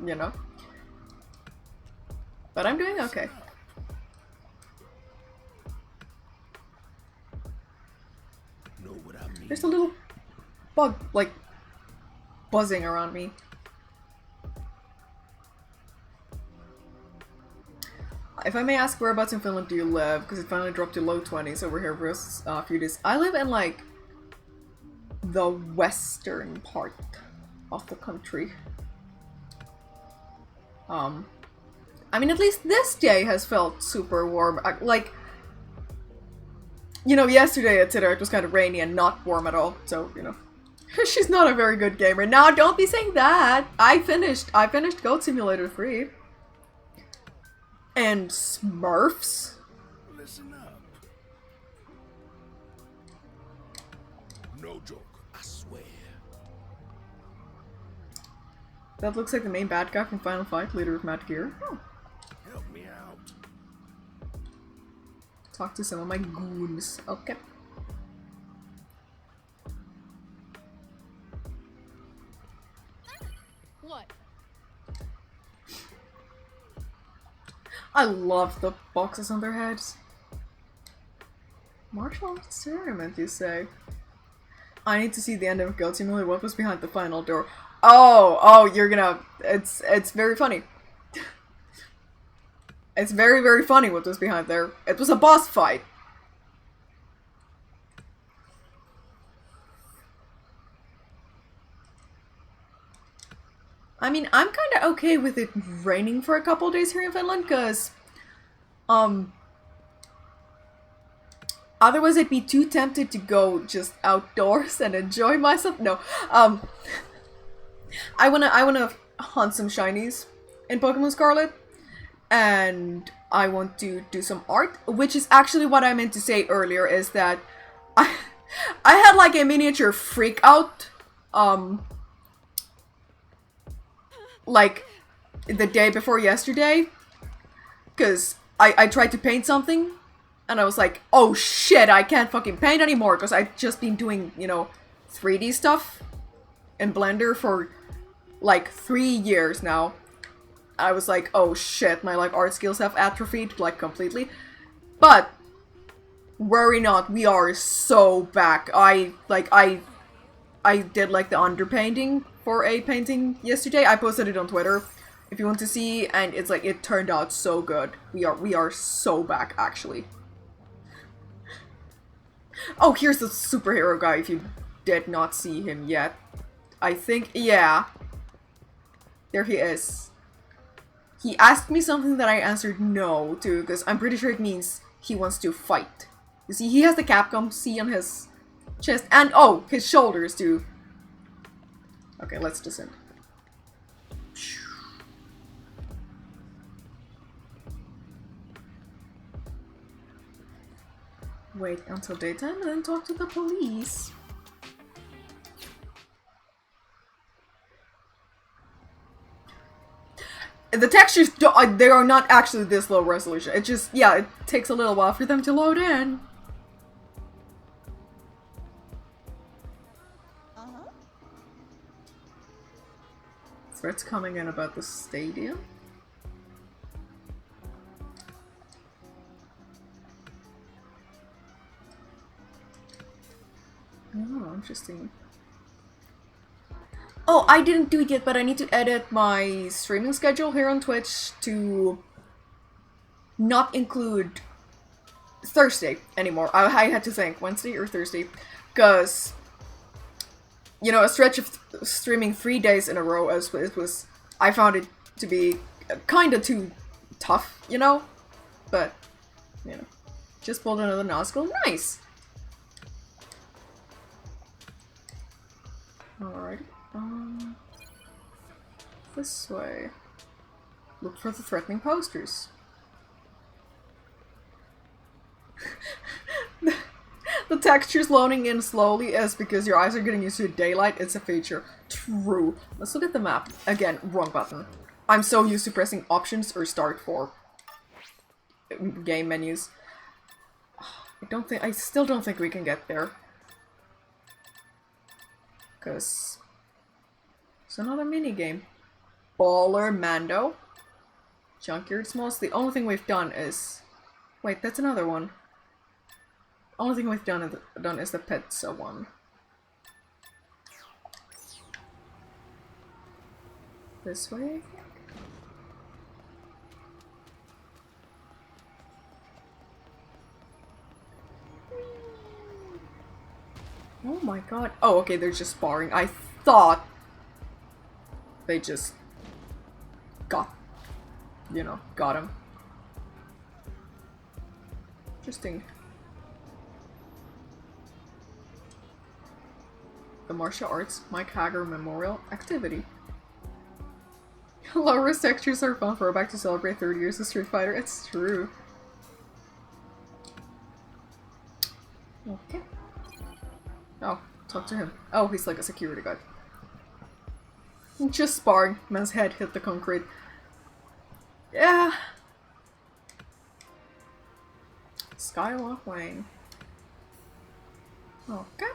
Speaker 1: You know? But I'm doing okay.
Speaker 2: Know what I mean?
Speaker 1: There's a little bug, buzzing around me. If I may ask, whereabouts in Finland do you live? Because it finally dropped to low 20s over here for a few days. I live in, the western part of the country. I mean, at least this day has felt super warm. Yesterday, etc., it was kind of rainy and not warm at all, so, she's not a very good gamer. Now, don't be saying that! I finished Goat Simulator 3. And Smurfs?
Speaker 2: Listen up. No joke, I swear.
Speaker 1: That looks like the main bad guy from Final Fight, leader of Mad Gear. Oh.
Speaker 2: Help me out.
Speaker 1: Talk to some of my goons. Okay.
Speaker 6: What?
Speaker 1: I love the boxes on their heads. Martial arts tournament, you say? I need to see the end of Goat Simulator. What was behind the final door? Oh, you're gonna... It's very funny. It's very, very funny what was behind there. It was a boss fight. I mean, I'm kind of okay with it raining for a couple days here in Finland, because, otherwise I'd be too tempted to go just outdoors and enjoy myself. No, I wanna hunt some shinies in Pokemon Scarlet, and I want to do some art, which is actually what I meant to say earlier, is that I had a miniature freak out, the day before yesterday, because I tried to paint something, and I was like, oh shit, I can't fucking paint anymore, because I've just been doing, 3D stuff in Blender for, 3 years now. I was like, oh shit, my, art skills have atrophied, completely. But Worry not, we are so back. I did like the underpainting for a painting yesterday. I posted it on Twitter if you want to see, and it's like it turned out so good. We are so back actually. Oh, here's the superhero guy if you did not see him yet. I think, yeah. There he is. He asked me something that I answered no to, because I'm pretty sure it means he wants to fight. You see, he has the Capcom C on his chest, and oh, his shoulders too. Okay, let's descend. Wait until daytime and then talk to the police. The textures, they are not actually this low resolution. It just, yeah, it takes a little while for them to load in. Threats coming in about the stadium? Oh, interesting. Oh, I didn't do it yet, but I need to edit my streaming schedule here on Twitch to not include Thursday anymore. I had to think Wednesday or Thursday, because, you know, a stretch of streaming 3 days in a row I found it to be kind of too tough, you know? But, you know, just pulled another nostril. Nice! Alrighty. This way. Look for the threatening posters. The texture's loading in slowly is because your eyes are getting used to daylight. It's a feature. True. Let's look at the map. Again, wrong button. I'm so used to pressing options or start for game menus. I still don't think we can get there. Because it's another minigame. Baller Mando. Junkyard Smalls. The only thing we've done is... Wait, that's another one. Only thing we've done is the pizza one. This way, I think? Oh my god. Oh, okay, they're just sparring. I thought they just got him. Interesting. The Martial Arts Mike Hager Memorial Activity. Low-res textures are fun throwback to celebrate 30 years of Street Fighter. It's true. Okay. Oh, talk to him. Oh, he's like a security guard. Just sparring. Man's head hit the concrete. Yeah. Skywalk Lane. Okay.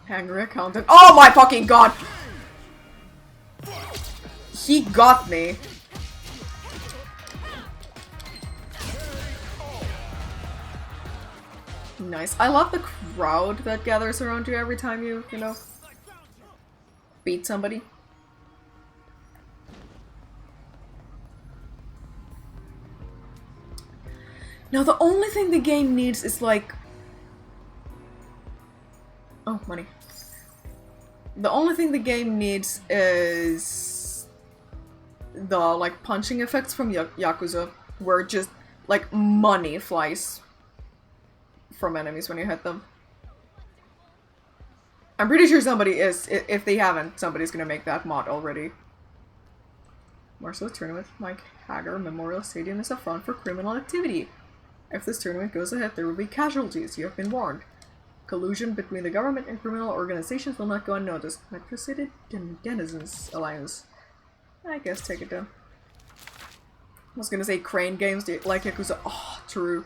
Speaker 1: Angry accountant. Oh my fucking god! He got me. Nice. I love the crowd that gathers around you every time you know, beat somebody. Now the only thing the game needs is like... Oh, money. The only thing the game needs is the like punching effects from Yakuza, where just like money flies from enemies when you hit them. I'm pretty sure somebody is. If they haven't, somebody's gonna make that mod already. Martial Tournament Mike Hager Memorial Stadium is a front for criminal activity. If this tournament goes ahead, there will be casualties. You have been warned. Collusion between the government and criminal organizations will not go unnoticed. Metro City Denizens Alliance. I guess take it down. I was gonna say Crane Games like Yakuza. Oh, true.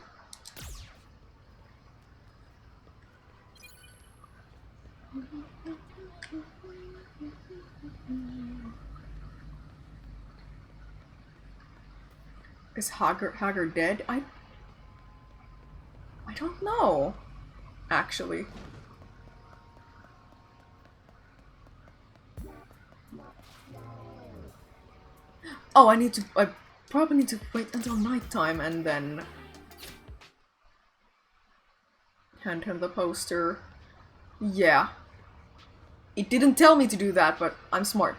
Speaker 1: Is Hager dead? I don't know, actually. Oh, I probably need to wait until nighttime and then hand him the poster. Yeah. It didn't tell me to do that, but I'm smart.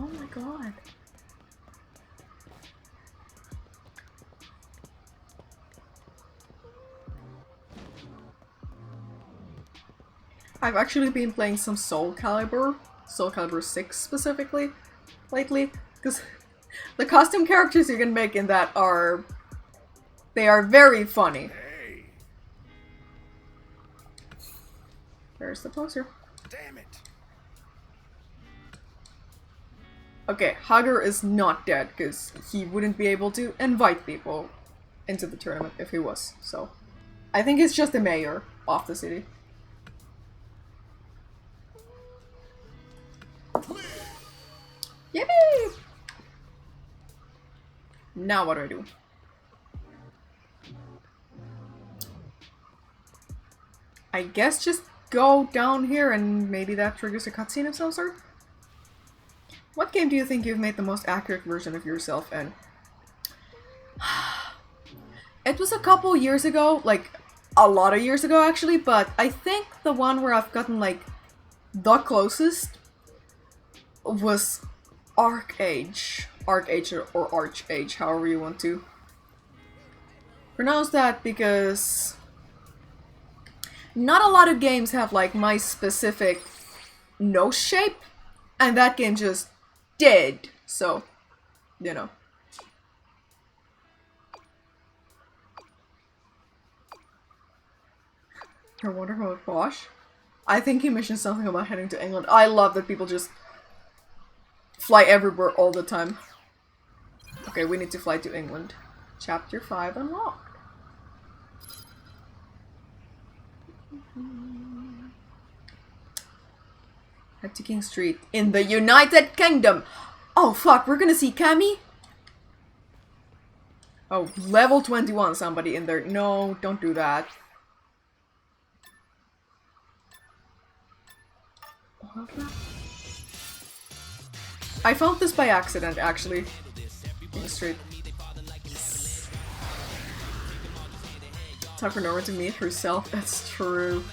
Speaker 1: Oh my god. I've actually been playing some Soul Calibur 6 specifically, lately, because the custom characters you can make in that are very funny. There's the poster.
Speaker 2: Damn it.
Speaker 1: Okay, Hager is not dead, because he wouldn't be able to invite people into the tournament if he was, so... I think he's just the mayor of the city. Yippee! Now what do I do? I guess just go down here and maybe that triggers a cutscene of some sort? What game do you think you've made the most accurate version of yourself in? It was a couple years ago, like a lot of years ago actually, but I think the one where I've gotten like the closest was Archage or Archage, however you want to pronounce that, because not a lot of games have like my specific nose shape, and that game just did, so, you know. I wonder how it Bosch. I think he mentioned something about heading to England. I love that people just fly everywhere all the time. Okay, we need to fly to England. Chapter 5 unlocked. Head to King Street in the United Kingdom. Oh fuck, we're gonna see Cammy? Oh, level 21 somebody in there. No, don't do that. I found this by accident, actually. King Street. Time for Nora to meet herself. That's true.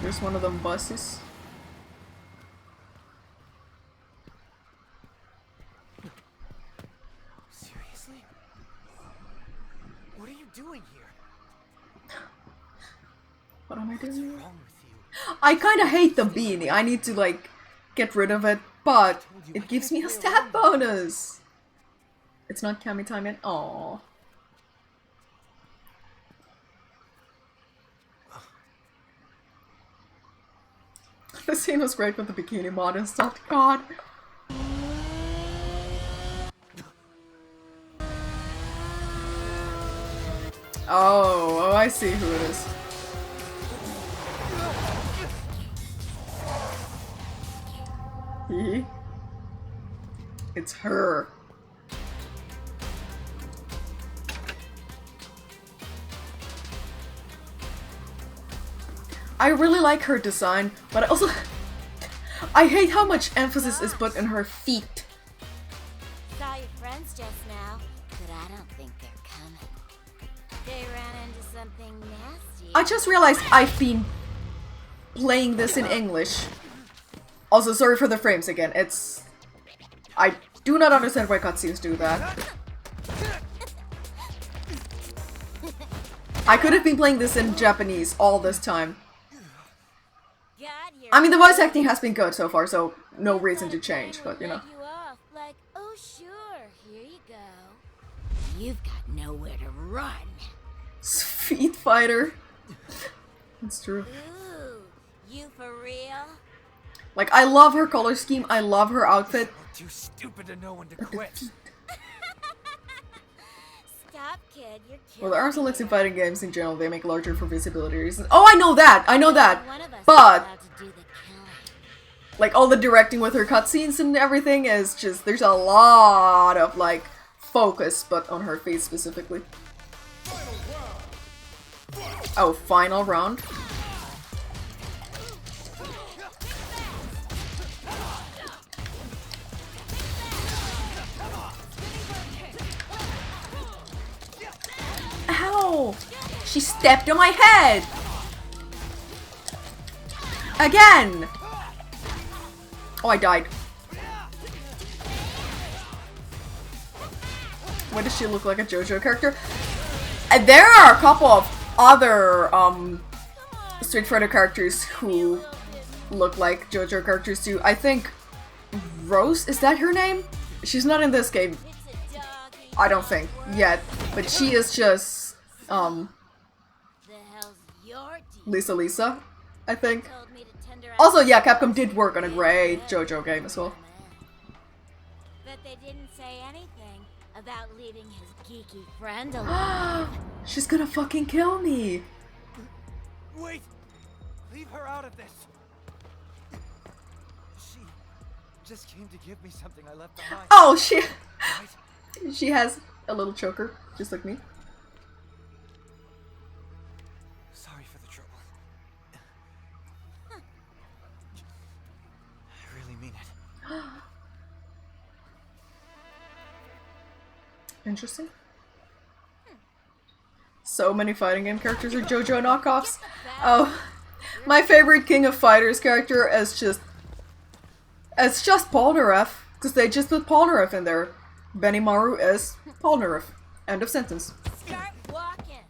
Speaker 1: There's one of them buses.
Speaker 3: Seriously? What are you doing here?
Speaker 1: What am I
Speaker 3: What's
Speaker 1: doing?
Speaker 3: wrong with you?
Speaker 1: I kinda hate the beanie. I need to, like, get rid of it, but it gives me a stat bonus! It's not Cammy time yet? Aww. The scene was great with the bikini mod and stuff. God. Oh, I see who it is. He? It's her. I really like her design, but I also I hate how much emphasis is put in her feet.
Speaker 4: Saw your friends just now, but I don't think they're coming. They ran into something nasty.
Speaker 1: I just realized I've been playing this in English. Also, sorry for the frames again. I do not understand why cutscenes do that. I could have been playing this in Japanese all this time.
Speaker 4: God, you're
Speaker 1: I mean, the voice acting has been good so far, so no reason to change, but you know.
Speaker 4: You off, like, oh sure, here you go. You've got nowhere to run.
Speaker 1: feet fighter. That's true.
Speaker 4: Ooh, you for real?
Speaker 1: Like, I love her color scheme, I love her outfit.
Speaker 3: Too stupid to know when to quit.
Speaker 4: Stop, kid. You're killing
Speaker 1: Well, the arms and legs
Speaker 4: me
Speaker 1: in
Speaker 4: here.
Speaker 1: fighting games in general, they make larger for visibility reasons. Oh, I know that! I know that!
Speaker 4: One of us is
Speaker 1: But,
Speaker 4: allowed to do the killing.
Speaker 1: like, all the directing with her cutscenes and everything is just, there's a lot of, like, focus, but on her face specifically. Oh, final round. Ow! She stepped on my head! Again! Oh, I died. Why does she look like a JoJo character? And there are a couple of other, Street Fighter characters who look like JoJo characters too. I think Rose, is that her name? She's not in this game,
Speaker 4: It's a doggy.
Speaker 1: I don't think, yet. But she is just,
Speaker 4: The hell's your deal?
Speaker 1: Lisa, I think.
Speaker 4: Told me to tender
Speaker 1: Also, yeah, Capcom did work on a great JoJo game as well.
Speaker 4: But they didn't say anything about leaving his geeky friend alone.
Speaker 1: She's gonna fucking kill me.
Speaker 3: Wait! Leave her out of this! She just came to give me something I left behind.
Speaker 1: Oh, she
Speaker 3: Right?
Speaker 1: she has a little choker, just like me.
Speaker 3: Sorry for the trouble. I really mean it.
Speaker 1: Interesting. So many fighting game characters are JoJo knockoffs. Oh, my favorite King of Fighters character is just... It's just Polnareff, because they just put Polnareff in there. Benimaru is Polnareff. End of sentence.
Speaker 4: Start walking.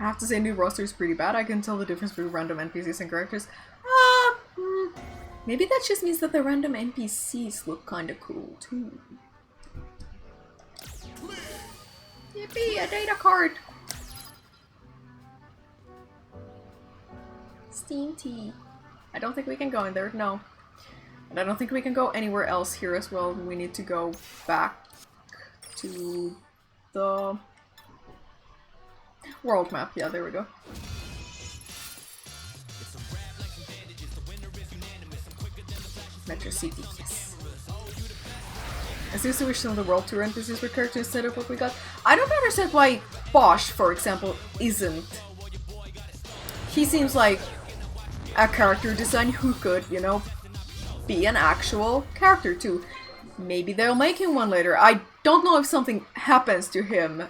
Speaker 1: I have to say, new roster is pretty bad. I can tell the difference between random NPCs and characters. Maybe that just means that the random NPCs look kinda cool, too. Yippee, a data card! Steam tea. I don't think we can go in there, no. And I don't think we can go anywhere else here as well. We need to go back to the world map. Yeah, there we go. Metro City, yes. I seriously wish some of the World Tour NPCs were characters instead of what we got. I don't understand why Bosch, for example, isn't. He seems like a character design who could, you know, be an actual character too. Maybe they'll make him one later. I don't know if something happens to him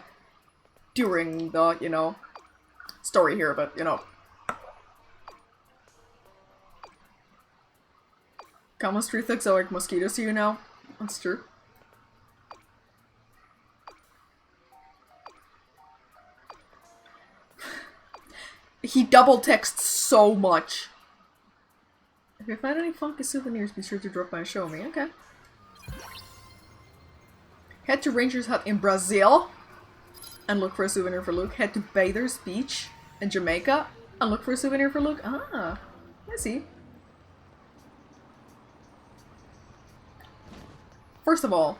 Speaker 1: during the, you know, story here, but, you know. Common street thugs are like mosquitoes to you now. That's true. He double texts so much. If you find any funky souvenirs, be sure to drop by and show me. Okay. Head to Ranger's Hut in Brazil and look for a souvenir for Luke. Head to Bathurst Beach in Jamaica and look for a souvenir for Luke. Ah, I see. First of all,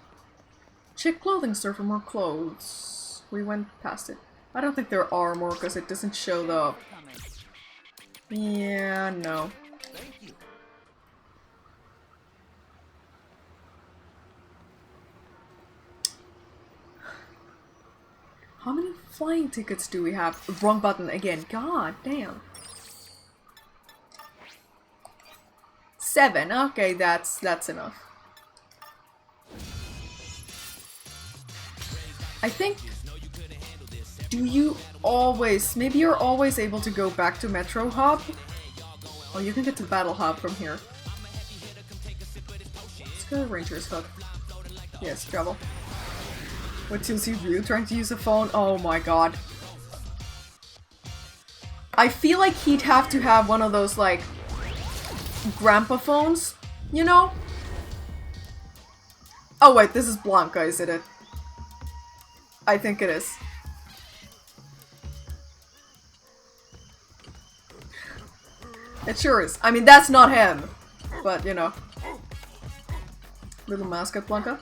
Speaker 1: check clothing store for more clothes. We went past it. I don't think there are more because it doesn't show the... Yeah, no. How many flying tickets do we have? Wrong button again. God damn. 7. Okay, that's enough. I think... Do you always... Maybe you're always able to go back to Metro Hub? Oh, you can get to Battle Hub from here. Let's go to Ranger's Hut. Yes, travel. What tilts you view? Trying to use a phone? Oh my god. I feel like he'd have to have one of those, like, grandpa phones, you know? Oh wait, this is Blanca, isn't it? I think it is. It sure is. I mean, that's not him. But, you know. Little mascot Blanca.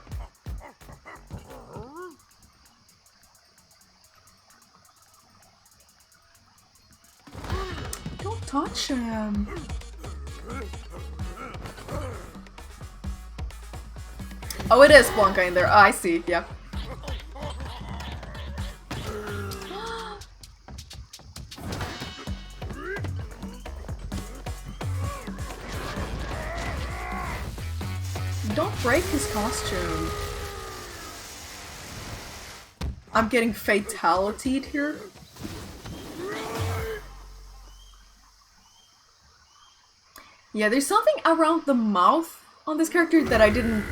Speaker 1: Don't touch him. Oh, it is Blanca in there. Oh, I see. Yeah. Don't break his costume. I'm getting fatality'd here. Yeah, there's something around the mouth on this character that I didn't...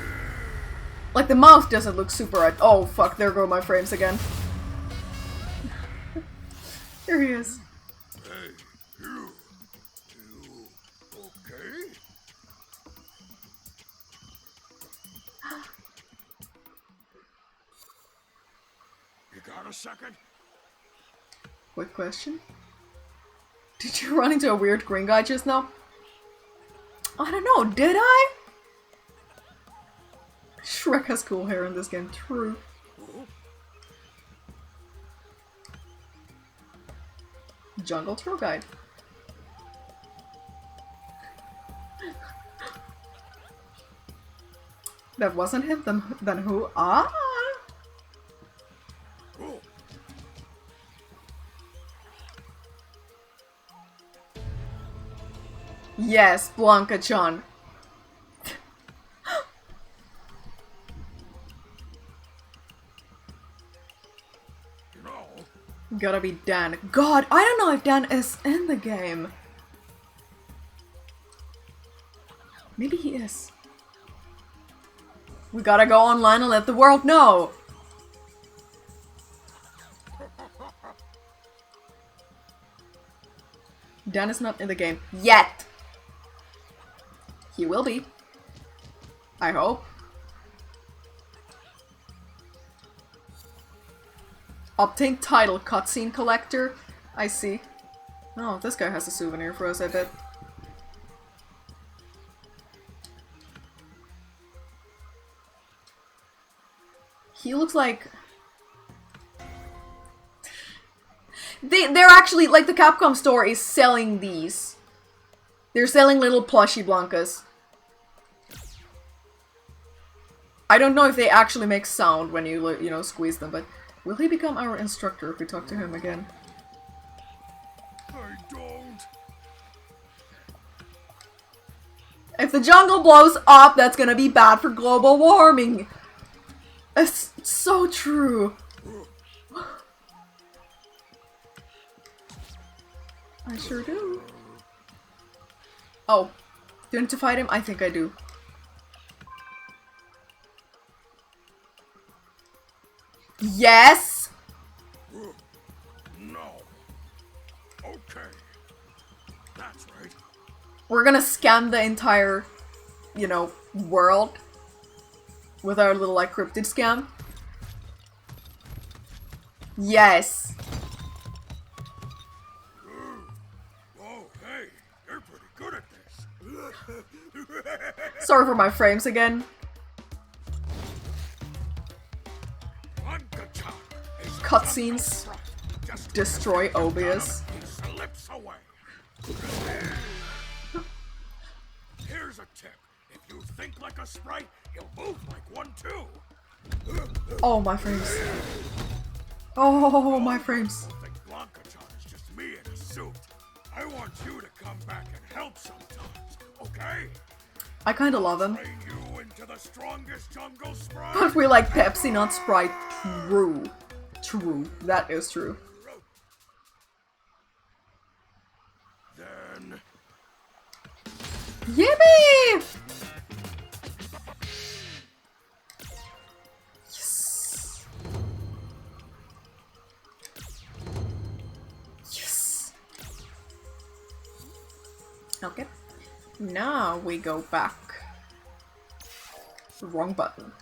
Speaker 1: Like, the mouth doesn't look super... Oh, fuck, there go my frames again. Here he is.
Speaker 2: Hey, you okay? You got a second?
Speaker 1: Quick question. Did you run into a weird green guy just now? I don't know, did I? Shrek has cool hair in this game, true. Jungle Tour Guide. That wasn't him, then who? Ah! Yes, Blanca-chan. Gotta be Dan. God, I don't know if Dan is in the game. Maybe he is. We gotta go online and let the world know. Dan is not in the game yet. He will be. I hope. Obtain title cutscene collector. I see. Oh, this guy has a souvenir for us, I bet. He looks like... They're actually, like, the Capcom store is selling these. They're selling little plushy Blancas. I don't know if they actually make sound when you know, squeeze them, but will he become our instructor if we talk to him again?
Speaker 2: I don't.
Speaker 1: If the jungle blows up, that's gonna be bad for global warming. It's so true. I sure do. Oh, do I need to fight him? I think I do. Yes!
Speaker 2: No. Okay. That's right.
Speaker 1: We're gonna scan the entire, you know, world with our little, like, cryptid scam. Yes!
Speaker 2: Oh, hey, you're pretty good at this.
Speaker 1: Sorry for my frames again. Cutscenes destroy OBS.
Speaker 2: He slips away. Here's a tip. If you think like a sprite, you'll move like one too.
Speaker 1: Oh, my frames. Oh, my frames.
Speaker 2: I think Blanca-chan is just me in a suit. I want you to come back and help sometimes, okay?
Speaker 1: I kinda love him.
Speaker 2: Train you into the strongest jungle sprite.
Speaker 1: But we like Pepsi, not Sprite. True. True. That is true.
Speaker 2: Then
Speaker 1: Yippee! Yes. Yes. Okay. Now we go back. Wrong button.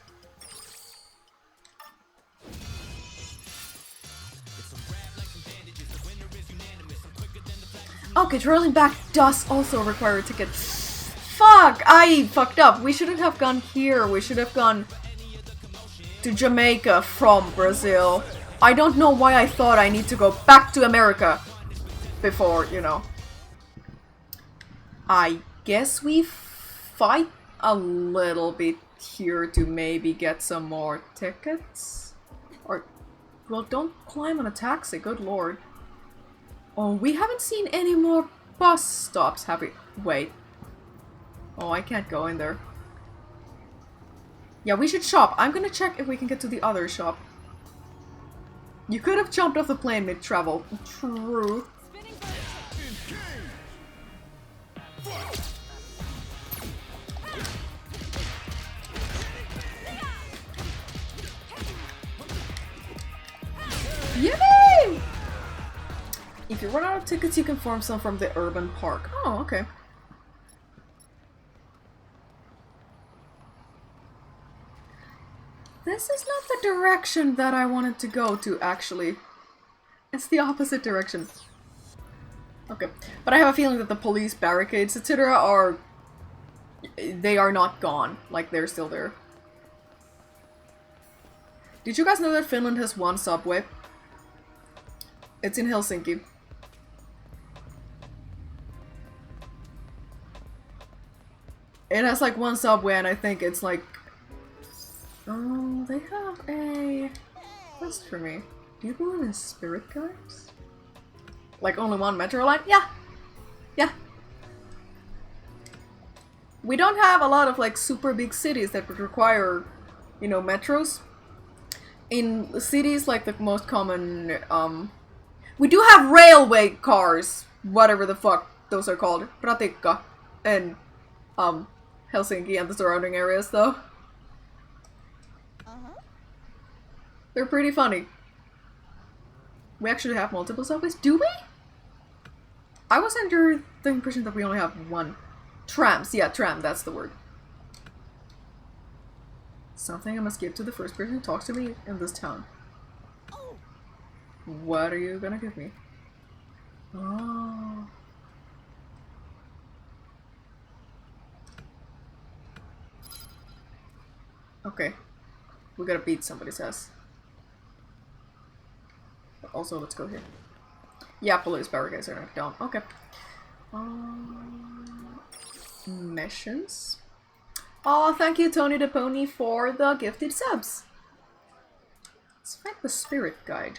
Speaker 1: Okay, trolling back does also require a ticket. Fuck! I fucked up. We shouldn't have gone here. We should have gone to Jamaica from Brazil. I don't know why I thought I need to go back to America before, you know. I guess we fight a little bit here to maybe get some more tickets? Or, well, don't climb on a taxi, good lord. Oh, we haven't seen any more bus stops, have we? Wait. Oh, I can't go in there. Yeah, we should shop. I'm gonna check if we can get to the other shop. You could have jumped off the plane mid-travel. True. Yay! If you run out of tickets, you can form some from the urban park. Oh, okay. This is not the direction that I wanted to go to, actually. It's the opposite direction. Okay. But I have a feeling that the police barricades, etc. are... they are not gone. Like, they're still there. Did you guys know that Finland has one subway? It's in Helsinki. It has like one subway and I think it's like... oh, they have a quest for me. Do you believe in spirit guides? Like only one metro line? Yeah! Yeah. We don't have a lot of like super big cities that would require, you know, metros. In cities like the most common, we do have railway cars, whatever the fuck those are called. Ratikka. And, Helsinki and the surrounding areas, though. They're pretty funny. We actually have multiple subways. Do we? I was under the impression that we only have one. Trams. Yeah, tram. That's the word. Something I must give to the first person who talks to me in this town. What are you gonna give me? Oh. Okay. We gotta beat somebody's ass. But also, let's go here. Yeah, police barricades are knocked down. Okay. Missions? Oh, thank you, Tony the Pony, for the gifted subs. Let's find the spirit guide.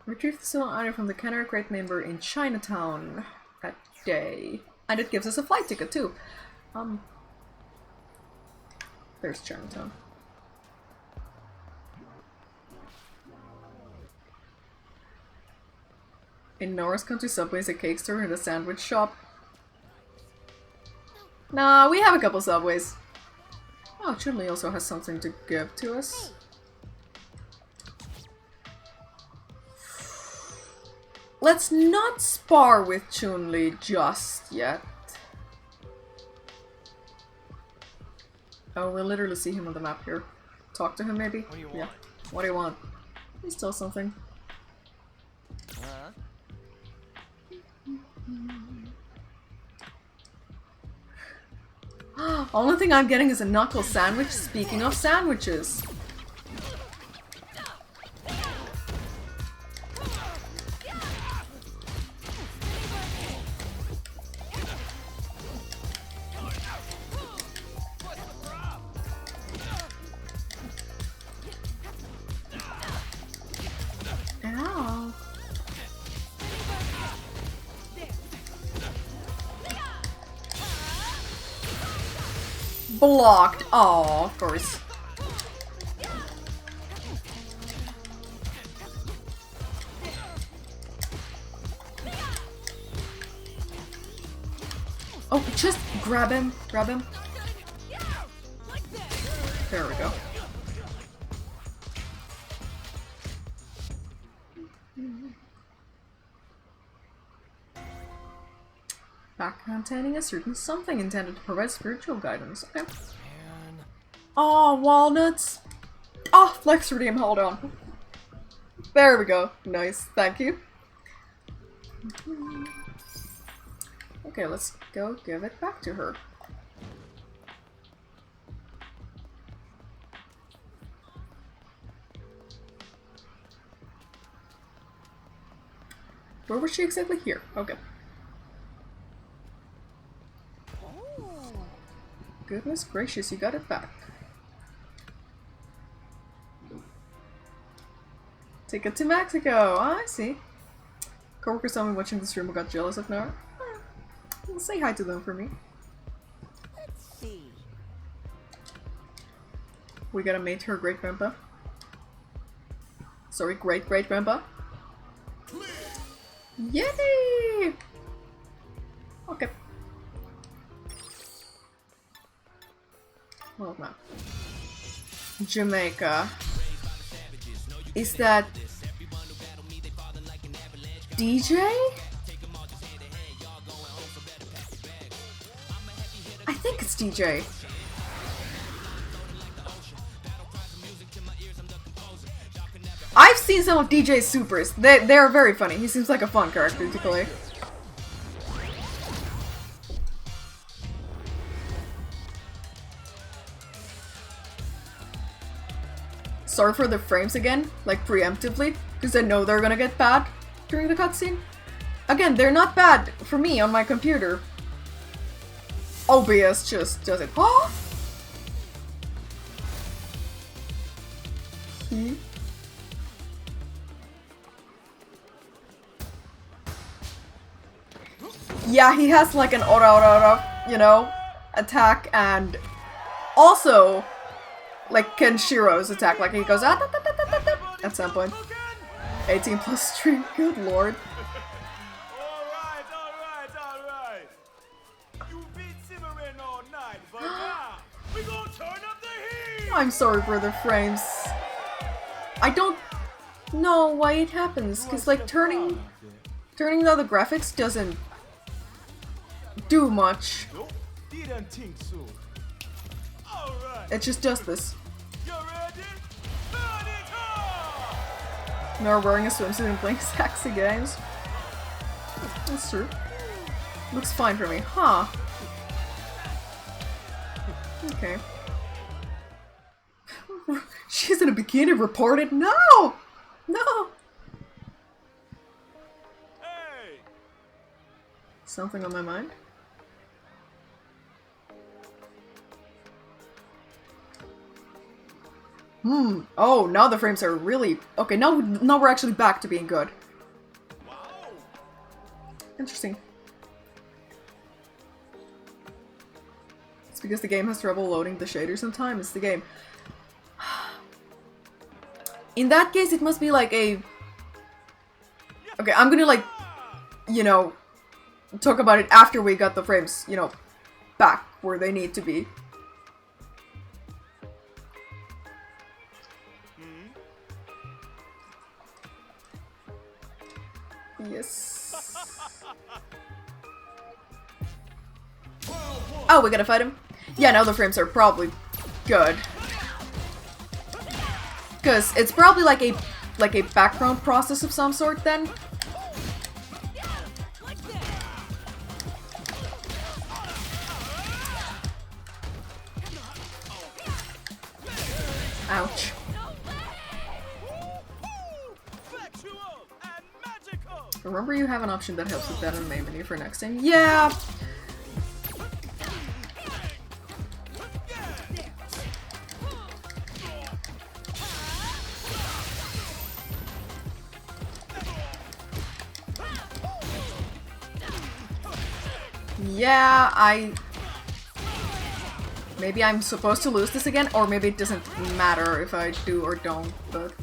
Speaker 1: Retrieve the stolen item from the Canary Crate member in Chinatown that day. And it gives us a flight ticket, too. There's Chinatown. In Norris Country Subway's a cake store and a sandwich shop. Nah, we have a couple subways. Oh, Chun-Li also has something to give to us. Let's not spar with Chun-Li just yet. Oh, we'll literally see him on the map here. Talk to him, maybe?
Speaker 5: What do you
Speaker 1: Yeah.
Speaker 5: want?
Speaker 1: What do you want? He stole something.
Speaker 5: Huh?
Speaker 1: Only thing I'm getting is a knuckle sandwich. Speaking of sandwiches. Ow. Blocked. Oh, of course. Oh, just grab him. Grab him. There we go. Back containing a certain something intended to provide spiritual guidance. Okay.
Speaker 3: Man.
Speaker 1: Oh, walnuts! Oh, flex redeem, hold on. There we go. Nice, thank you. Okay, let's go give it back to her. Where was she exactly? Here. Okay. Goodness gracious, you got it back. Take it to Mexico. Oh, I see. Coworkers saw me watching this room and got jealous of Nora. Well, say hi to them for me.
Speaker 4: Let's see.
Speaker 1: We gotta mate her great grandpa. Sorry, great great grandpa. Yay! Okay. Well, no. Jamaica. Is that DJ? I think it's DJ. I've seen some of DJ's supers. They're very funny. He seems like a fun character to play. Sorry for the frames again, like preemptively, because I know they're gonna get bad during the cutscene. Again, they're not bad for me on my computer. OBS just does it. Oh! Yeah, he has like an auto, you know, attack, and also like Kenshiro's attack, like he goes ah, da, da, da, da, da, at some point. 18 plus stream, good lord.
Speaker 2: Alright. You've been simmering all night, but now we gonna turn up the heat!
Speaker 1: I'm sorry for the frames. I don't know why it happens, because like turning down the graphics doesn't do much.
Speaker 2: Nope, didn't think so. Alright,
Speaker 1: It just does this.
Speaker 2: you ready? Burn it up!
Speaker 1: Nor wearing a swimsuit and playing sexy games. That's true. Looks fine for me. Huh. Okay. She's in a bikini reported? No! No!
Speaker 2: Hey!
Speaker 1: Something on my mind? Oh, now the frames are really... Okay, now we're actually back to being good.
Speaker 2: Wow!
Speaker 1: Interesting. It's because the game has trouble loading the shader sometimes. It's the game. In that case, it must be like a... Okay, I'm gonna like, you know, talk about it after we got the frames, you know, back where they need to be. Yes. Oh, we gotta fight him? Yeah, now the frames are probably good. Cause it's probably like a background process of some sort then. Ouch. Remember you have an option that helps with that in the main menu for next time? Yeah! Yeah, maybe I'm supposed to lose this again, or maybe it doesn't matter if I do or don't, but...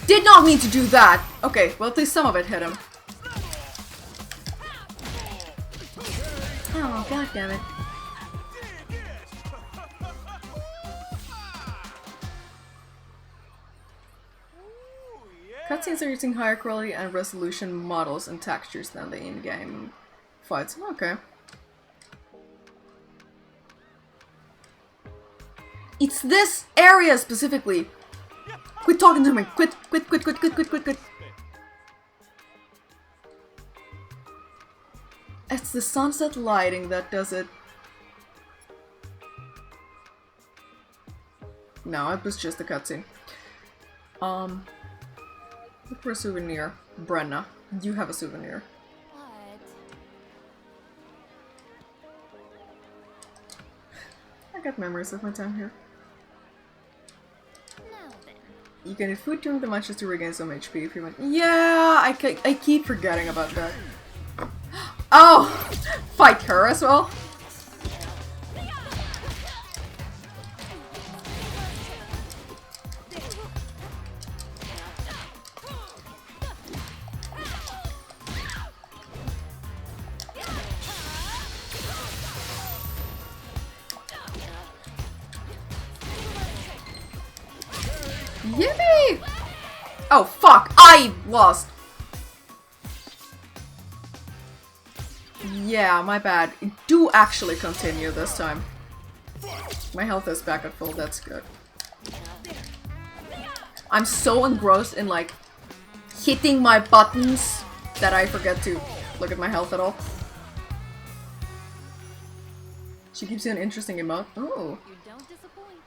Speaker 1: Did not mean to do that! Okay, well at least some of it hit him. Oh, god damn it. Cutscenes are using higher quality and resolution models and textures than the in-game fights. Okay. It's this area specifically! Quit talking to me! Quit! Quit, quit, quit, quit, quit, quit, quit! It's the sunset lighting that does it. No, it was just a cutscene. Look for a souvenir. Brenna, you have a souvenir.
Speaker 4: What?
Speaker 1: I got memories of my time here.
Speaker 4: Now then.
Speaker 1: You can eat food during the matches to regain some HP if you want. Yeah, I keep forgetting about that. Oh! Fight her as well? Yippee! Oh fuck, I lost! Yeah, my bad. Do actually continue this time. My health is back at full, that's good. I'm so engrossed in like hitting my buttons that I forget to look at my health at all. She keeps you an interesting emote. Oh.
Speaker 6: You don't disappoint.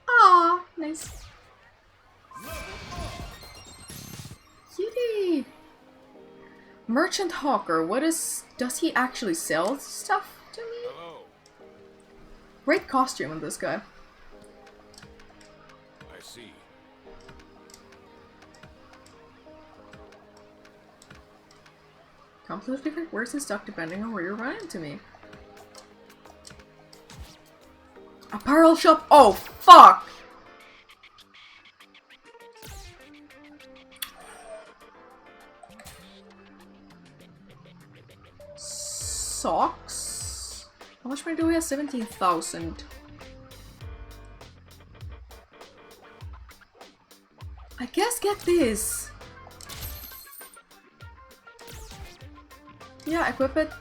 Speaker 1: Ah, nice. Cutie. Merchant Hawker, does he actually sell stuff to me?
Speaker 2: Hello.
Speaker 1: Great costume on this guy.
Speaker 2: I see.
Speaker 1: Comes with different words in stock depending on where you run into me. Apparel shop? Oh, fuck! Socks? How much money do we have? 17,000. I guess get this. Yeah, equip it.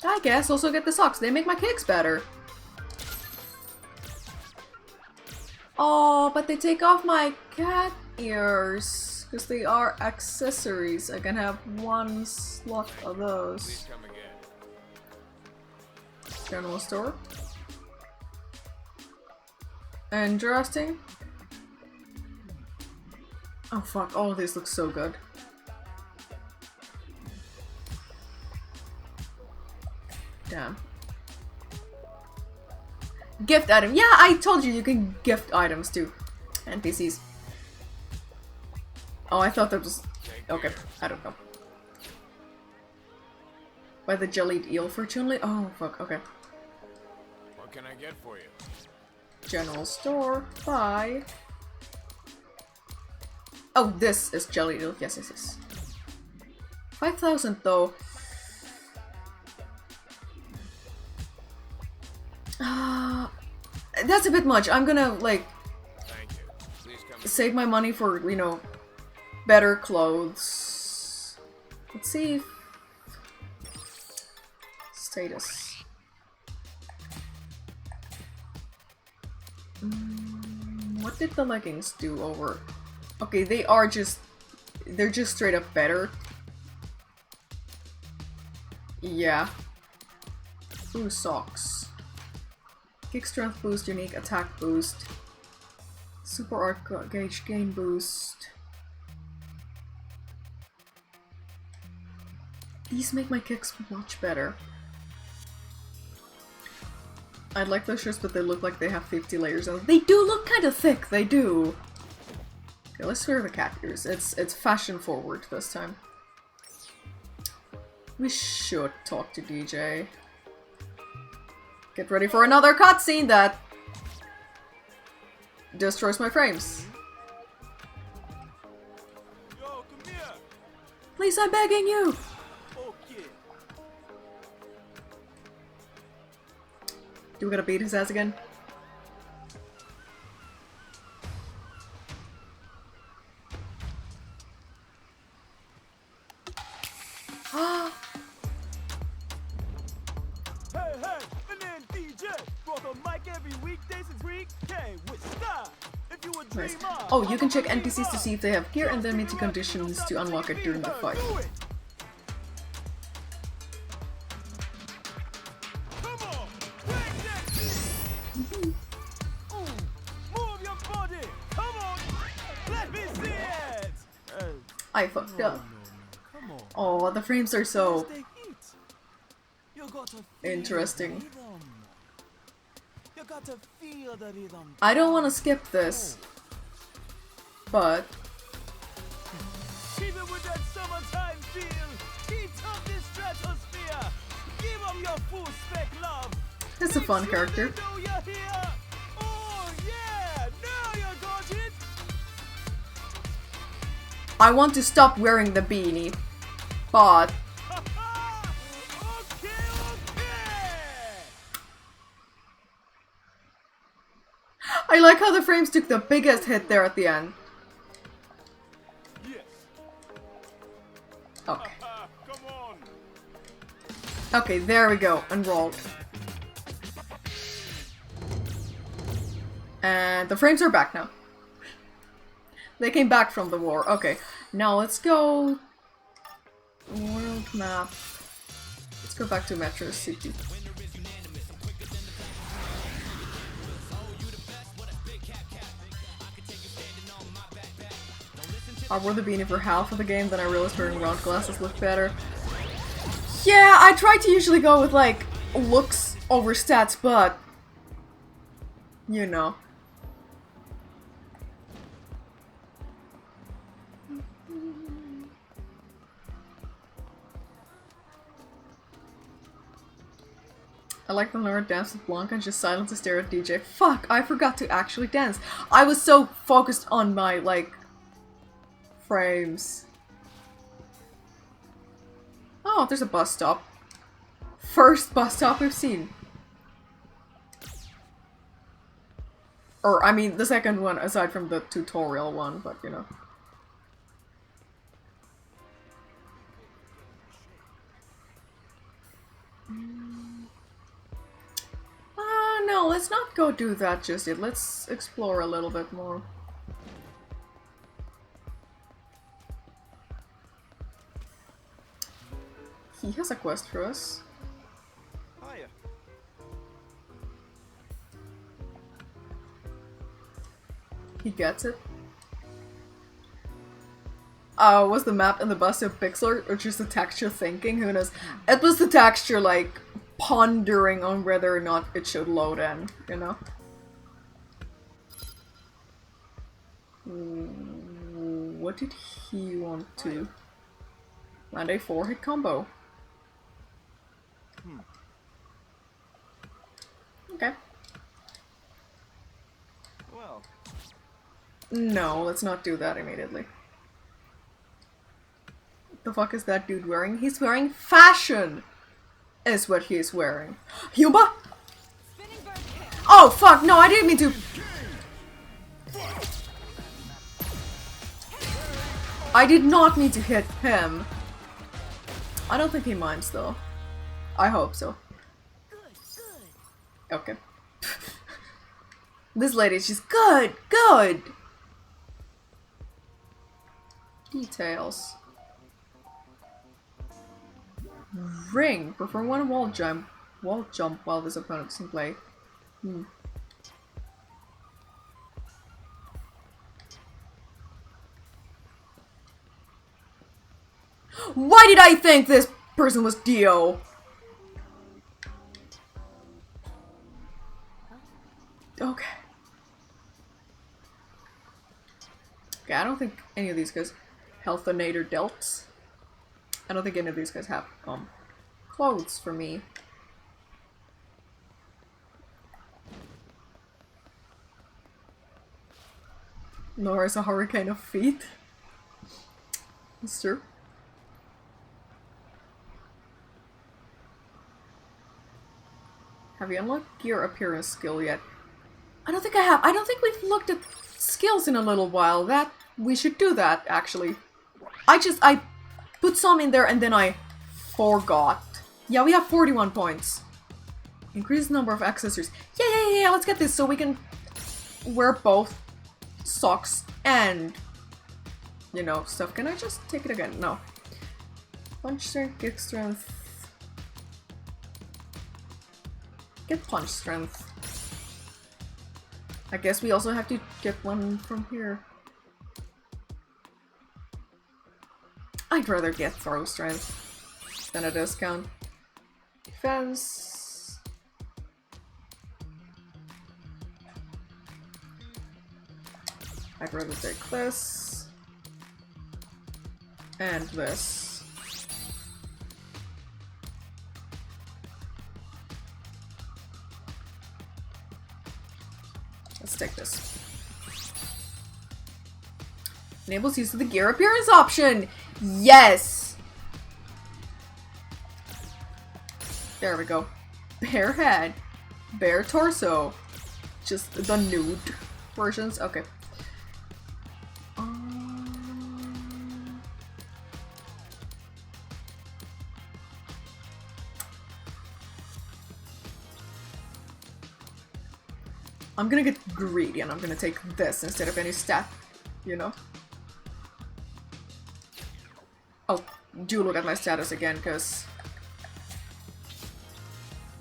Speaker 1: I guess also get the socks. They make my kicks better. Oh, but they take off my cat ears because they are accessories. I can have one slot of those.
Speaker 2: Please come again.
Speaker 1: General store. Interesting. Oh fuck, all of these look so good. Damn. Gift item. Yeah, I told you can gift items to NPCs. Oh, I thought that was... Okay, I don't know. By the jellied eel fortunately? Oh, fuck, okay.
Speaker 2: What can I get for you?
Speaker 1: General store. Bye. Oh, this is jellied eel. Yes, yes, yes. 5,000 though. That's a bit much. I'm gonna, like,
Speaker 2: Thank you. Please come.
Speaker 1: save my money for, you know, better clothes. Let's see if... Status. What did the leggings do over... Okay, they are just... They're just straight up better. Yeah. Ooh, socks. Kick strength boost, unique attack boost. Super art gauge gain boost. These make my kicks much better. I like those shirts, but they look like they have 50 layers on them. They do look kind of thick, they do. Okay, let's wear the cat ears. It's fashion forward this time. We should talk to DJ. Get ready for another cutscene that destroys my frames. Please, I'm begging you!
Speaker 3: Okay.
Speaker 1: Do we gotta beat his ass again?
Speaker 3: Hey, my name's DJ. Brought the mic every weekday since pre-K with style. If you a
Speaker 1: Nice.
Speaker 3: dreamer,
Speaker 1: Oh, you can check NPCs to see if they have gear and then meet the conditions to unlock it during the fight.
Speaker 3: do it. Come on, break that beat. Ooh, move your body. Come on, let me see it.
Speaker 1: I fucked up.
Speaker 3: Come on.
Speaker 1: Oh, the frames are so
Speaker 3: Where's the heat? You gotta feel
Speaker 1: interesting.
Speaker 3: the rhythm. You gotta feel the rhythm.
Speaker 1: I don't want to skip this, but
Speaker 3: Keep it with that summertime feel. Keep up this stratosphere. Give them your full spec love.
Speaker 1: it's a fun character.
Speaker 3: They know you're here. Oh yeah, now you got it.
Speaker 1: I want to stop wearing the beanie, but
Speaker 3: Okay, okay.
Speaker 1: I like how the frames took the biggest hit there at the end.
Speaker 3: Yes.
Speaker 1: Okay.
Speaker 3: Come on.
Speaker 1: Okay, there we go. Enrolled. And the frames are back now. They came back from the war. Okay, now let's go... World map. Let's go back to Metro City. I wore the beanie for half of the game, then I realized wearing round glasses looked better. Yeah, I try to usually go with, like, looks over stats, but... You know. I like the Laura dance with Blanca and just silently stare at DJ. Fuck, I forgot to actually dance. I was so focused on my, like, frames. Oh, there's a bus stop. First bus stop we've seen. Or, I mean, the second one aside from the tutorial one, but you know. No, let's not go do that just yet. Let's explore a little bit more. He has a quest for us.
Speaker 3: Hiya.
Speaker 1: He gets it. Was the map in the bus of pixel or just the texture thinking? Who knows? It was the texture, like, pondering on whether or not it should load in, you know? What did he want to? Land a 4-hit combo. Okay.
Speaker 3: Well,
Speaker 1: No, let's not do that immediately. What the fuck is that dude wearing? He's wearing fashion! Is what he's wearing. Yuba? Oh fuck, no, I didn't mean to. I did not mean to hit him. I don't think he minds though. I hope so. Okay. This lady's just good, good! Details. Ring. Perform one wall jump while this opponent is in play. Why did I think this person was Dio? Okay. Okay, I don't think any of these guys Healthinator delts. I don't think any of these guys have clothes for me. Nor is a hurricane of feet. That's true. Have you unlocked gear appearance skill yet? I don't think I have. I don't think we've looked at skills in a little while. That we should do that, actually. I put some in there and then I forgot. Yeah, we have 41 points. Increase number of accessories. Yeah, let's get this so we can wear both socks and, you know, stuff. Can I just take it again? No. Punch strength, kick strength. Get punch strength. I guess we also have to get one from here. I'd rather get throw strength than a discount. Defense. I'd rather take this. And this. Let's take this. Enables use of the gear appearance option! Yes! There we go. Bare head. Bare torso. Just the nude versions. Okay. I'm gonna get greedy and I'm gonna take this instead of any stat, you know? Oh, do look at my status again, because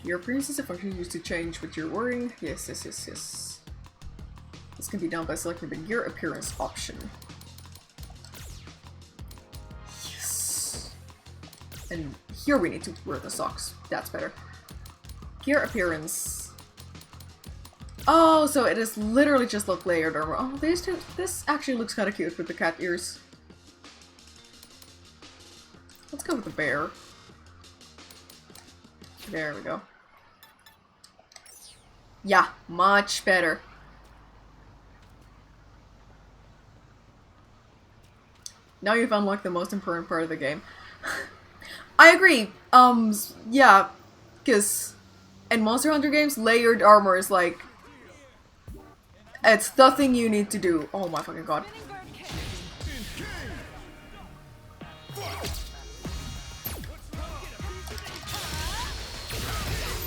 Speaker 1: your appearance is a function used to change what you're wearing. Yes. This can be done by selecting the gear appearance option. Yes. And here we need to wear the socks. That's better. Gear appearance. Oh, so it is literally just like layered armor. Oh, this actually looks kind of cute with the cat ears. Let's go with the bear. There we go. Yeah, much better. Now you've unlocked the most important part of the game. I agree. Yeah, because in Monster Hunter games, layered armor is like, it's the thing you need to do. Oh my fucking god.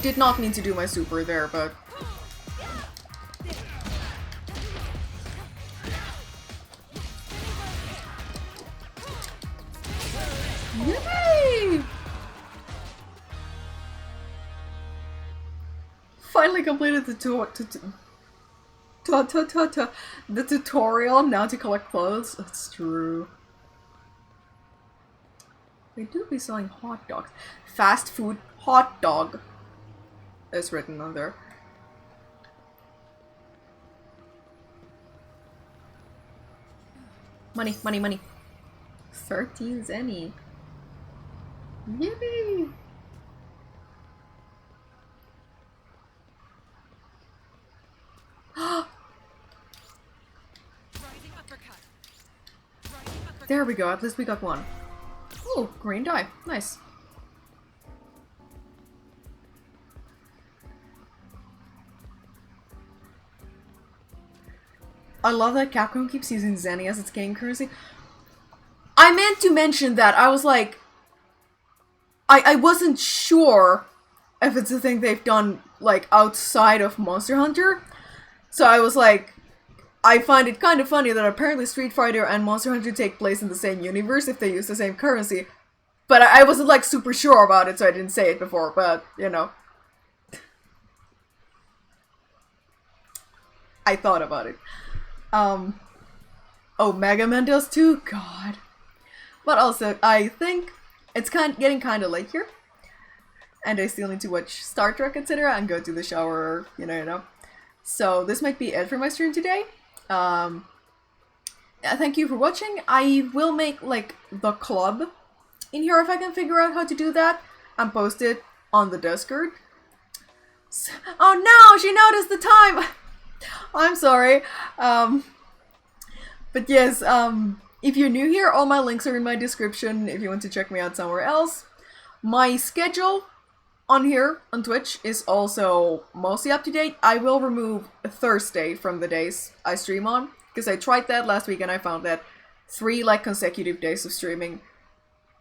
Speaker 1: Did not mean to do my super there, but... Yay! Finally completed the tutorial now to collect clothes. That's true. They do be selling hot dogs. Fast food hot dog is written on there. Money, money, money. 13 zenny. Yippee! There we go, at least we got one. Oh, green dye. Nice. I love that Capcom keeps using Zenny as its game currency. I meant to mention that. I was like... I wasn't sure if it's a thing they've done, like, outside of Monster Hunter. So I was like... I find it kind of funny that apparently Street Fighter and Monster Hunter take place in the same universe if they use the same currency. But I wasn't, like, super sure about it, so I didn't say it before, but, you know. I thought about it. Oh, Mega Man does too? God. But also, I think it's getting kind of late here. And I still need to watch Star Trek, etc. and go to the shower, you know. So this might be it for my stream today. Thank you for watching. I will make, like, the club in here if I can figure out how to do that and post it on the Discord. Oh no, she noticed the time! I'm sorry. But yes, if you're new here, all my links are in my description if you want to check me out somewhere else. My schedule on here on Twitch is also mostly up to date. I will remove Thursday from the days I stream on, because I tried that last week and I found that 3 like consecutive days of streaming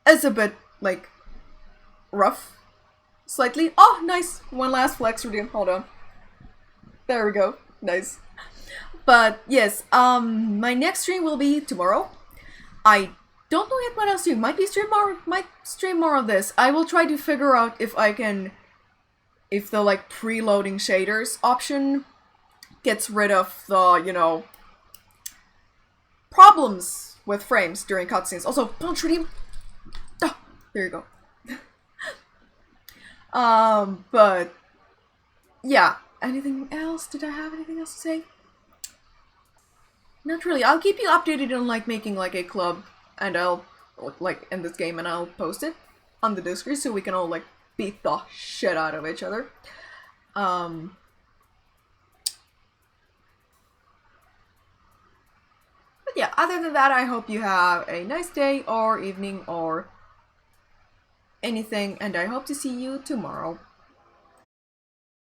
Speaker 1: is a bit like rough. Slightly. Oh, nice! One last flex redeem. Hold on. There we go. Nice. But yes, my next stream will be tomorrow. I don't know yet what else to do. Might stream more of this. I will try to figure out if I can, if the like preloading shaders option gets rid of the, you know, problems with frames during cutscenes. Also, punch redeem. Oh, there you go. But yeah. Anything else? Did I have anything else to say? Not really. I'll keep you updated on like making like a club, and I'll like in this game, and I'll post it on the Discord so we can all like beat the shit out of each other. But yeah, other than that, I hope you have a nice day or evening or anything, and I hope to see you tomorrow.